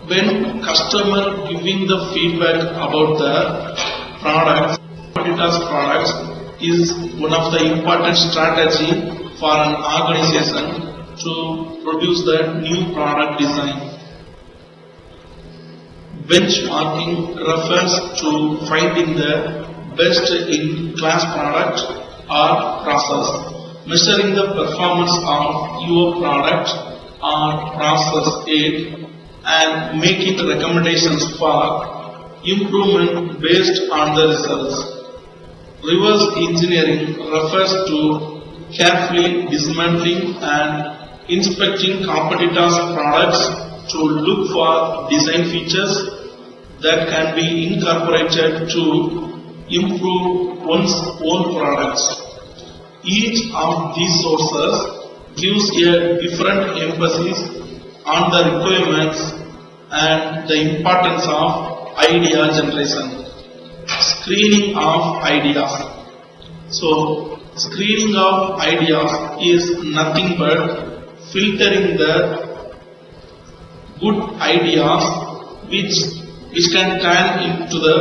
Speaker 3: when customer giving the feedback about the competitors' products is one of the important strategy for an organization to produce the new product design. Benchmarking refers to finding the best in class product or process, measuring the performance of your product or process aid, and making recommendations for improvement based on the results. Reverse engineering refers to carefully dismantling and inspecting competitors' products to look for design features that can be incorporated to improve one's own products. Each of these sources gives a different emphasis on the requirements and the importance of idea generation. Screening of ideas. So, screening of ideas is nothing but filtering the good ideas which can turn into the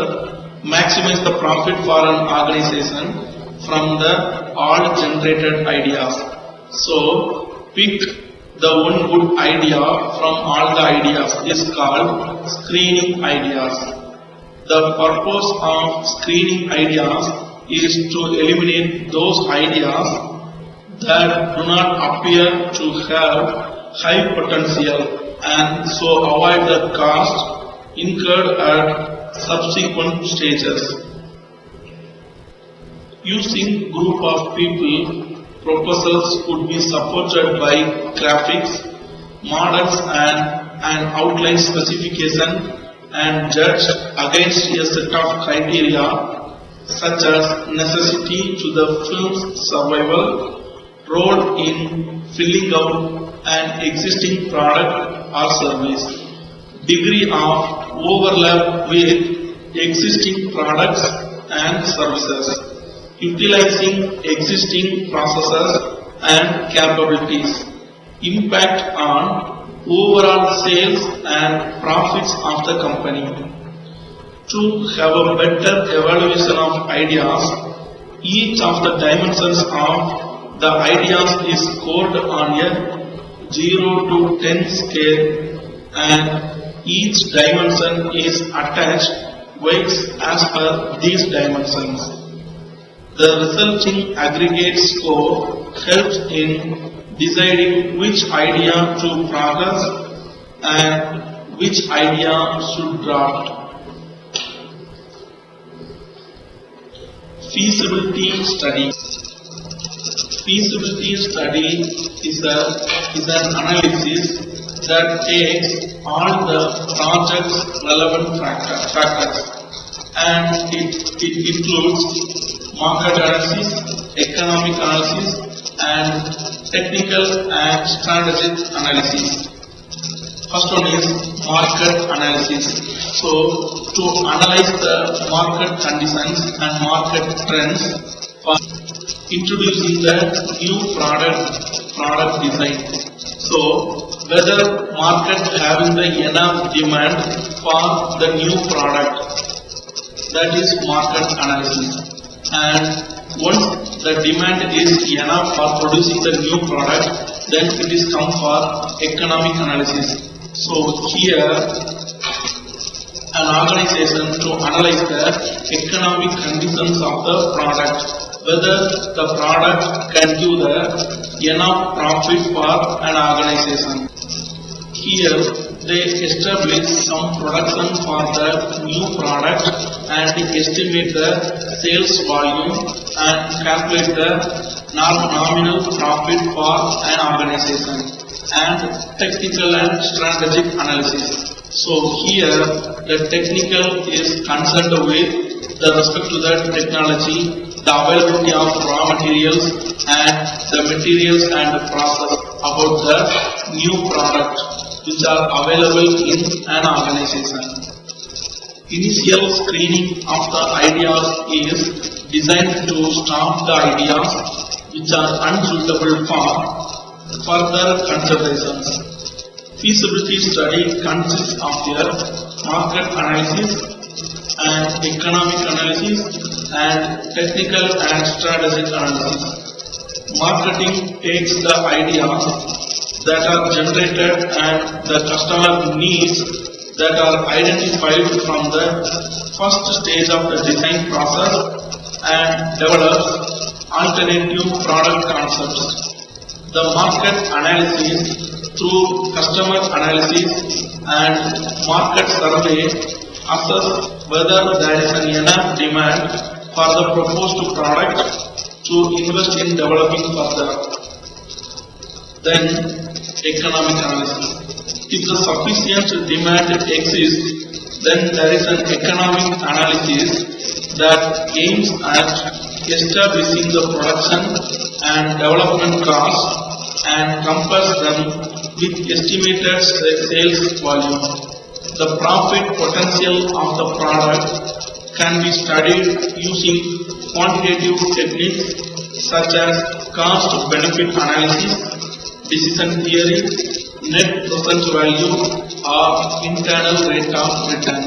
Speaker 3: maximize the profit for an organization from the all generated ideas. So, pick the one good idea from all the ideas is called screening ideas. The purpose of screening ideas is to eliminate those ideas that do not appear to have high potential and so avoid the cost incurred at subsequent stages. Using group of people, proposals could be supported by graphics, models and an outline specification and judged against a set of criteria such as necessity to the film's survival, role in filling out an existing product or service, degree of overlap with existing products and services, utilizing existing processes and capabilities, impact on overall sales and profits of the company. To have a better evaluation of ideas, each of the dimensions of the ideas is scored on a 0 to 10 scale and each dimension is attached weights as per these dimensions. The resulting aggregate score helps in deciding which idea to progress and which idea should drop. Feasibility study. Feasibility study is an analysis that takes all the project's relevant factors and it includes market analysis, economic analysis and technical and strategic analysis. First one is market analysis. So, to analyze the market conditions and market trends for introducing the new product design. So, whether market having the enough demand for the new product, that is market analysis. And once the demand is enough for producing the new product, then it is come for economic analysis. So, here an organization to analyze the economic conditions of the product, whether the product can give the enough profit for an organization. Here they establish some production for the new product and estimate the sales volume and calculate the nominal profit for an organization and technical and strategic analysis. So here the technical is concerned with the respect to the technology, the availability of raw materials and the materials and the process about the new product which are available in an organization. Initial screening of the ideas is designed to stop the ideas which are unsuitable for further considerations. Feasibility study consists of a market analysis and economic analysis and technical and strategic analysis. Marketing takes the ideas that are generated and the customer needs that are identified from the first stage of the design process and develops alternative product concepts. The market analysis through customer analysis and market survey assess whether there is an enough demand for the proposed product to invest in developing further. Then economic analysis. If the sufficient demand exists, then there is an economic analysis that aims at establishing the production and development costs and compares them with estimated sales volume. The profit potential of the product can be studied using quantitative techniques such as cost benefit analysis, decision theory, net present value or internal rate of return.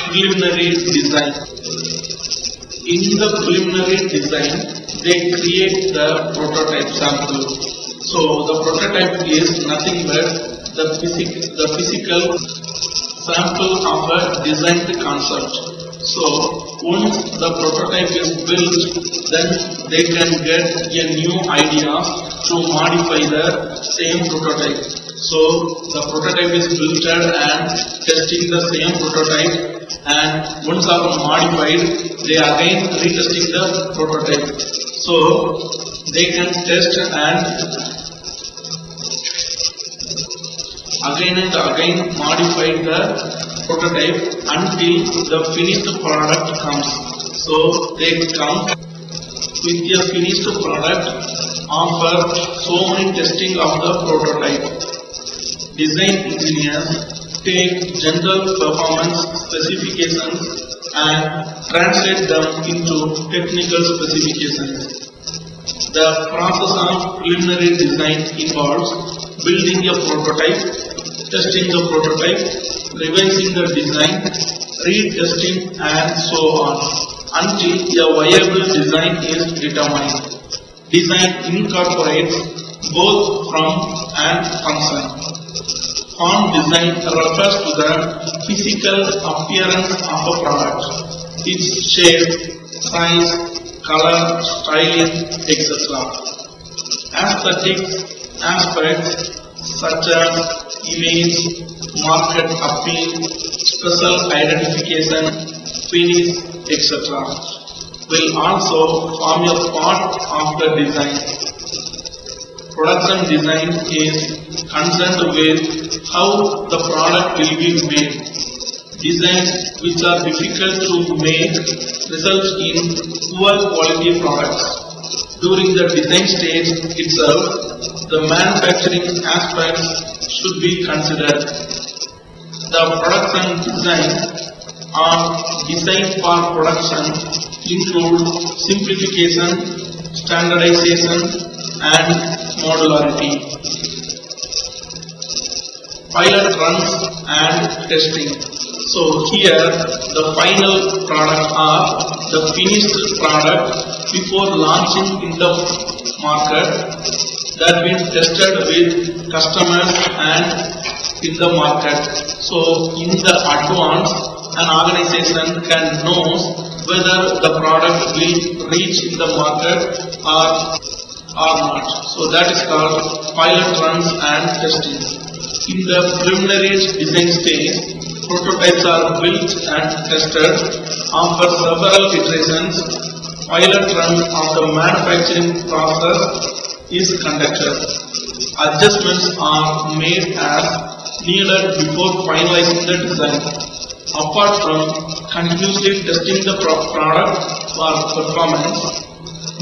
Speaker 3: Preliminary design. In the preliminary design, they create the prototype sample. So the prototype is nothing but the physical sample of a designed concept. So once the prototype is built, then they can get a new idea to modify the same prototype. So the prototype is built and testing the same prototype, and once are modified, they again retesting the prototype. So they can test and again modify the prototype until the finished product comes. So they come with a finished product after so many testing of the prototype. Design engineers take general performance specifications and translate them into technical specifications. The process of preliminary design involves building a prototype, testing the prototype, revising the design, retesting, and so on until a viable design is determined. Design incorporates both form and function. Form design refers to the physical appearance of a product, its shape, size, color, styling, etc. Aesthetic aspects such as image, market appeal, special identification, finish, etc. will also form a part of the design. Production design is concerned with how the product will be made. Designs which are difficult to make result in poor quality products. During the design stage itself, the manufacturing aspects should be considered. The production design or design for production include simplification, standardization, and modularity. Pilot runs and testing. So here the final product or the finished product before launching in the market that been tested with customers and in the market. So in the advance, an organization can know whether the product will reach in the market or not. So that is called pilot runs and testing. In the preliminary design stage, prototypes are built and tested. After several iterations, pilot run of the manufacturing process is conducted. Adjustments are made as needed before finalizing the design. Apart from continuously testing the product for performance,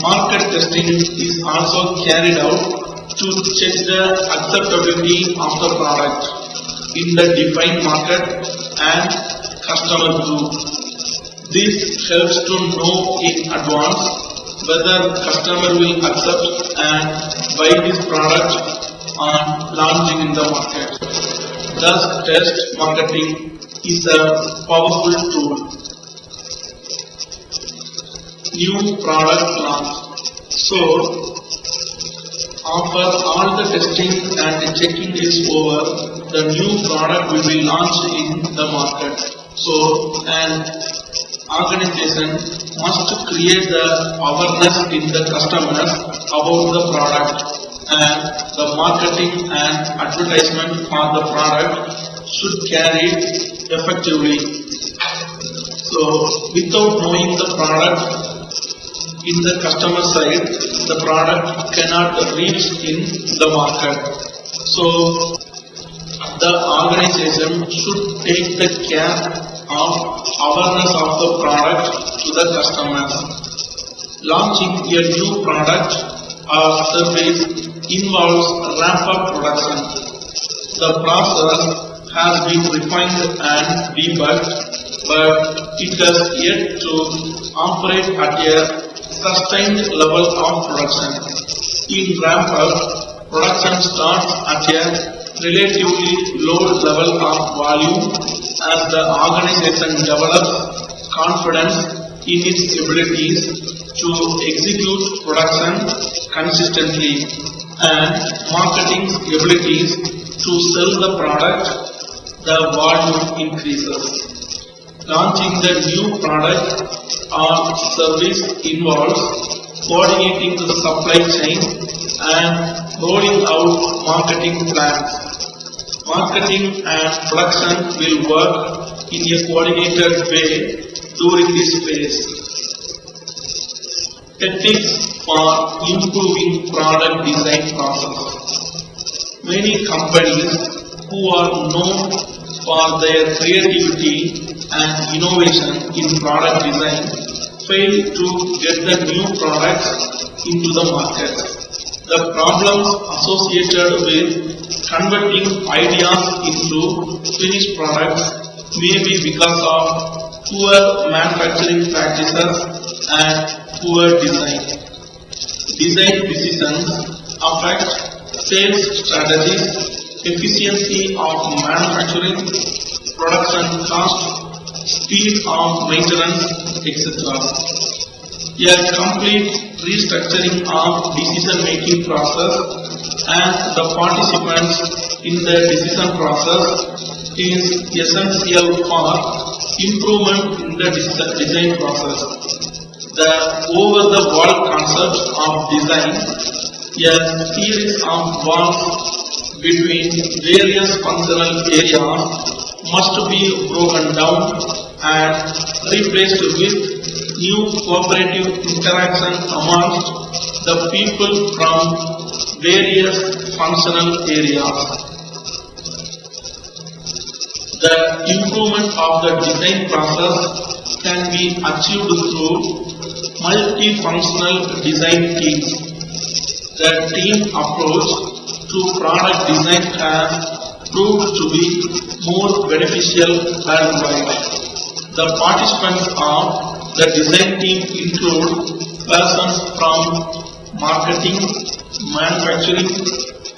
Speaker 3: market testing is also carried out to check the acceptability of the product in the defined market and customer group. This helps to know in advance whether customer will accept and buy this product on launching in the market. Thus, test marketing is a powerful tool. New product launch. So, after all the testing and the checking is over, the new product will be launched in the market. So, an organization must create the awareness in the customers about the product, and the marketing and advertisement for the product should carry effectively. So, without knowing the product in the customer side, the product cannot reach in the market. So, the organization should take the care of awareness of the product to the customers. Launching a new product or service involves ramp-up production. The process has been refined and debugged, but it has yet to operate at a sustained level of production. In ramp-up, production starts at a relatively low level of volume as the organization develops confidence in its abilities to execute production consistently and marketing abilities to sell the product. The volume increases. Launching the new product or service involves coordinating the supply chain and rolling out marketing plans. Marketing and production will work in a coordinated way during this phase. Techniques for improving product design process. Many companies who are known for their creativity and innovation in product design fail to get the new products into the market. The problems associated with converting ideas into finished products may be because of poor manufacturing practices and poor design. Design decisions affect sales strategies, efficiency of manufacturing, production cost, speed of maintenance, etc. A complete restructuring of decision-making process and the participants in the decision process is essential for improvement in the design process. The over-the-wall concept of design, a series of walls between various functional areas, must be broken down and replaced with new cooperative interaction amongst the people from various functional areas. The improvement of the design process can be achieved through multifunctional design teams. The team approach to product design has proved to be more beneficial worldwide. The participants of the design team include persons from marketing, manufacturing,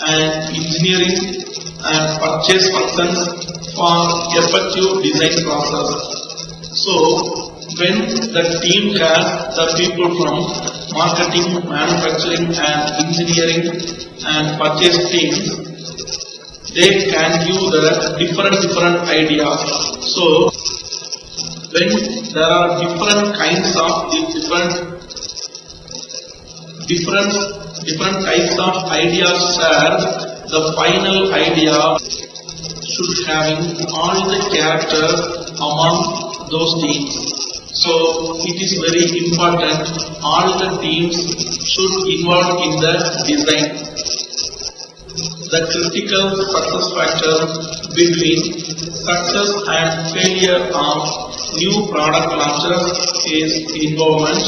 Speaker 3: and engineering and purchase functions for effective design process. So, when the team has the people from marketing, manufacturing, and engineering and purchase teams, they can give the different ideas. So, when there are different kinds of different types of ideas shared, the final idea should having all the characters among those teams. So, it is very important all the teams should involve in the design. The critical success factor between success and failure of new product launches is involvement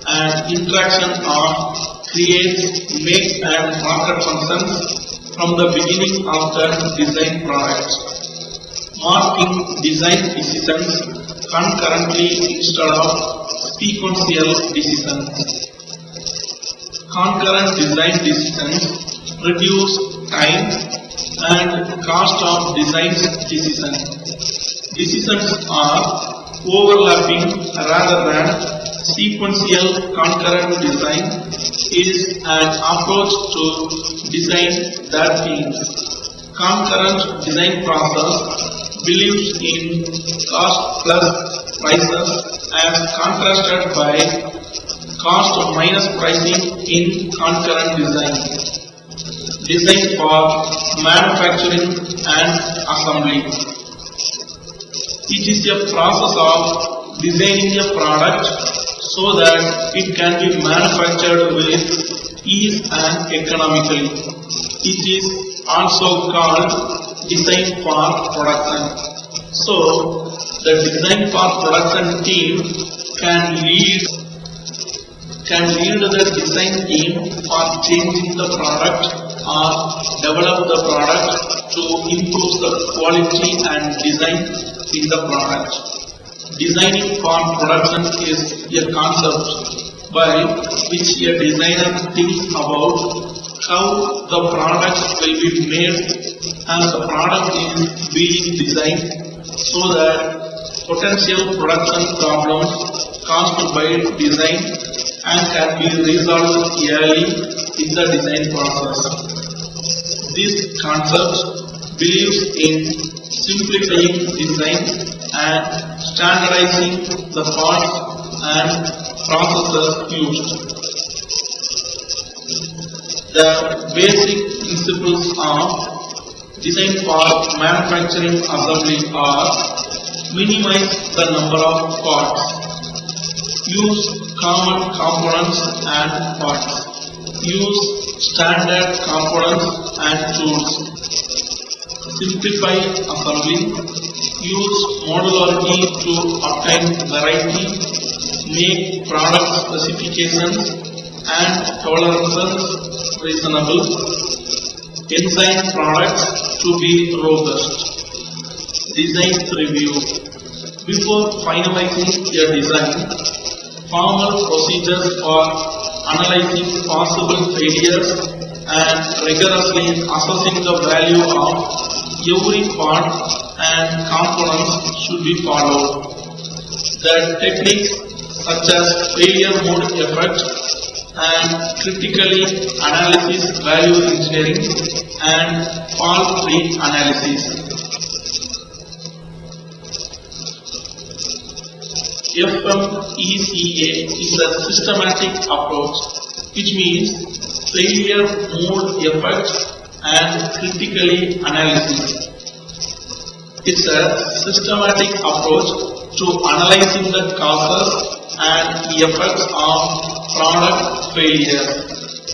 Speaker 3: and interaction of create, make and market functions from the beginning of the design product. Marking design decisions concurrently instead of sequential decisions. Concurrent design decisions reduce time and cost of design decision. Decisions are overlapping rather than sequential. Concurrent design is an approach to design that means concurrent design process believes in cost plus prices as contrasted by cost minus pricing in concurrent design. Design for manufacturing and assembly. It is a process of designing a product so that it can be manufactured with ease and economically. It is also called design for production. So, the design for production team can lead the design team for changing the product or develop the product to improve the quality and design in the product. Designing for production is a concept by which a designer thinks about how the product will be made as the product is being designed so that potential production problems caused by design and can be resolved early in the design process. This concept believes in simplifying design and standardizing the parts and processes used. The basic principles of design for manufacturing assembly are: minimize the number of parts, use common components and parts, use standard components and tools, simplify assembly, use modularity to obtain variety, make product specifications and tolerances reasonable, design products to be robust. Design review. Before finalizing a design, formal procedures for analyzing possible failures and rigorously assessing the value of every part and components should be followed. The techniques such as failure mode effect and critically analysis, value engineering and fault-free analysis. FMECA is a systematic approach, which means failure mode effect and critically analysis. It's a systematic approach to analyzing the causes and effects of product failure.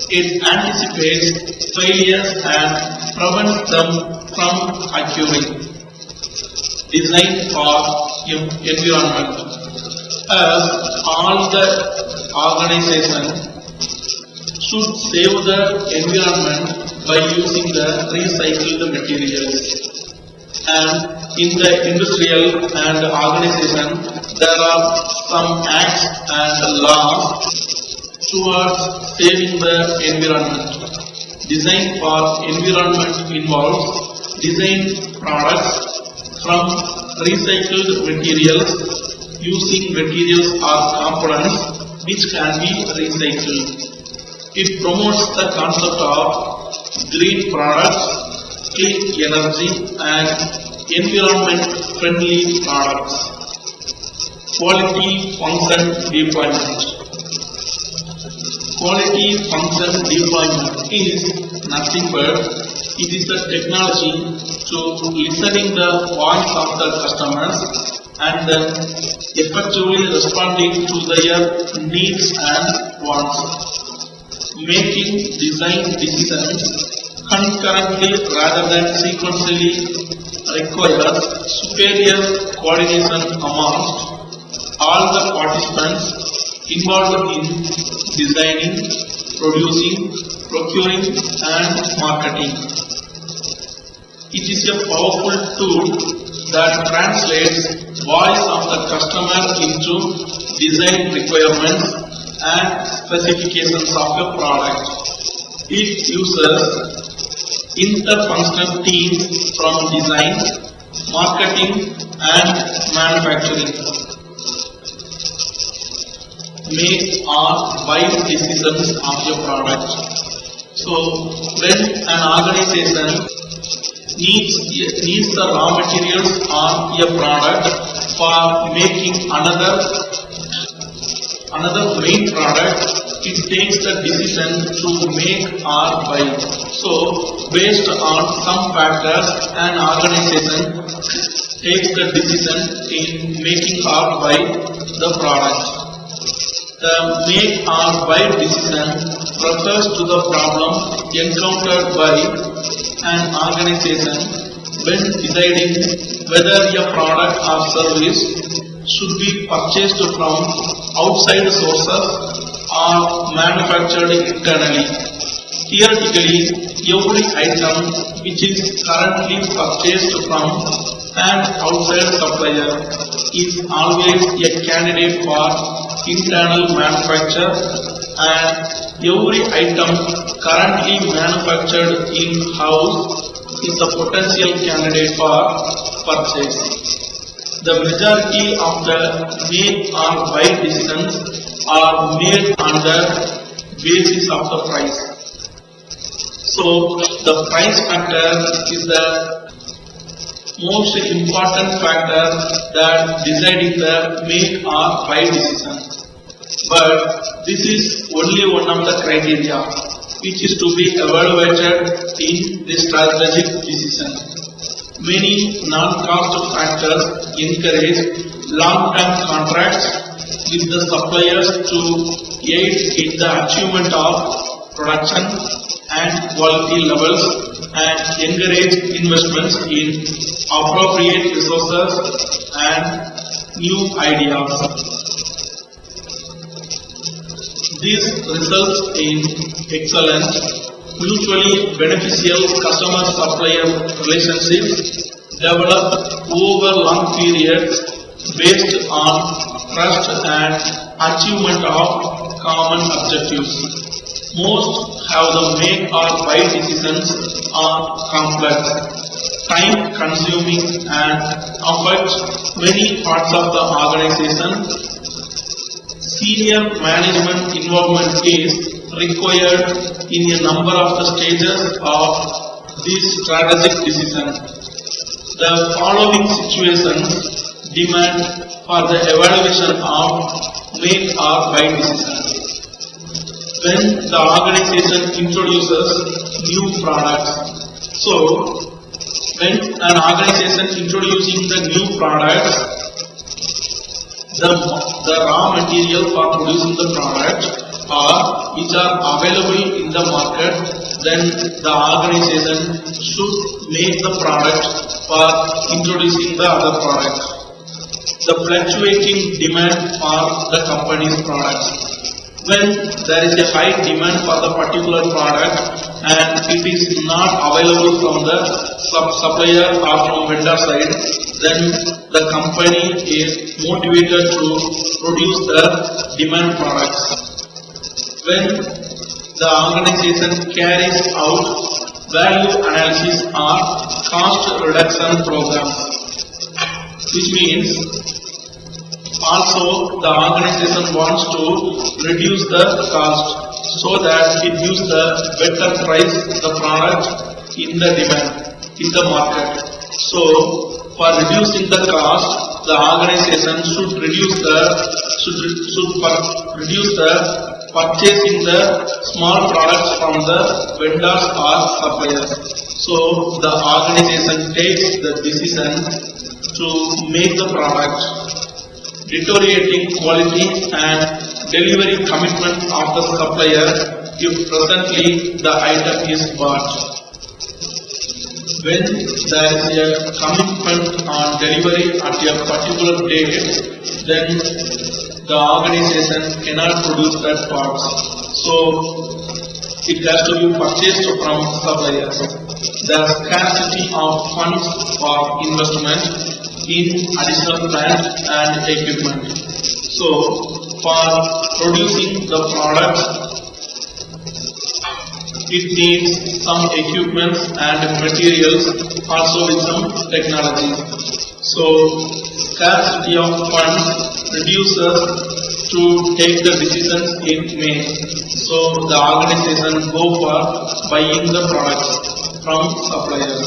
Speaker 3: It anticipates failures and prevents them from occurring. Design for environment. As all the organization should save the environment by using the recycled materials. And in the industrial and organization, there are some acts and laws towards saving the environment. Design for environment involves design products from recycled materials using materials or components which can be recycled. It promotes the concept of green products, clean energy and environment-friendly products. Quality function deployment. Quality function deployment is nothing but it is the technology to listening the voice of the customers and then effectively responding to their needs and wants. Making design decisions concurrently rather than sequentially requires superior coordination amongst all the participants involved in designing, producing, procuring and marketing. It is a powerful tool that translates voice of the customer into design requirements and specifications of a product. It uses interfunctional teams from design, marketing and manufacturing. Make or buy decisions of your product. So when an organization needs the raw materials on a product for making another main product, it takes the decision to make or buy. So based on some factors, an organization takes the decision in making or buy the product. The make or buy decision refers to the problem encountered by an organization when deciding whether a product or service should be purchased from outside sources or manufactured internally. Theoretically, every item which is currently purchased from an outside supplier is always a candidate for internal manufacture, and every item currently manufactured in-house is a potential candidate for purchase. The majority of the make or buy decisions are made on the basis of the price. So the price factor most important factor that deciding the make or buy decision. But this is only one of the criteria which is to be evaluated in the strategic decision. Many non-cost factors encourage long-term contracts with the suppliers to aid in the achievement of production and quality levels and encourage investments in appropriate resources and new ideas. This results in excellent, mutually beneficial customer-supplier relationships developed over long periods based on trust and achievement of common objectives. Most have the make or buy decisions are complex, time-consuming and affect many parts of the organization. Senior management involvement is required in a number of the stages of this strategic decision. The following situations demand for the evaluation of make or buy decision. When the organization introduces new products. So, when an organization introducing the new products, the raw material for producing the product which are available in the market, then the organization should make the product for introducing the other product. The fluctuating demand for the company's products. When there is a high demand for the particular product and it is not available from the supplier or from vendor side, then the company is motivated to produce the demand products. When the organization carries out value analysis or cost reduction programs, which means also the organization wants to reduce the cost so that it gives the better price the product in the demand in the market. So for reducing the cost, the organization should reduce the purchasing the small products from the vendors or suppliers. So the organization takes the decision to make the product, deteriorating quality and delivery commitment of the supplier if presently the item is bought. When there is a commitment on delivery at a particular date, then the organization cannot produce that parts. So it has to be purchased from suppliers. There is scarcity of funds for investment in additional plant and equipment. So for producing the product, it needs some equipment and materials, also with some technology. So scarcity of funds reduces to take the decisions in May. So the organization go for buying the products from suppliers.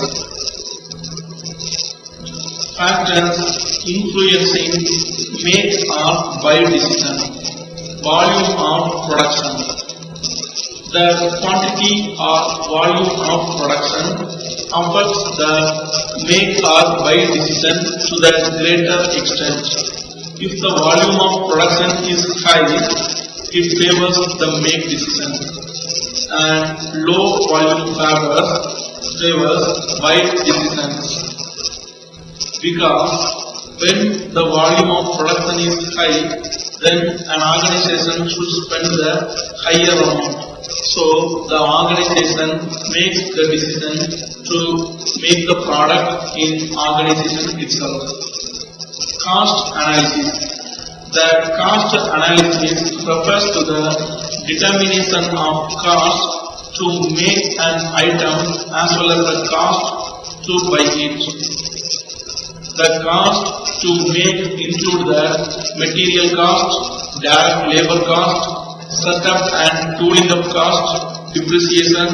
Speaker 3: Factors influencing make or buy decision. Volume of production. The quantity or volume of production affects the make or buy decision to the greater extent. If the volume of production is high, it favors the make decision, and low volume favors buy decisions. Because when the volume of production is high, then an organization should spend the higher amount. So the organization makes the decision to make the product in organization itself. Cost analysis. The cost analysis refers to the determination of cost to make an item as well as the cost to buy it. The cost to make include the material cost, direct labor cost, setup and tooling up cost, depreciation,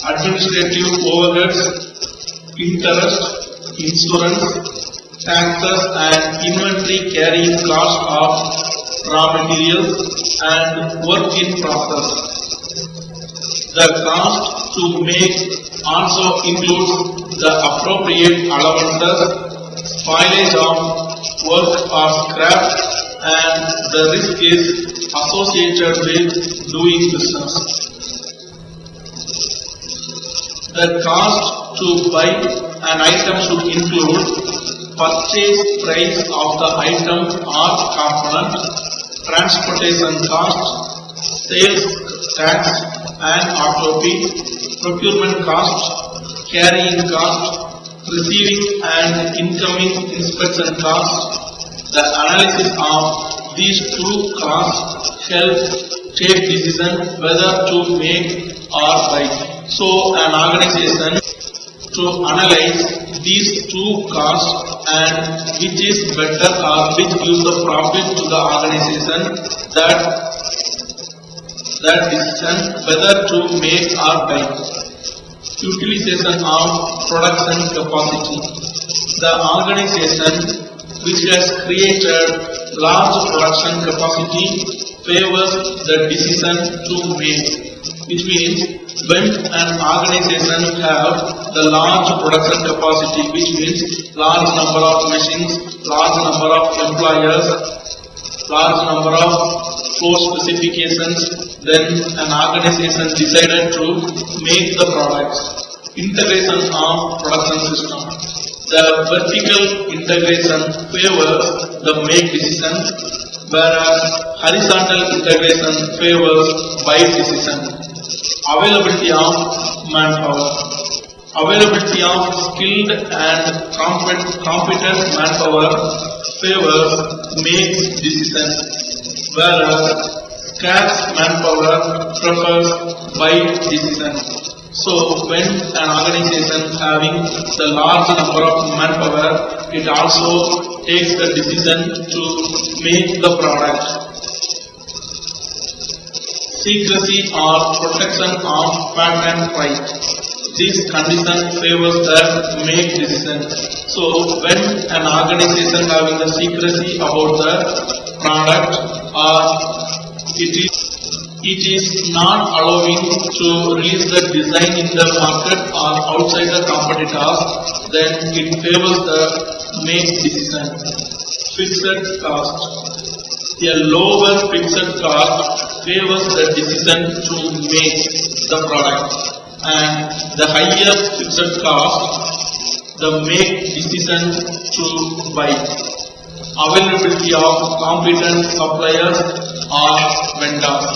Speaker 3: administrative overheads, interest, insurance, taxes and inventory carrying cost of raw materials and work in process. The cost to make also includes the appropriate allowances, spoilage of work or scrap, and the risk is associated with doing business. The cost to buy an item should include purchase price of the item or component, transportation cost, sales tax and ROP, procurement cost, carrying cost, receiving and incoming inspection cost. The analysis of these two costs help take decision whether to make or buy. So an organization to analyze these two costs and which is better or which gives the profit to the organization, that decision whether to make or buy. Utilization of production capacity. The organization which has created large production capacity favors the decision to make, which means when an organization have the large production capacity, which means large number of machines, large number of employers, large number of flow specifications, then an organization decided to make the products. Integration of production system. The vertical integration favors the make decision, whereas horizontal integration favors buy decision. Availability of manpower. Availability of skilled and competent manpower favors makes decisions, whereas scarce manpower prefers buy decision. So when an organization having the large number of manpower, it also takes the decision to make the product. Secrecy or protection of patent right. This condition favors the make decision. So when an organization having the secrecy about the product or it is not allowing to release the design in the market or outside the competitors, then it favors the make decision. Fixed cost. A lower fixed cost favors the decision to make the product, and the higher fixed cost the make decision to buy. Availability of competent suppliers or vendors.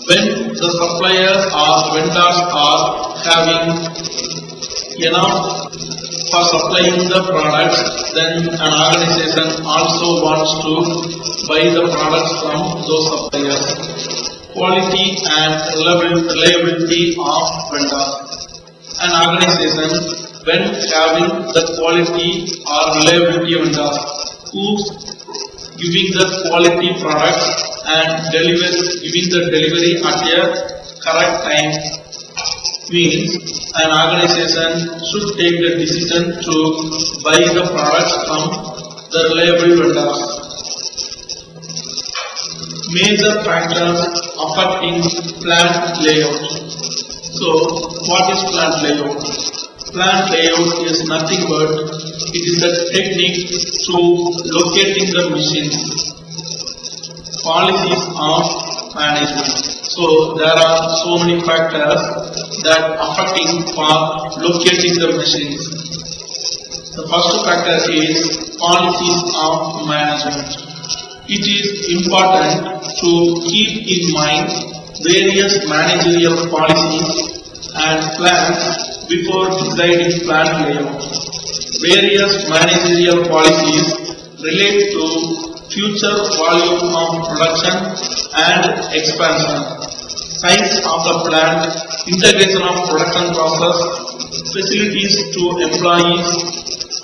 Speaker 3: When the suppliers or vendors are having enough for supplying the products, then an organization also wants to buy the products from those suppliers. Quality and reliability of vendors. An organization, when having the quality or reliability of vendors, who's giving the quality products and giving the delivery at a correct time, means an organization should take the decision to buy the products from the reliable vendors. Major factors affecting plant layout. So, what is plant layout? Plant layout is nothing but it is the technique to locating the machines. Policies of management. So, there are so many factors that affecting for locating the machines. The first factor is policies of management. It is important to keep in mind various managerial policies and plans before deciding plant layout. Various managerial policies relate to future volume of production and expansion, size of the plant, integration of production process, facilities to employees,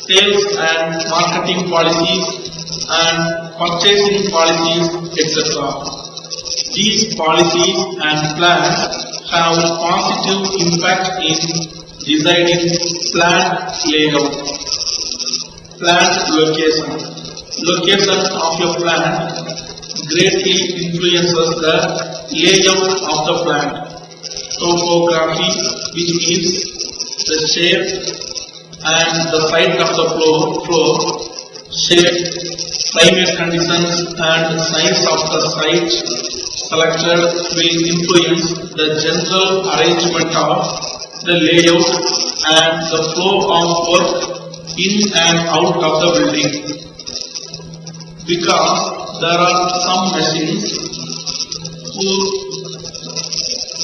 Speaker 3: sales and marketing policies, and purchasing policies, etc. These policies and plans have positive impact in deciding plant layout, plant location. Location of your plant greatly influences the layout of the plant. Topography, which means the shape and the site of the floor, shape, climate conditions and size of the site selected will influence the general arrangement of the layout and the flow of work in and out of the building. Because there are some machines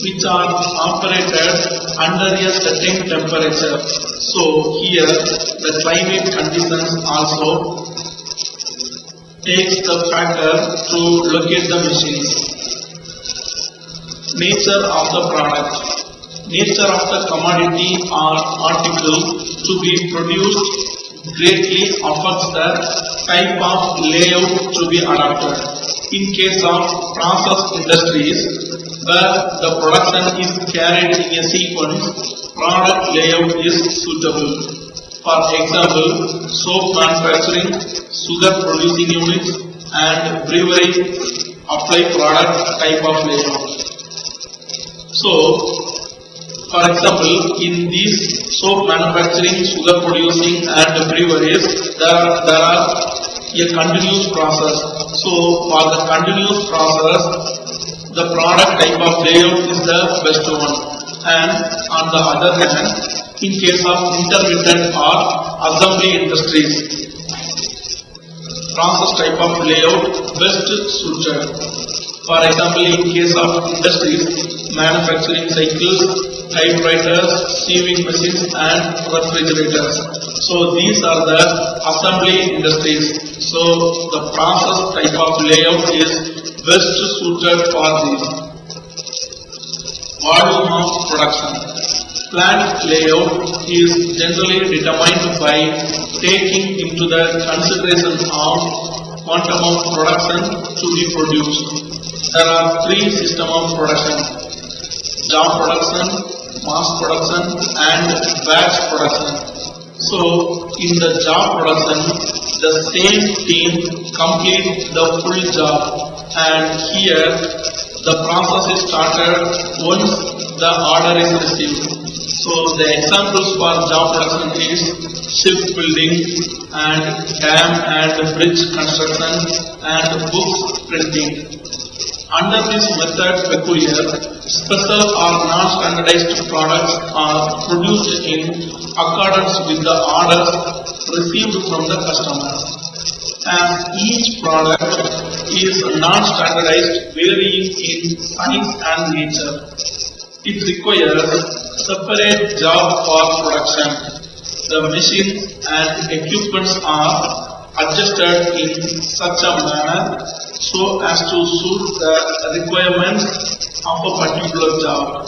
Speaker 3: which are operated under a certain temperature. So here the climate conditions also takes the factor to locate the machines. Nature of the product. Nature of the commodity or article to be produced greatly affects the type of layout to be adopted. In case of process industries, where the production is carried in a sequence, product layout is suitable. For example, soap manufacturing, sugar producing units and brewery apply product type of layout. So, for example, in these soap manufacturing, sugar producing and breweries, there are a continuous process. So, for the continuous process, the product type of layout is the best one. And on the other hand, in case of intermittent or assembly industries, process type of layout best suited. For example, in case of industries, manufacturing cycles, typewriters, sewing machines and refrigerators. So these are the assembly industries. So the process type of layout is best suited for these. Volume of production. Plant layout is generally determined by taking into the consideration of quantum of production to be produced. There are three systems of production: job production, mass production and batch production. So in the job production, the same team complete the full job, and here the process is started once the order is received. So the examples for job production is ship building and dam and bridge construction and books printing. Under this method peculiar, special or non-standardized products are produced in accordance with the orders received from the customers. As each product is non-standardized, varying in size and nature, it requires separate job for production. The machines and equipments are adjusted in such a manner so as to suit the requirements of a particular job.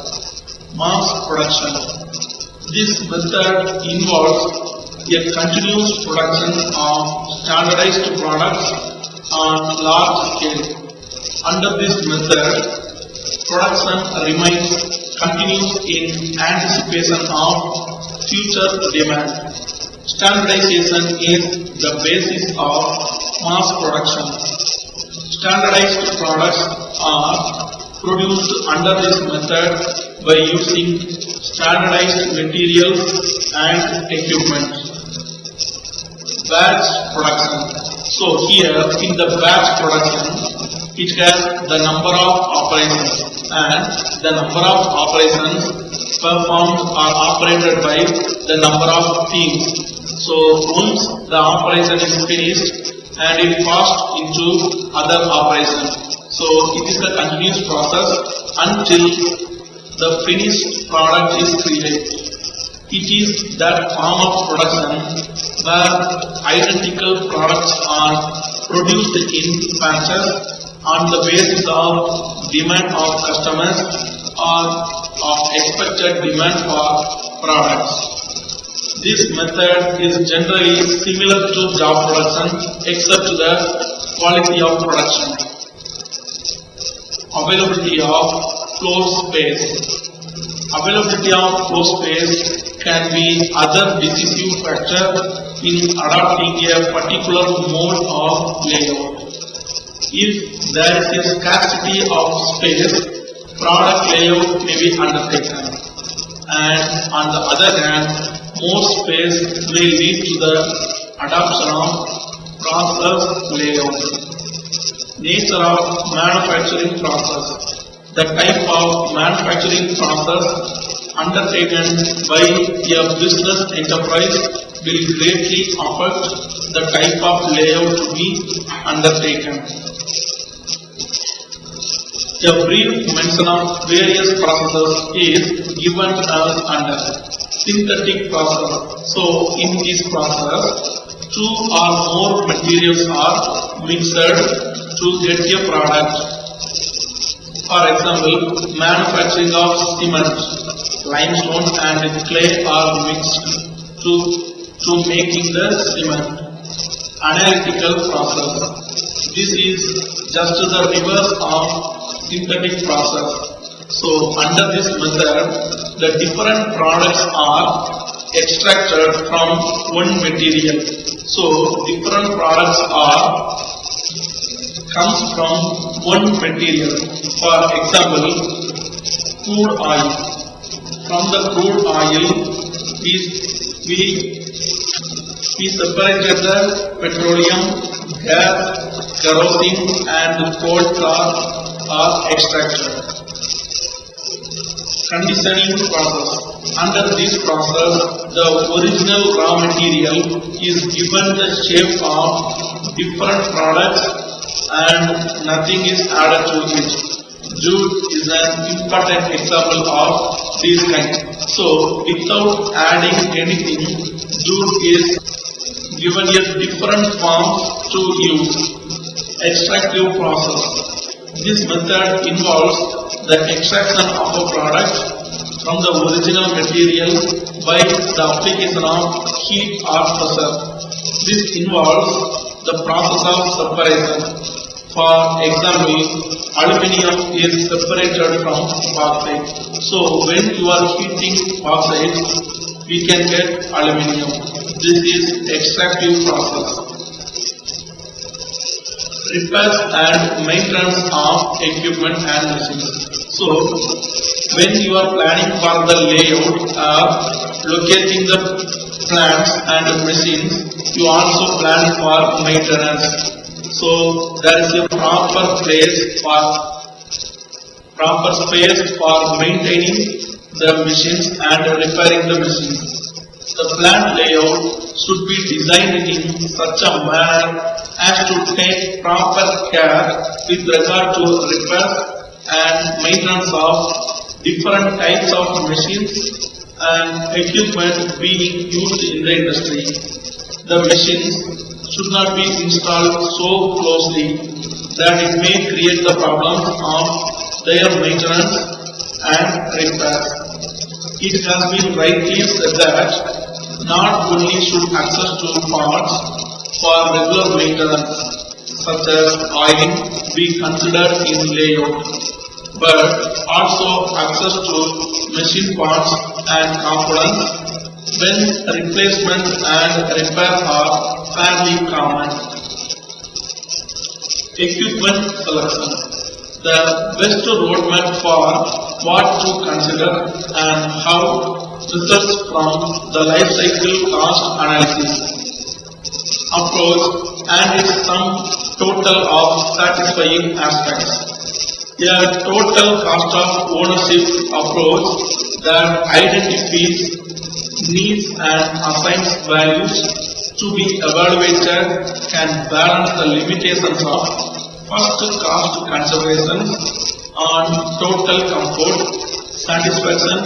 Speaker 3: Mass production. This method involves a continuous production of standardized products on large scale. Under this method, production remains continuous in anticipation of future demand. Standardization is the basis of mass production. Standardized products are produced under this method by using standardized materials and equipment. Batch production. So here in the batch production, it has the number of operations, and the number of operations performed are operated by the number of teams. So once the operation is finished and it passed into other operation. So it is a continuous process until the finished product is created. It is that form of production where identical products are produced in batches on the basis of demand of customers or of expected demand for products. This method is generally similar to job production except the quality of production. Availability of floor space. Availability of floor space can be other decisive factor in adopting a particular mode of layout. If there is a scarcity of space, product layout may be undertaken, and on the other hand, more space may lead to the adoption of process layout. Nature of manufacturing process. The type of manufacturing process undertaken by a business enterprise will greatly affect the type of layout to be undertaken. A brief mention of various processes is given as under synthetic process. So, in this process, two or more materials are mixed to get a product. For example, manufacturing of cement, limestone and clay are mixed to making the cement. Analytical process. This is just the reverse of synthetic process. So, under this method, the different products are extracted from one material. So, different products comes from one material. For example, crude oil. From the crude oil, we separated the petroleum, gas, kerosene and coal tar are extracted. Conditioning process. Under this process, the original raw material is given the shape of different products and nothing is added to it. Jute is an important example of this kind. So, without adding anything, jute is given a different form to use. Extractive process. This method involves the extraction of a product from the original material by the application of heat or pressure. This involves the process of separation. For example, aluminium is separated from bauxite. So, when you are heating bauxite, we can get aluminium. This is extractive process. Repairs and maintenance of equipment and machines. So, when you are planning for the layout or locating the plants and machines, you also plan for maintenance. So, there is a proper space for maintaining the machines and repairing the machines. The plant layout should be designed in such a manner as to take proper care with regard to repair and maintenance of different types of machines and equipment being used in the industry. The machines should not be installed so closely that it may create the problems of their maintenance and repair. It has been rightly said that not only should access to parts for regular maintenance such as oiling be considered in layout, but also access to machine parts and components when replacement and repair are fairly common. Equipment selection. The best roadmap for what to consider and how results from the life cycle cost analysis approach and its sum total of satisfying aspects. A total cost of ownership approach that identifies needs and assigns values to be evaluated can balance the limitations of first cost considerations on total comfort, satisfaction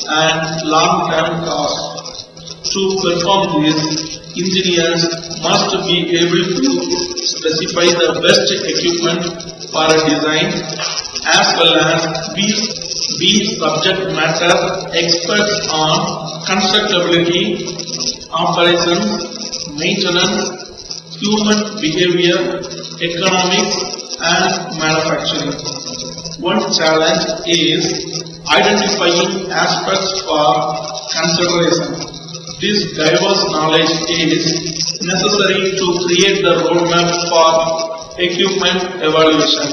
Speaker 3: and long-term cost. To perform this, engineers must be able to specify the best equipment for a design as well as be subject matter experts on constructability, operations, maintenance, human behavior, economics and manufacturing. One challenge is identifying aspects for consideration. This diverse knowledge is necessary to create the roadmap for equipment evaluation.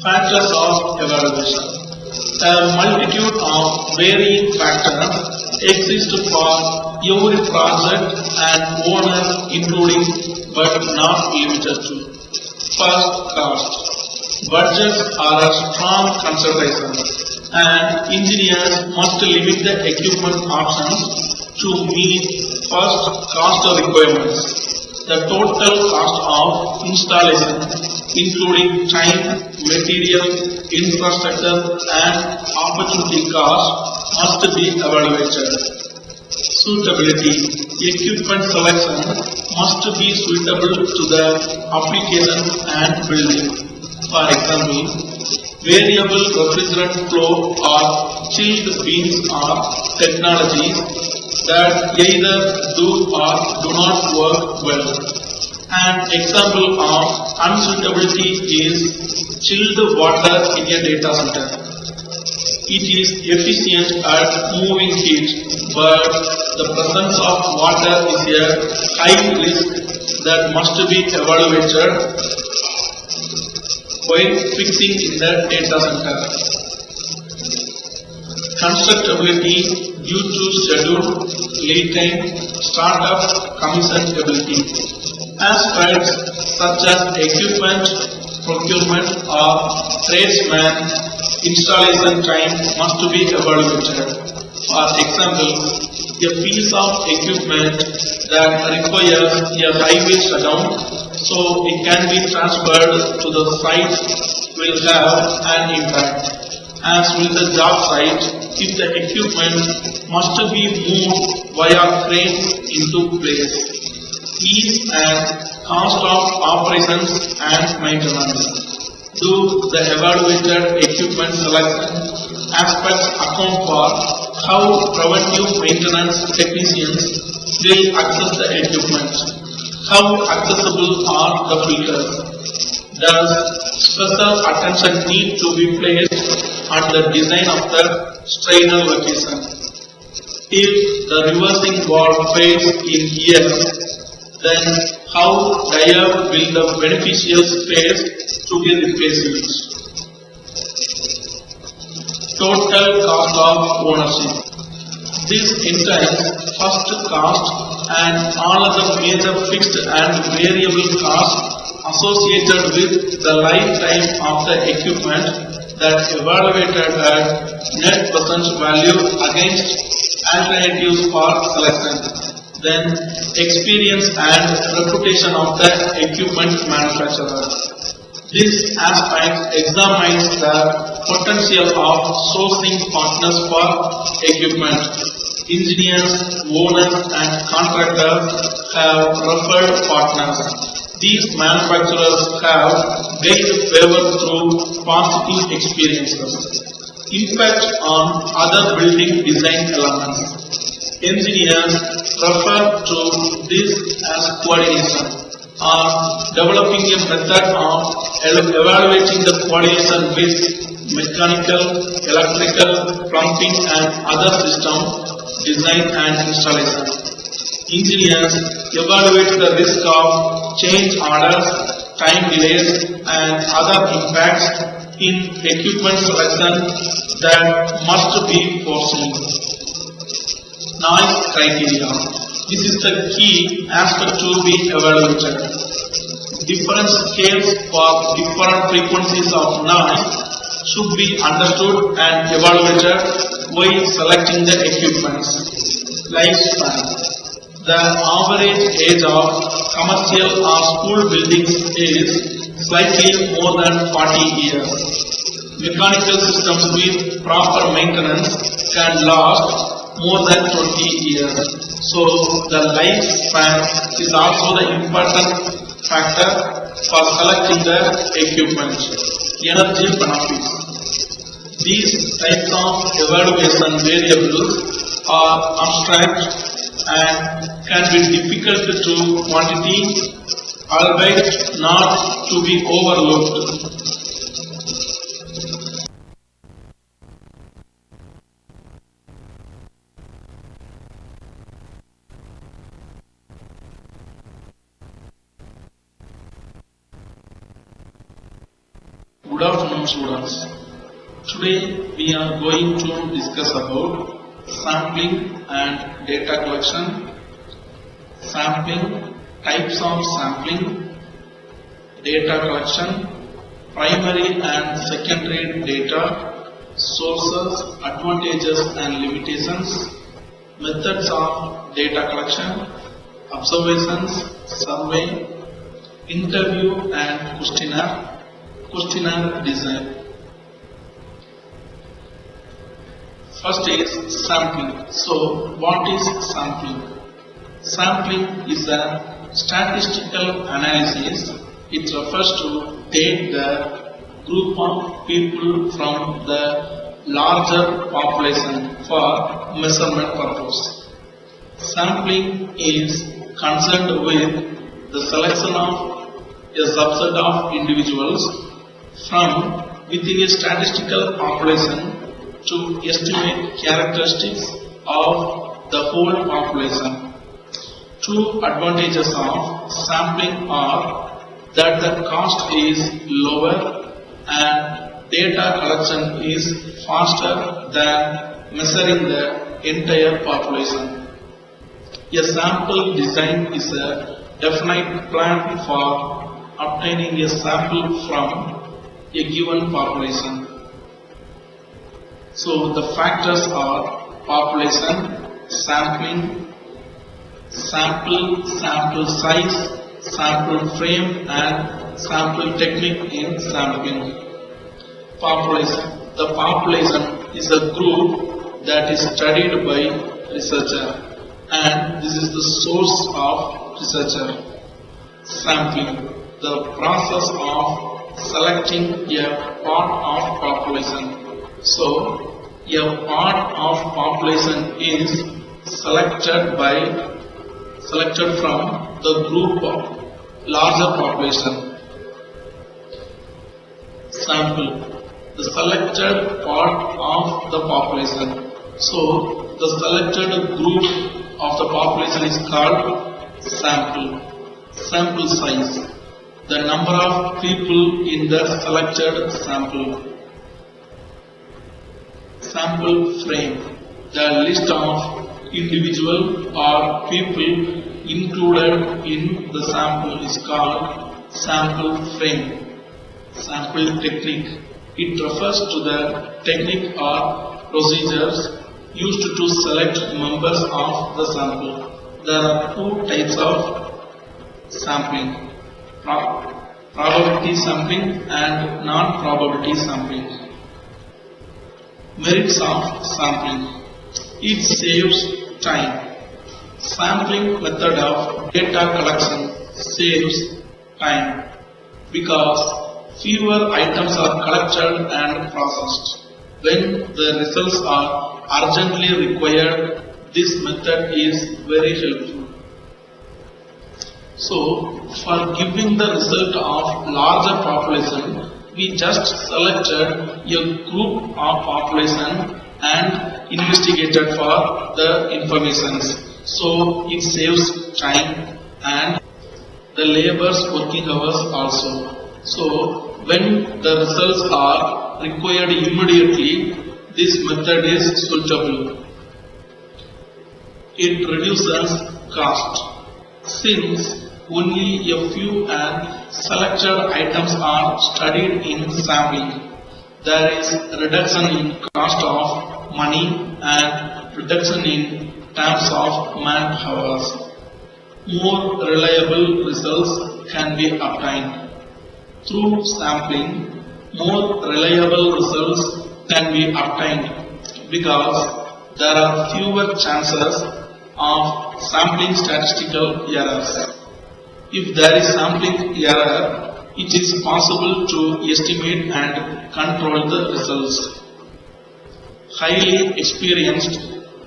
Speaker 3: Factors of evaluation. A multitude of varying factors exist for every project and owner, including but not limited to. First, cost. Budgets are a strong consideration, and engineers must limit the equipment options to meet first cost requirements. The total cost of installation, including time, material, infrastructure, and opportunity cost, must be evaluated. Suitability. Equipment selection must be suitable to the application and building. For example, variable refrigerant flow or chilled beans are technologies that either do or do not work well. An example of unsuitability is chilled water in a data center. It is efficient at moving heat, but the presence of water is a high risk that must be evaluated while fixing in the data center. Constructability due to schedule, lead time, startup, commissionability. Aspects such as equipment, procurement, or tradesman installation time must be evaluated. For example, a piece of equipment that requires a highway shutdown so it can be transferred to the site will have an impact. As with the job site, if the equipment must be moved via crane into place, ease and cost of operations and maintenance. Do the evaluated equipment selection aspects account for how preventive maintenance technicians will access the equipment? How accessible are the filters? Does special attention need to be placed on the design of the strainer location? If the reversing valve fails in here, then how dire will the beneficial space to be replaced? Total cost of ownership. This entails first cost and all other major fixed and variable costs associated with the lifetime of the equipment that evaluated at net present value against alternatives for selection. Then experience and reputation of the equipment manufacturer. This aspect examines the potential of sourcing partners for equipment. Engineers, owners, and contractors have referred partners. These manufacturers have gained favor through positive experiences. Impact on other building design elements. Engineers refer to this as coordination, or developing a method of evaluating the coordination with mechanical, electrical, plumbing, and other system design and installation. Engineers evaluate the risk of change orders, time delays, and other impacts in equipment selection that must be foreseen. Noise criteria. This is the key aspect to be evaluated. Different scales for different frequencies of noise should be understood and evaluated while selecting the equipment. Lifespan. The average age of commercial or school buildings is slightly more than 40 years. Mechanical systems with proper maintenance can last more than 20 years. So the lifespan is also the important factor for selecting the equipment. Energy benefits. These types of evaluation variables are abstract and can be difficult to quantity, albeit not to be overlooked. Good afternoon, students. Today we are going to discuss about sampling and data collection, sampling, types of sampling, data collection, primary and secondary data, sources, advantages and limitations, methods of data collection, observations, survey, interview and questionnaire design. First is sampling. So, what is sampling? Sampling is a statistical analysis. It refers to take the group of people from the larger population for measurement purpose. Sampling is concerned with the selection of a subset of individuals from within a statistical population to estimate characteristics of the whole population. Two advantages of sampling are that the cost is lower and data collection is faster than measuring the entire population. A sample design is a definite plan for obtaining a sample from a given population. So the factors are population, sampling, sample size, sample frame and sample technique in sampling. Population. The population is a group that is studied by researcher and this is the source of researcher. Sampling. The process of selecting a part of population. So, a part of population is selected from the group of larger population. Sample. The selected part of the population. So, the selected group of the population is called sample. Sample size. The number of people in the selected sample. Sample frame. The list of individual or people included in the sample is called sample frame. Sample technique. It refers to the technique or procedures used to select members of the sample. There are two types of sampling. Probability sampling and non-probability sampling. Merits of sampling. It saves time. Sampling method of data collection saves time because fewer items are collected and processed. When the results are urgently required, this method is very helpful. So, for giving the result of larger population, we just selected a group of population and investigated for the information. So, it saves time and the labor's working hours also. So, when the results are required immediately, this method is suitable. It reduces cost. Since only a few and selected items are studied in sampling, there is reduction in cost of money and reduction in terms of man hours. More reliable results can be obtained. Through sampling, more reliable results can be obtained because there are fewer chances of sampling statistical errors. If there is sampling error, it is possible to estimate and control the results. Highly experienced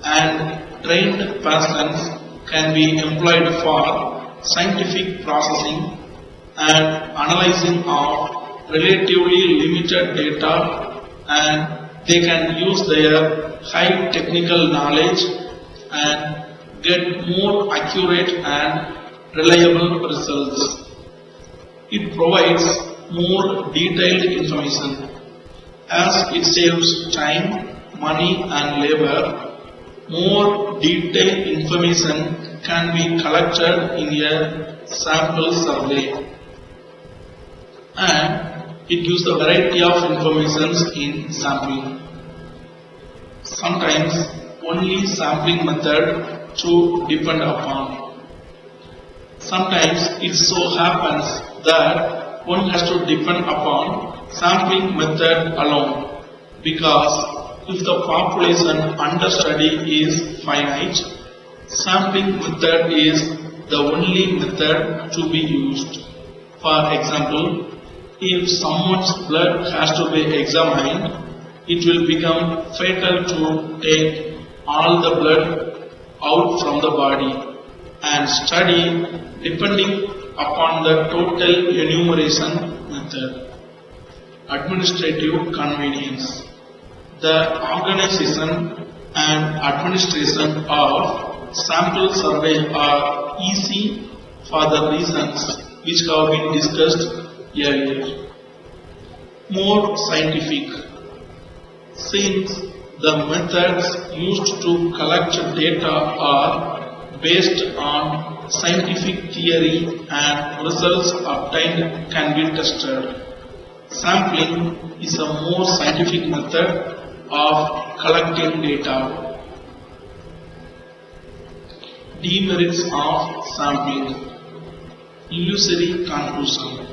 Speaker 3: and trained persons can be employed for scientific processing and analyzing of relatively limited data, and they can use their high technical knowledge and get more accurate and reliable results. It provides more detailed information. As it saves time, money and labor, more detailed information can be collected in a sample survey, and it gives a variety of information in sampling. Sometimes only sampling method to depend upon. Sometimes it so happens that one has to depend upon sampling method alone, because if the population under study is finite, sampling method is the only method to be used. For example, if someone's blood has to be examined, it will become fatal to take all the blood out from the body and study depending upon the total enumeration method. Administrative convenience. The organization and administration of sample survey are easy for the reasons which have been discussed earlier. More scientific. Since the methods used to collect data are based on scientific theory and results obtained can be tested, sampling is a more scientific method of collecting data. Demerits of sampling. Illusory conclusion.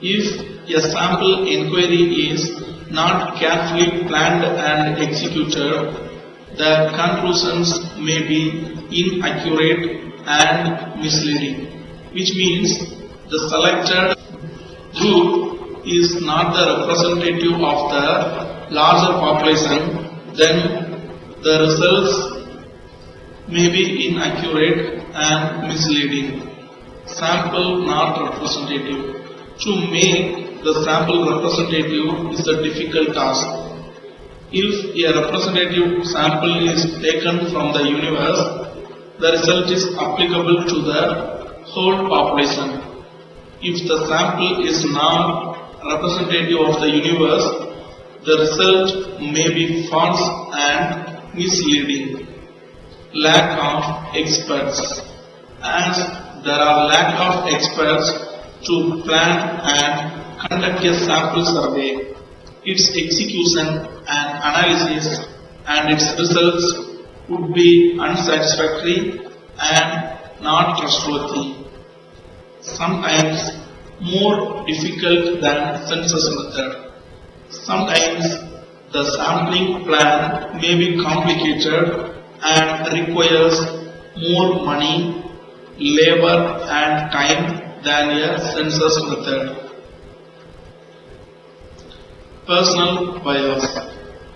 Speaker 3: If a sample inquiry is not carefully planned and executed, the conclusions may be inaccurate and misleading, which means the selected group is not the representative of the larger population, then the results may be inaccurate and misleading. Sample not representative. To make the sample representative is a difficult task. If a representative sample is taken from the universe, the result is applicable to the whole population. If the sample is not representative of the universe, the result may be false and misleading. Lack of experts. As there are lack of experts to plan and conduct a sample survey, its execution and analysis and its results would be unsatisfactory and not trustworthy. Sometimes more difficult than census method. Sometimes the sampling plan may be complicated and requires more money, labor and time than a census method. Personal bias.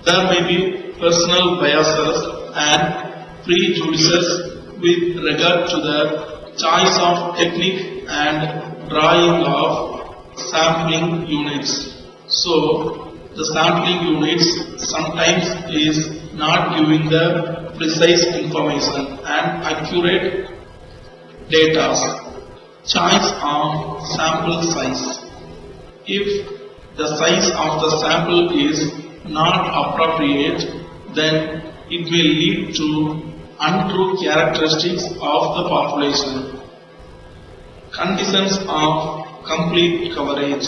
Speaker 3: There may be personal biases and prejudices with regard to the choice of technique and drawing of sampling units. So, the sampling units sometimes is not giving the precise information and accurate data. Choice of sample size. If the size of the sample is not appropriate, then it may lead to untrue characteristics of the population. Conditions of complete coverage.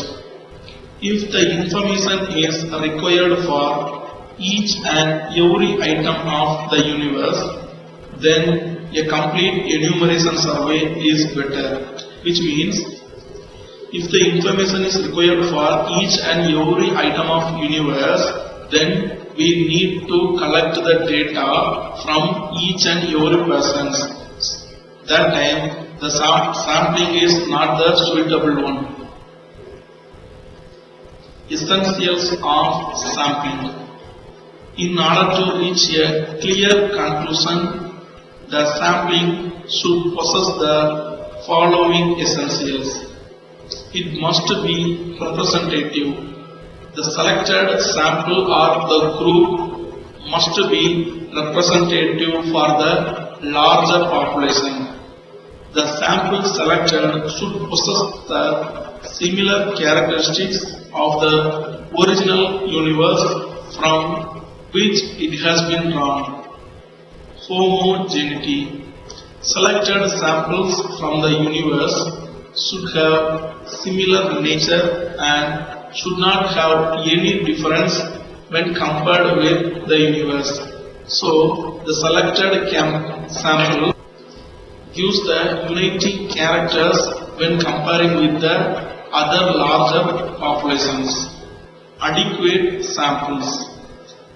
Speaker 3: If the information is required for each and every item of the universe, then a complete enumeration survey is better, which means if the information is required for each and every item of universe, then we need to collect the data from each and every person. That time the sampling is not the suitable one. Essentials of sampling. In order to reach a clear conclusion, the sampling should possess the following essentials. It must be representative. The selected sample or the group must be representative for the larger population. The sample selected should possess the similar characteristics of the original universe from which it has been drawn. Homogeneity. Selected samples from the universe should have similar nature and should not have any difference when compared with the universe. So, the selected sample gives the unity characters when comparing with the other larger populations. Adequate samples.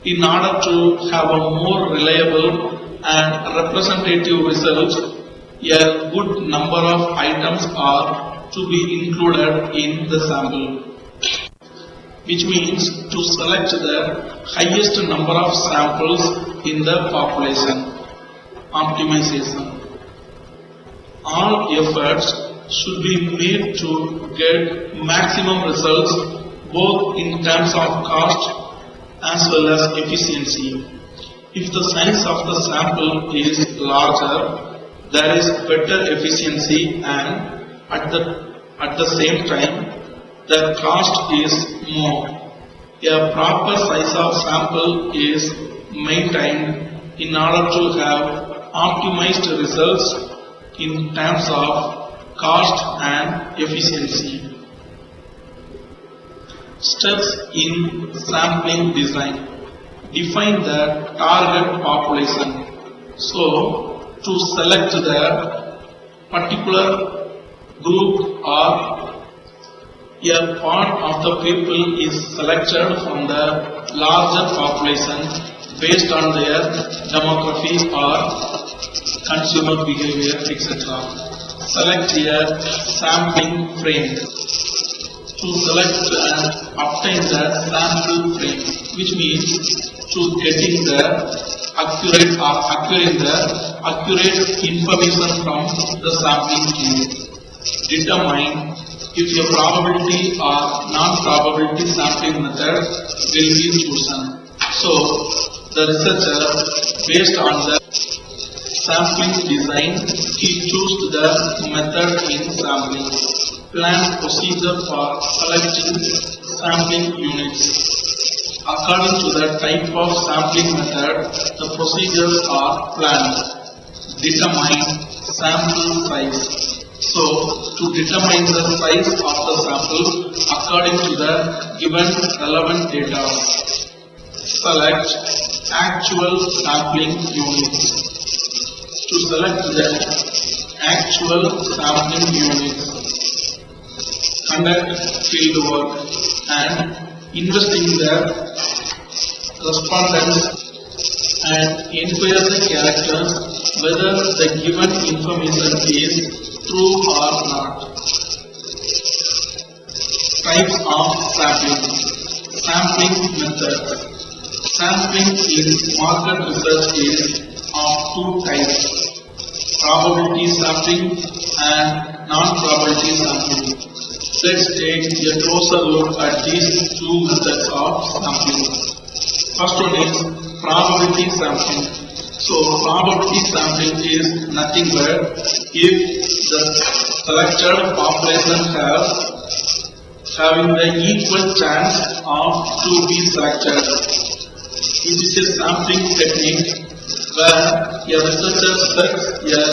Speaker 3: In order to have a more reliable and representative result, a good number of items are to be included in the sample, which means to select the highest number of samples in the population. Optimization. All efforts should be made to get maximum results both in terms of cost as well as efficiency. If the size of the sample is larger, there is better efficiency, and at the same time the cost is more. A proper size of sample is maintained in order to have optimized results in terms of cost and efficiency. Steps in sampling design. Define the target population. So, to select the particular group or a part of the people is selected from the larger population based on their demography or consumer behavior, etc. Select a sampling frame. To select and obtain the sample frame, which means to getting the accurate or acquiring the accurate information from the sampling cube. Determine if a probability or non-probability sampling method will be chosen. So, the researcher, based on the sampling design, he chose the method in sampling. Plan procedure for selecting sampling units. According to the type of sampling method, the procedures are planned. Determine sample size. So, to determine the size of the sample according to the given relevant data, select actual sampling units. To select the actual sampling units, conduct field work and investigate the respondents and inquire the characters whether the given information is true or not. Types of sampling. Sampling methods. Sampling in market research is of two types: probability sampling and non-probability sampling. Let's take a closer look at these two methods of sampling. First one is probability sampling. So, probability sampling is nothing but if the selected population having the equal chance of to be selected. It is a sampling technique where a researcher sets a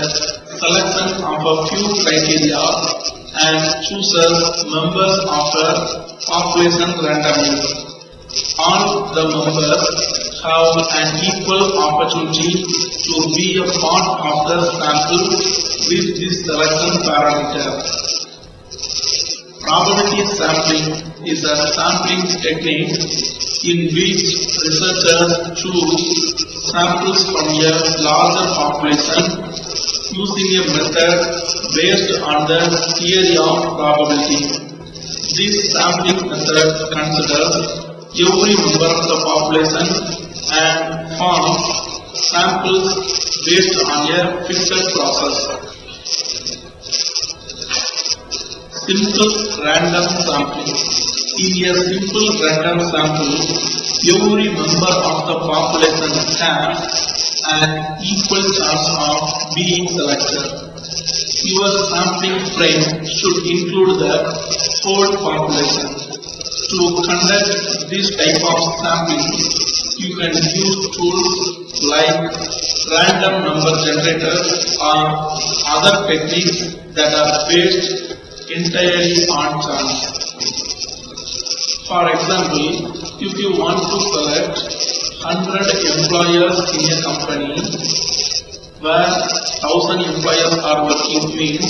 Speaker 3: selection of a few criteria and chooses members of a population randomly. All the members have an equal opportunity to be a part of the sample with this selection parameter. Probability sampling is a sampling technique in which researchers choose samples from a larger population using a method based on the theory of probability. This sampling method considers every member of the population and forms samples based on a fixed process. Simple random sampling. In a simple random sample, every member of the population has an equal chance of being selected. your sampling frame should include the whole population. To conduct this type of sampling, you can use tools like random number generator or other techniques that are based entirely on chance. For example, if you want to select 100 employers in a company where 1000 employers are working, means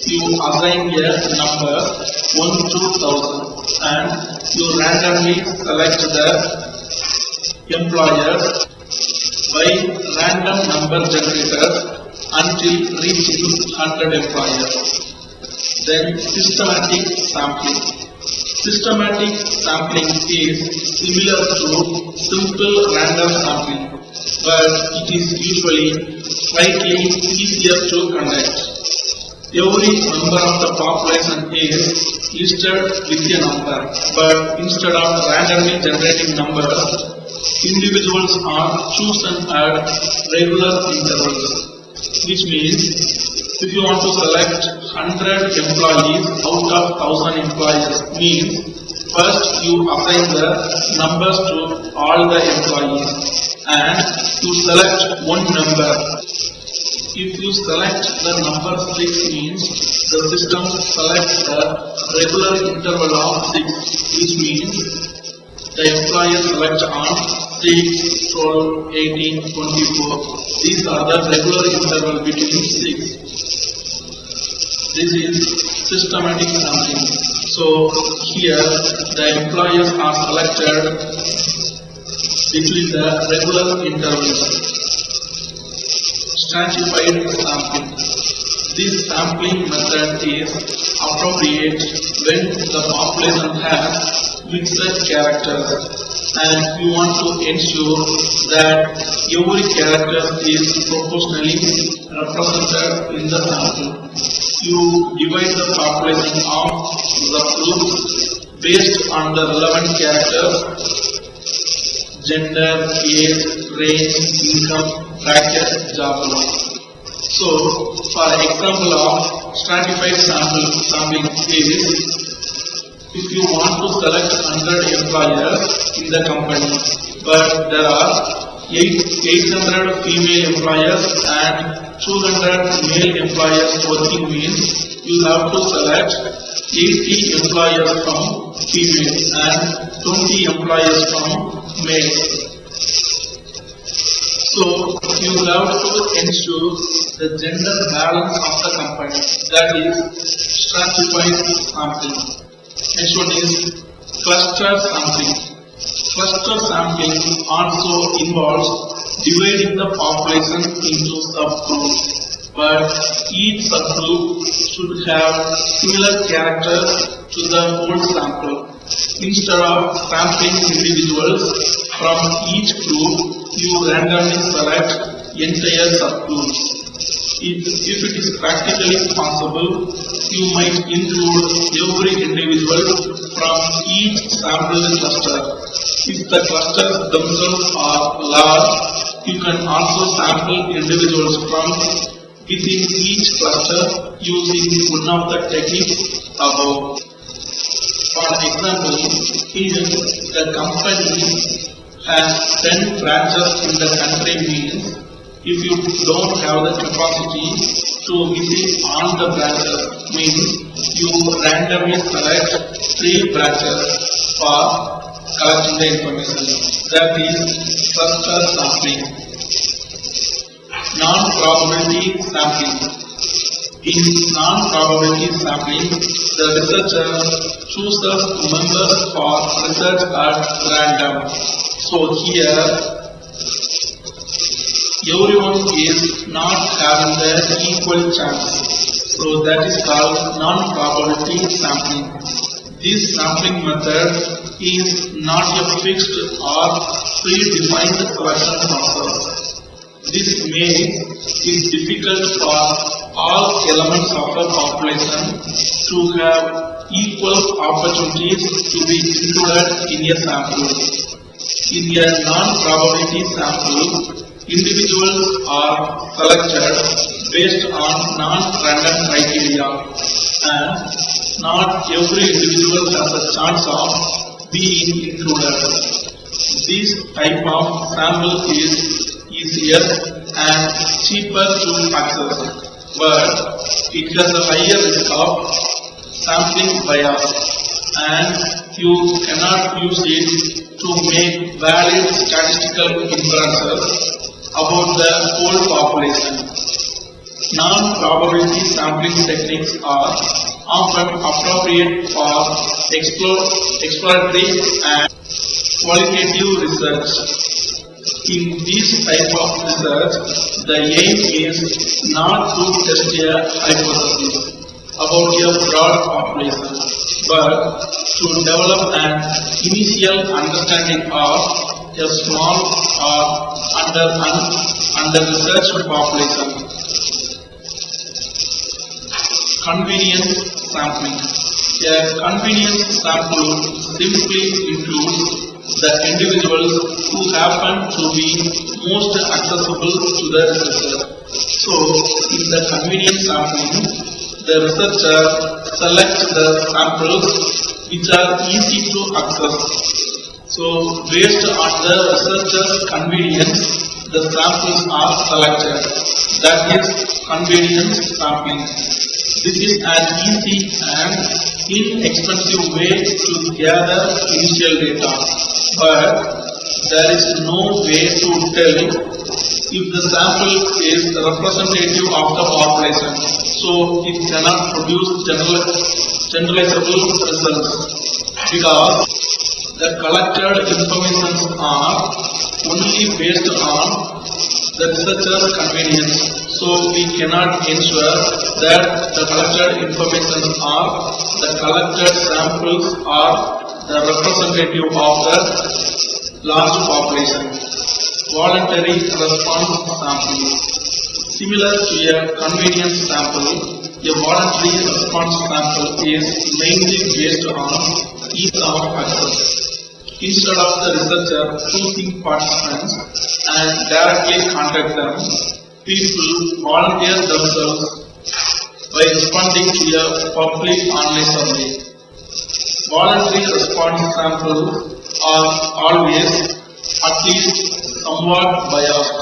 Speaker 3: you assign a number 1 to 1000 and you randomly select the employers by random number generator until reaching 100 employers. Then systematic sampling. Systematic sampling is similar to simple random sampling, but it is usually slightly easier to conduct. Every member of the population is listed with a number, but instead of randomly generating numbers, individuals are chosen at regular intervals, which means if you want to select 100 employees out of 1000 employees, means first you assign the numbers to all the employees and you select one number. If you select the number 6, means the system selects the regular interval of 6, which means the employees select on 6, 12, 18, 24. These are the regular interval between 6. This is systematic sampling. So here the employees are selected between the regular intervals. Stratified sampling. This sampling method is appropriate when the population has mixed characters and you want to ensure that every character is proportionally represented in the sample. You divide the population of the groups based on the relevant characters: gender, age, range, income, bracket, job role. So, for example of stratified sampling is, if you want to select 100 employers in the company, but there are 800 female employers and 200 male employers working, means you have to select 80 employers from female and 20 employers from male. So you have to ensure the gender balance of the company. That is stratified sampling. Next one is cluster sampling. Cluster sampling also involves dividing the population into subgroups, but each subgroup should have similar characters to the whole sample. Instead of sampling individuals from each group, you randomly select entire subgroups. If it is practically possible, you might include every individual from each sampled cluster. If the clusters themselves are large, you can also sample individuals from within each cluster using one of the techniques above. For example, here the company has 10 branches in the country, means if you don't have the capacity to visit all the branches, means you randomly select 3 branches for collecting the information. That is cluster sampling. Non-probability sampling. In non-probability sampling, the researcher chooses members for research at random. So here, everyone is not having the equal chance. So that is called non-probability sampling. This sampling method is not a fixed or predefined selection process. This makes it difficult for all elements of the population to have equal opportunities to be included in a sample. In a non-probability sample, individuals are selected based on non-random criteria, and not every individual has a chance of being included. This type of sample is easier and cheaper to access, but it has a higher risk of sampling bias, and you cannot use it to make valid statistical inferences about the whole population. Non-probability sampling techniques are often appropriate for exploratory and qualitative research. In this type of research, the aim is not to test a hypothesis about a broad population, but to develop an initial understanding of a small or under-researched population. Convenience sampling. A convenience sample simply includes the individuals who happen to be most accessible to the researcher. So, in the convenience sampling, the researcher selects the samples which are easy to access. So, based on the researcher's convenience, the samples are selected. That is convenience sampling. This is an easy and inexpensive way to gather initial data, but there is no way to tell if the sample is representative of the population, so it cannot produce generalizable results, because the collected information are only based on the researcher's convenience. So we cannot ensure that the collected information or the collected samples are the representative of the large population. Voluntary response sampling. Similar to a convenience sample, a voluntary response sample is mainly based on ease of access. Instead of the researcher choosing participants and directly contact them, people volunteer themselves by responding to a public online survey. Voluntary response samples are always at least somewhat biased,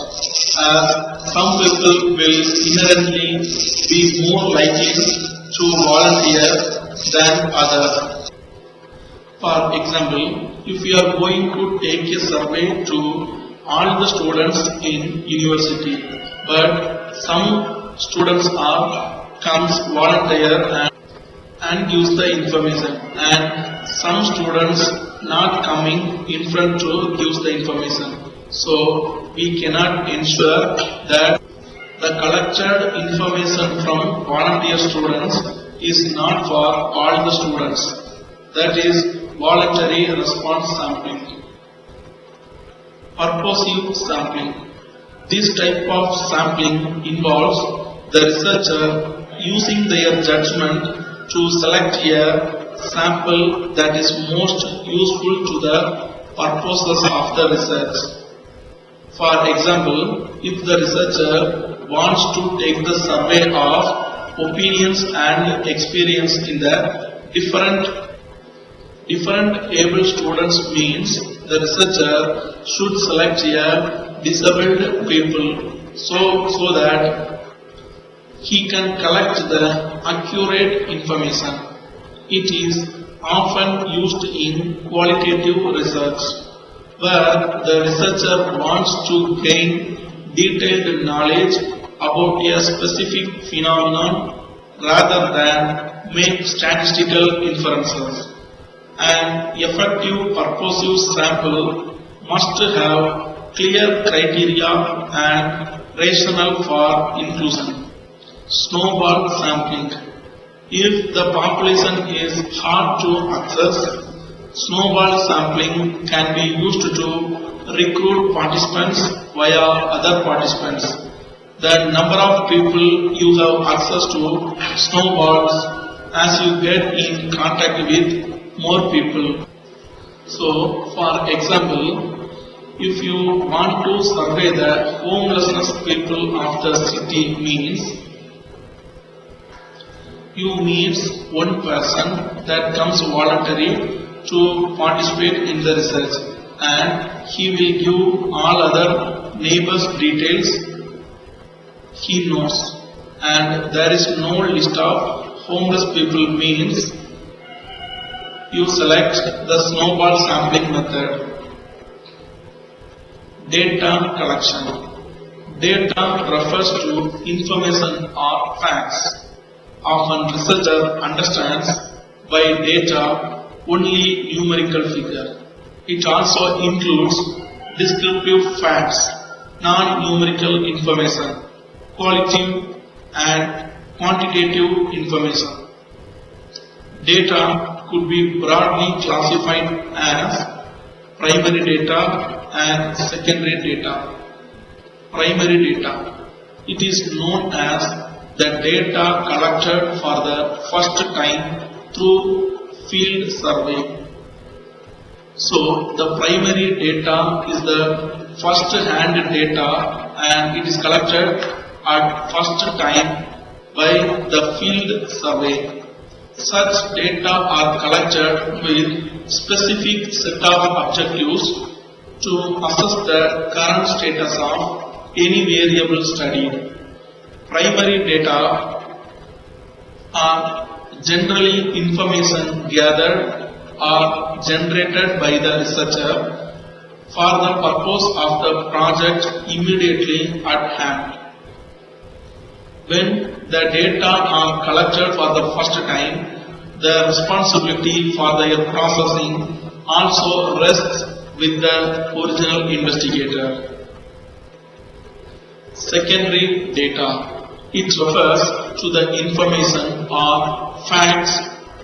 Speaker 3: as some people will inherently be more likely to volunteer than others. For example, if you are going to take a survey to all the students in university, but some students comes volunteer and gives the information, and some students not coming in front to gives the information. So we cannot ensure that the collected information from volunteer students is not for all the students. That is voluntary response sampling. Purposive sampling. This type of sampling involves the researcher using their judgment to select a sample that is most useful to the purposes of the research. For example, if the researcher wants to take the survey of opinions and experience in the different able students, means the researcher should select a disabled people so that he can collect the accurate information. It is often used in qualitative research, where the researcher wants to gain detailed knowledge about a specific phenomenon rather than make statistical inferences. An effective purposive sample must have clear criteria and rationale for inclusion. Snowball sampling. If the population is hard to access, snowball sampling can be used to recruit participants via other participants. The number of people you have access to snowballs as you get in contact with more people. So, for example, if you want to survey the homelessness people of the city means, you meet one person that comes voluntary to participate in the research, and he will give all other neighbors details he knows, and there is no list of homeless people means you select the snowball sampling method. Data collection. Data refers to information or facts. Often researcher understands by data only numerical figure. It also includes descriptive facts, non-numerical information, qualitative and quantitative information. Data could be broadly classified as primary data and secondary data. Primary data. It is known as the data collected for the first time through field survey. So the primary data is the first hand data and it is collected at first time by the field survey. Such data are collected with specific set of objectives to assess the current status of any variable studied. Primary data are generally information gathered or generated by the researcher for the purpose of the project immediately at hand. When the data are collected for the first time, the responsibility for their processing also rests with the original investigator. Secondary data. It refers to the information or facts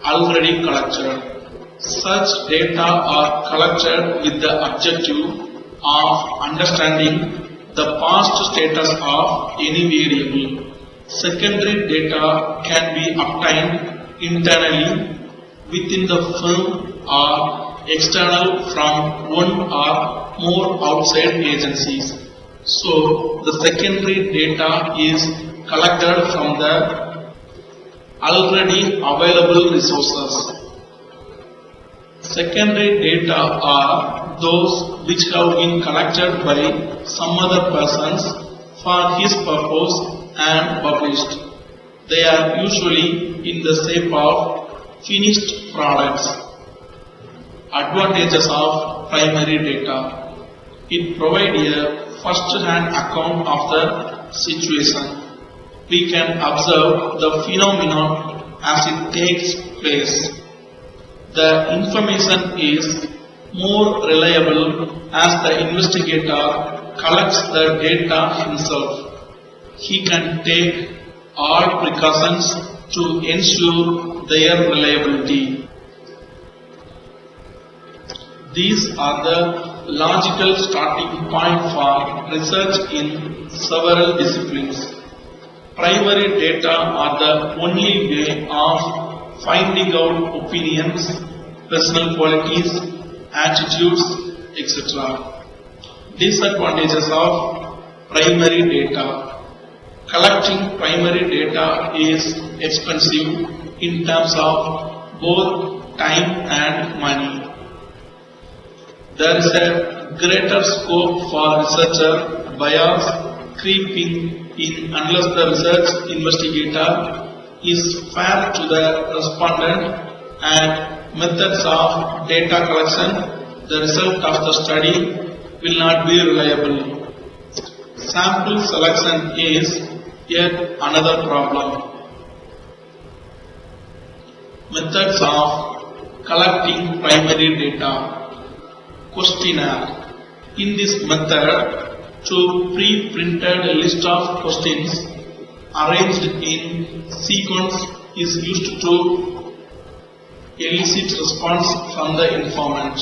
Speaker 3: already collected. Such data are collected with the objective of understanding the past status of any variable. Secondary data can be obtained internally within the firm or external from one or more outside agencies. So, the secondary data is collected from the already available resources. Secondary data are those which have been collected by some other persons for his purpose and published. They are usually in the shape of finished products. Advantages of primary data. It provides a first-hand account of the situation. We can observe the phenomenon as it takes place. The information is more reliable as the investigator collects the data himself. He can take all precautions to ensure their reliability. These are the logical starting point for research in several disciplines. Primary data are the only way of finding out opinions, personal qualities, attitudes, etc. Disadvantages of primary data. Collecting primary data is expensive in terms of both time and money. There is a greater scope for researcher bias creeping in unless the research investigator is fair to the respondent and methods of data collection, the result of the study will not be reliable. Sample selection is yet another problem. Methods of collecting primary data. Questionnaire. In this method, to pre-printed list of questions arranged in sequence is used to elicit response from the informant.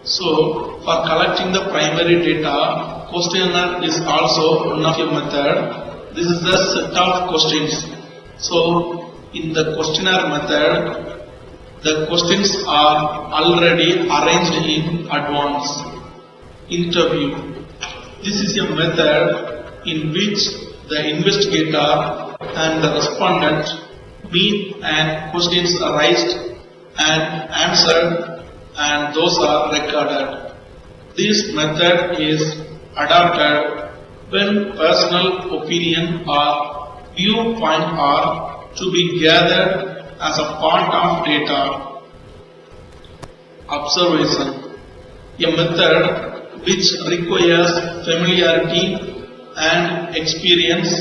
Speaker 3: So, for collecting the primary data, questionnaire is also one of the method. This is the set of questions. So, in the questionnaire method, the questions are already arranged in advance. interview. This is a method in which the investigator and the respondent meet and questions are raised and answered, and those are recorded. This method is adopted when personal opinion or viewpoint are to be gathered as a part of data. Observation. A method which requires familiarity and experience.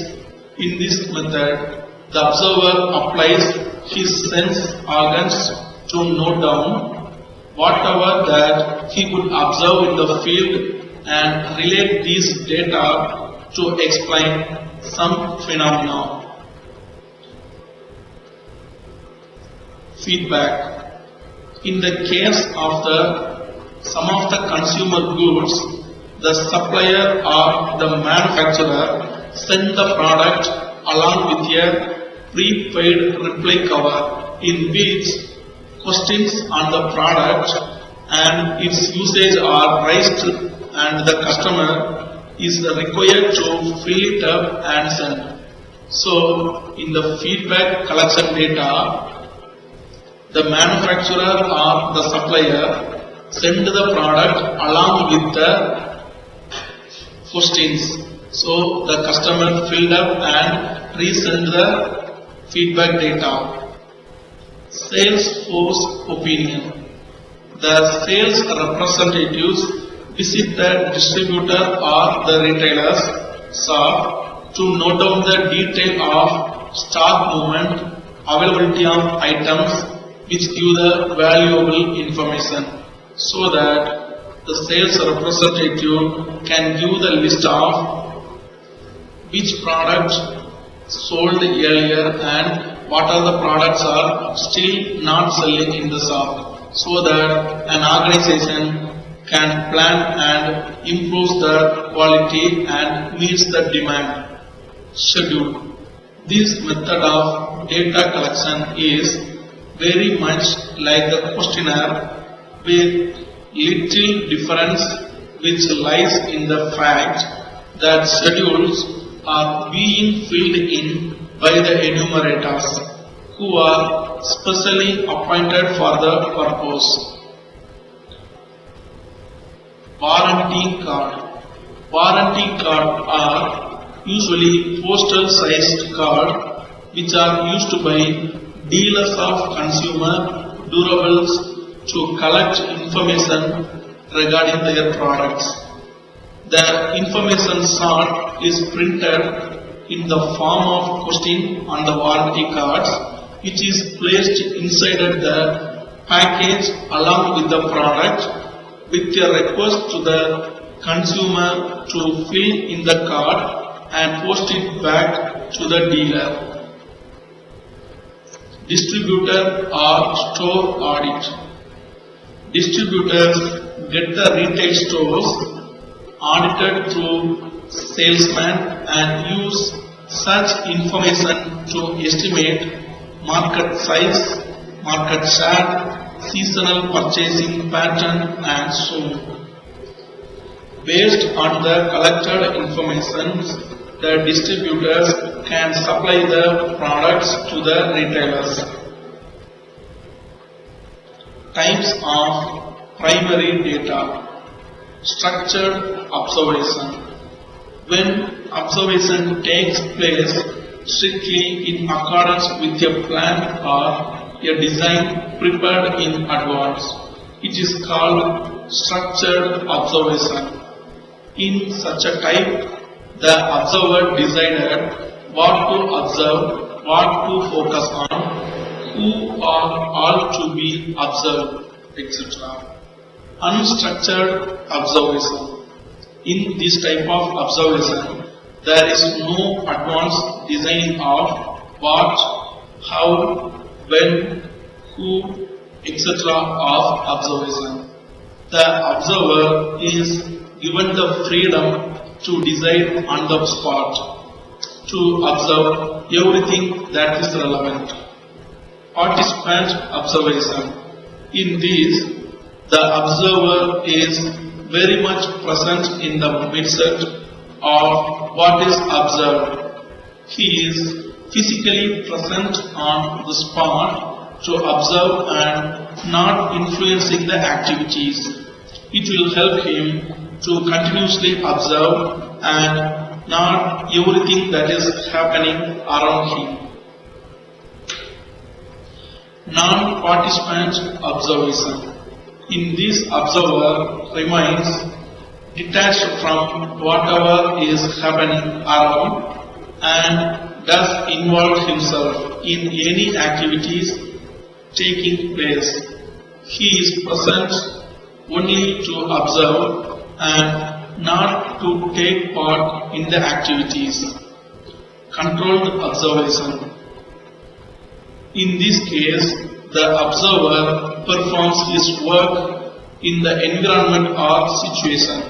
Speaker 3: In this method, the observer applies his sense organs to note down whatever that he could observe in the field and relate these data to explain some phenomena. Feedback. In the case of some of the consumer goods, the supplier or the manufacturer send the product along with a prepaid reply cover in which questions on the product and its usage are raised, and the customer is required to fill it up and send. So, in the feedback collection data, the manufacturer or the supplier send the product along with the questions. So the customer filled up and resend the feedback data. Sales force opinion. The sales representatives visit the distributor or the retailer's shop to note down the detail of stock movement, availability of items, which give the valuable information, so that the sales representative can give the list of which products sold earlier and what are the products are still not selling in the shop, so that an organization can plan and improve the quality and meets the demand. Schedule. This method of data collection is very much like the questionnaire, with little difference, which lies in the fact that schedules are being filled in by the enumerators, who are specially appointed for the purpose. Warranty card. Warranty cards are usually postal sized cards which are used by dealers of consumer durables to collect information regarding their products. The information sought is printed in the form of question on the warranty cards, which is placed inside the package along with the product, with a request to the consumer to fill in the card and post it back to the dealer. Distributor or store audit. Distributors get the retail stores audited through salesmen and use such information to estimate market size, market share, seasonal purchasing pattern, and so on. Based on the collected information, the distributors can supply the products to the retailers. Types of primary data. Structured observation. When observation takes place strictly in accordance with a plan or a design prepared in advance, it is called structured observation. In such a type, the observer decided what to observe, what to focus on, who are all to be observed, etc. Unstructured observation. In this type of observation, there is no advanced designing of what, how, when, who, etc. of observation. The observer is given the freedom to decide on the spot, to observe everything that is relevant. Participant observation. In this, the observer is very much present in the midset of what is observed. He is physically present on the spot to observe and not influencing the activities. It will help him to continuously observe and not everything that is happening around him. Non-participant observation. In this, observer remains detached from whatever is happening around and does involve himself in any activities taking place. He is present only to observe and not to take part in the activities. Controlled observation. In this case, the observer performs his work in the environment or situation,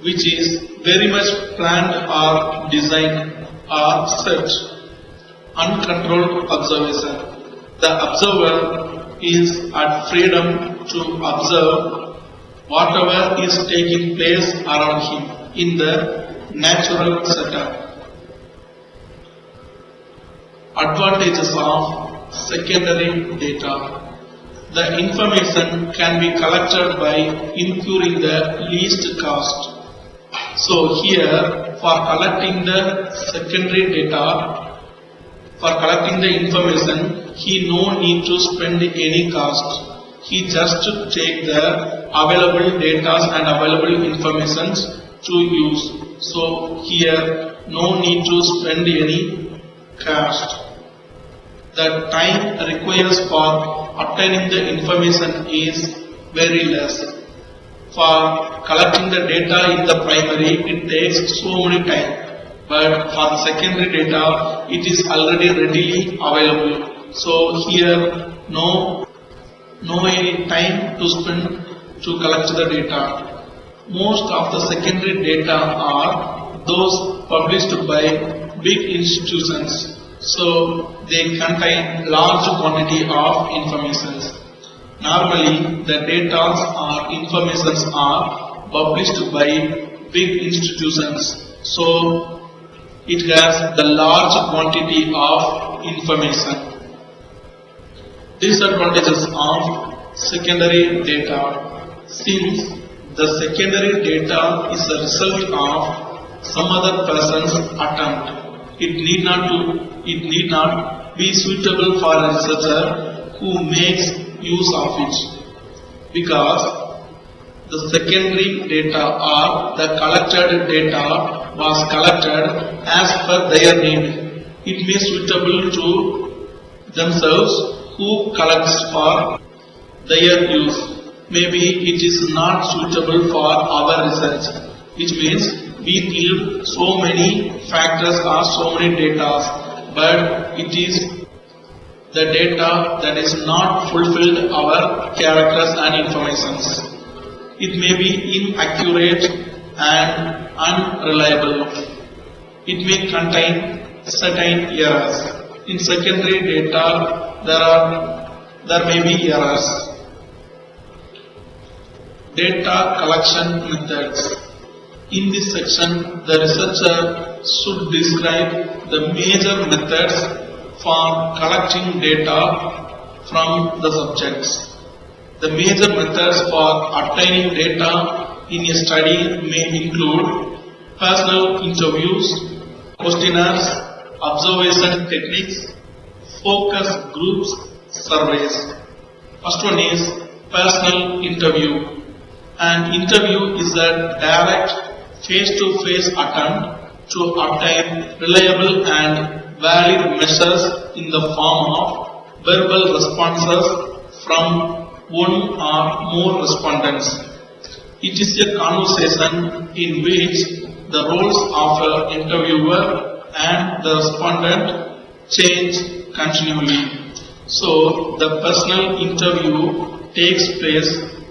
Speaker 3: which is very much planned or designed or set. Uncontrolled observation. The observer is at freedom to observe whatever is taking place around him in the natural setup. Advantages of secondary data. The information can be collected by incurring the least cost. So here, for collecting the secondary data, for collecting the information, he no need to spend any cost. He just take the available data and available information to use. So here, no need to spend any cost. The time requires for obtaining the information is very less. For collecting the data in the primary, it takes so many time. But for the secondary data, it is already readily available. So here, no any time to spend to collect the data. Most of the secondary data are those published by big institutions. So they contain large quantity of information. Normally, the data or informations are published by big institutions. So it has the large quantity of information. Disadvantages of secondary data. Since the secondary data is a result of some other person's attempt, it need not be suitable for a researcher who makes use of it, because the secondary data or the collected data was collected as per their need. It may be suitable to themselves who collects for their use. Maybe it is not suitable for our research, which means we need so many factors or so many data, but it is the data that is not fulfilled our characters and informations. It may be inaccurate and unreliable. It may contain certain errors. In secondary data, there may be errors. Data collection methods. In this section, the researcher should describe the major methods for collecting data from the subjects. The major methods for obtaining data in a study may include personal interviews, questionnaires, observation techniques, focus groups, surveys. First one is personal interview. An interview is a direct face-to-face attempt to obtain reliable and valid measures in the form of verbal responses from one or more respondents. It is a conversation in which the roles of an interviewer and the respondent change continually. So the personal interview takes place,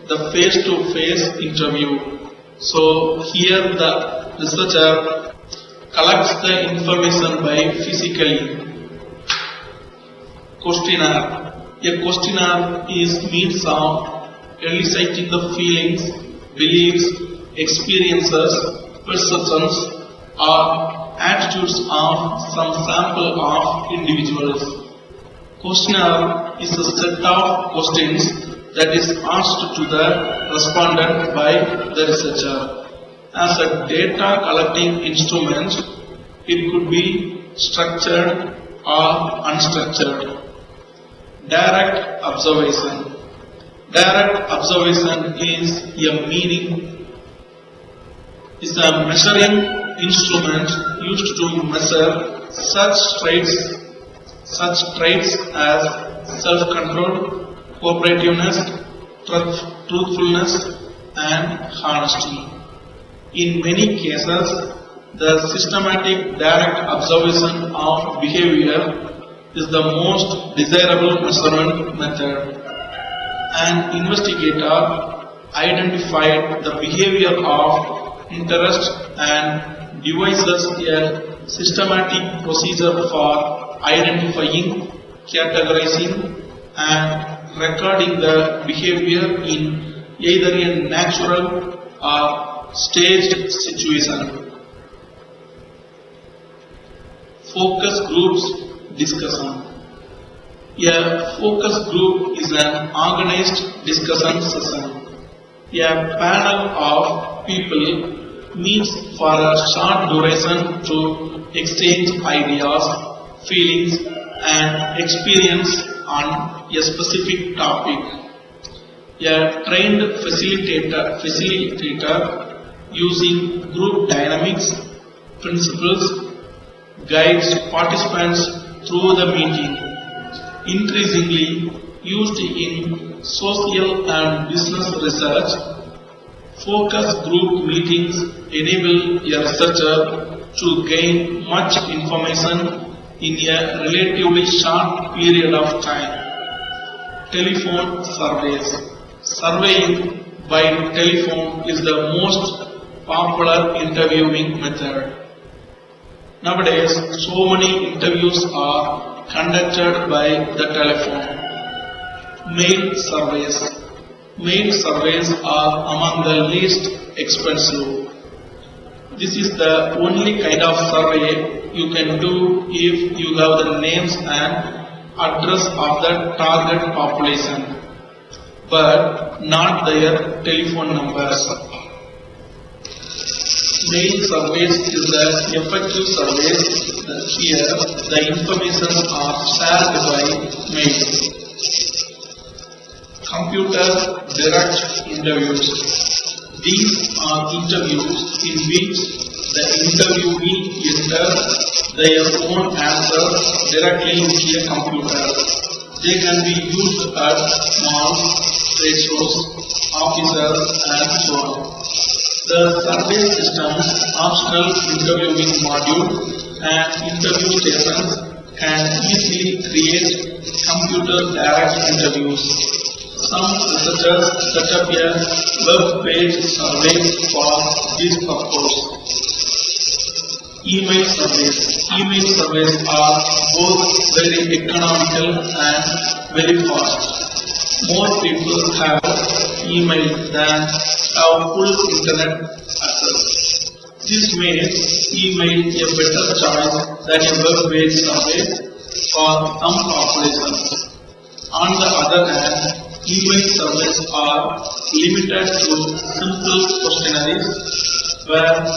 Speaker 3: the face-to-face interview. So here the researcher collects the information by physically. Questionnaire. A questionnaire is means of eliciting the feelings, beliefs experiences, perceptions, or attitudes of some sample of individuals. Questionnaire is a set of questions that is asked to the respondent by the researcher. As a data collecting instrument, it could be structured or unstructured. Direct observation. Direct observation is a measuring instrument used to measure such traits as self-control, cooperativeness, truthfulness, and honesty. In many cases, the systematic direct observation of behavior is the most desirable measurement method. An investigator identified the behavior of interest and devises a systematic procedure for identifying, categorizing, and recording the behavior in either a natural or staged situation. Focus groups discussion. A focus group is an organized discussion session. A panel of people meets for a short duration to exchange ideas, feelings, and experience on a specific topic. A trained facilitator using group dynamics principles guides participants through the meeting. Increasingly used in social and business research, focus group meetings enable a researcher to gain much information in a relatively short period of time. Telephone surveys. Surveying by telephone is the most popular interviewing method. Nowadays, so many interviews are conducted by the telephone. Mail surveys. Mail surveys are among the least expensive. This is the only kind of survey you can do if you have the names and address of the target population, but not their telephone numbers. Mail surveys is the effective surveys that here the information are shared by mail. Computer direct interviews. These are interviews in which the interviewee enters their own answers directly into a computer. They can be used at malls, trade shows, offices, and so on. The survey system's optional interviewing module and interview stations can easily create computer direct interviews. Some researchers set up a web page survey for this purpose. Email surveys. Email surveys are both very economical and very fast. More people have email than have full internet access. This makes email a better choice than a web page survey for some populations. On the other hand, email surveys are limited to simple questionnaires, whereas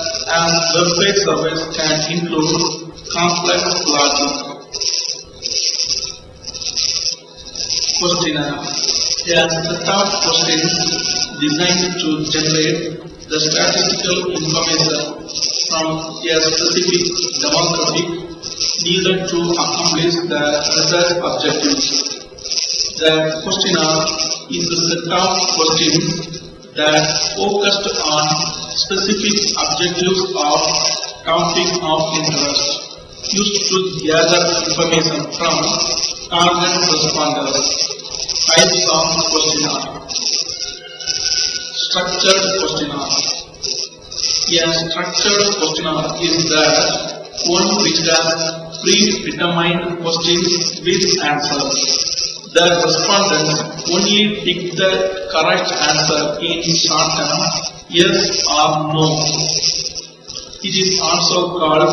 Speaker 3: web page surveys can include complex logic. Questionnaire. A set of questions designed to generate the statistical information from a specific demographic needed to accomplish the research objectives. The questionnaire is a set of questions that focused on specific objectives of topic of interest, used to gather information from target responders. Types of questionnaire. Structured questionnaire. A structured questionnaire is that one which has predetermined questions with answers. The respondents only pick the correct answer in short term yes or no. It is also called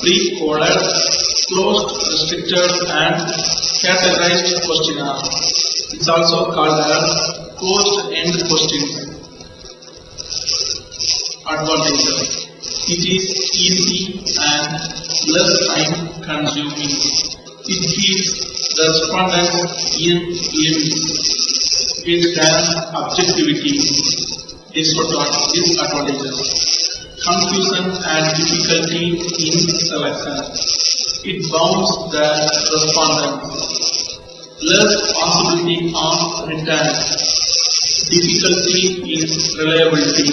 Speaker 3: pre-coded, closed, restricted and categorized questionnaire. It's also called a closed-end question. Advantages. It is easy and less time consuming. It keeps the respondents in limits. It has objectivity. Disadvantages. Confusion and difficulty in selection. It bounds the respondents. Less possibility of return. Difficulty in reliability.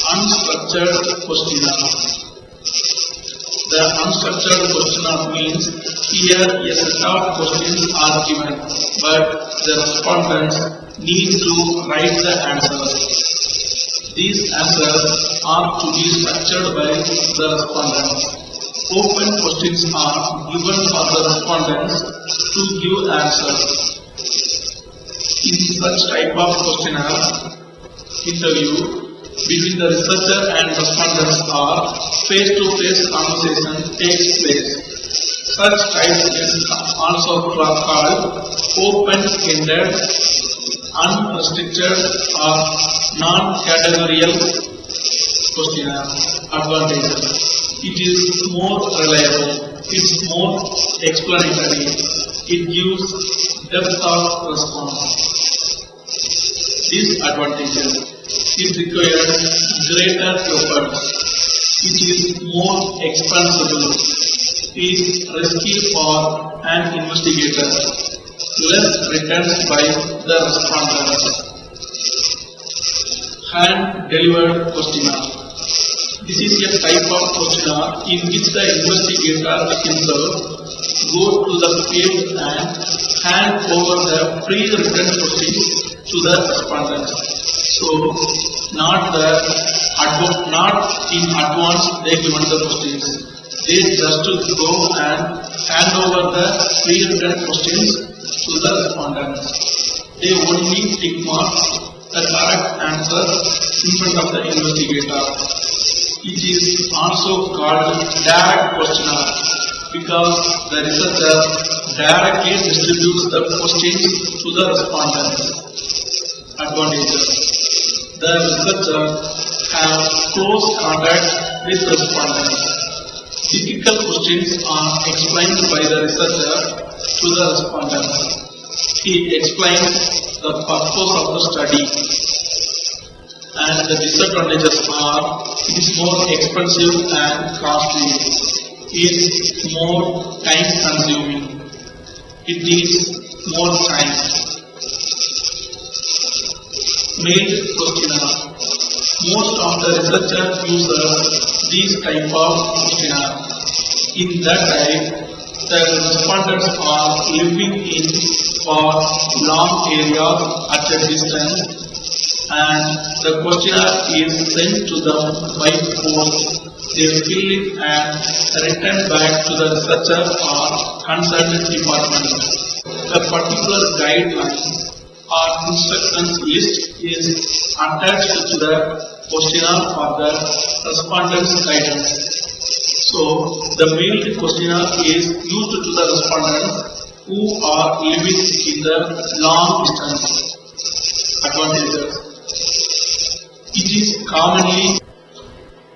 Speaker 3: Unstructured questionnaire. The unstructured questionnaire means here a set of questions are given, but the respondents need to write the answers. These answers are to be structured by the respondents. Open questions are given for the respondents to give answers. In such type of questionnaire interview, between the researcher and respondents or face-to-face conversation takes place. Such type is also called open-ended, unrestricted or non-categorical questionnaire. Advantages. It is more reliable. It's more explanatory. It gives depth of response. Disadvantages. It requires greater efforts. It is more expensive. It is risky for an investigator. Less returns by the respondents. Hand-delivered questionnaire. This is a type of questionnaire in which the investigator himself goes to the field and hand over the pre-written questions to the respondents. So, not in advance they given the questions. They just go and hand over the pre-written questions to the respondents. They only tick mark the correct answer in front of the investigator. It is also called direct questionnaire because the researcher directly distributes the questions to the respondents. Advantages. The researcher has close contact with the respondents. Difficult questions are explained by the researcher to the respondents. He explains the purpose of the study. And the disadvantages are it is more expensive and costly. It is more time consuming. It needs more time. Mailed questionnaire. Most of the researchers use these type of questionnaire. In that type, the respondents are living in for long areas at a distance and the questionnaire is sent to them by post. They fill it and return back to the researcher or concerned department. A particular guideline or instructions list is attached to the questionnaire for the respondent's guidance. So, the mailed questionnaire is used to the respondents who are living in the long distance. Advantages.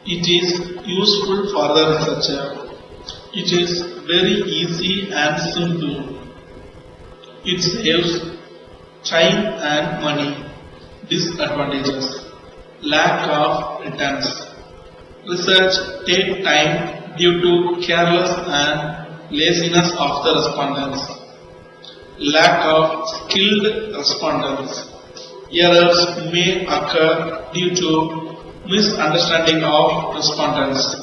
Speaker 3: It is useful for the researcher. It is very easy and simple. It saves time and money. Disadvantages. Lack of returns. Research takes time due to careless and laziness of the respondents. Lack of skilled respondents. Errors may occur due to misunderstanding of respondents.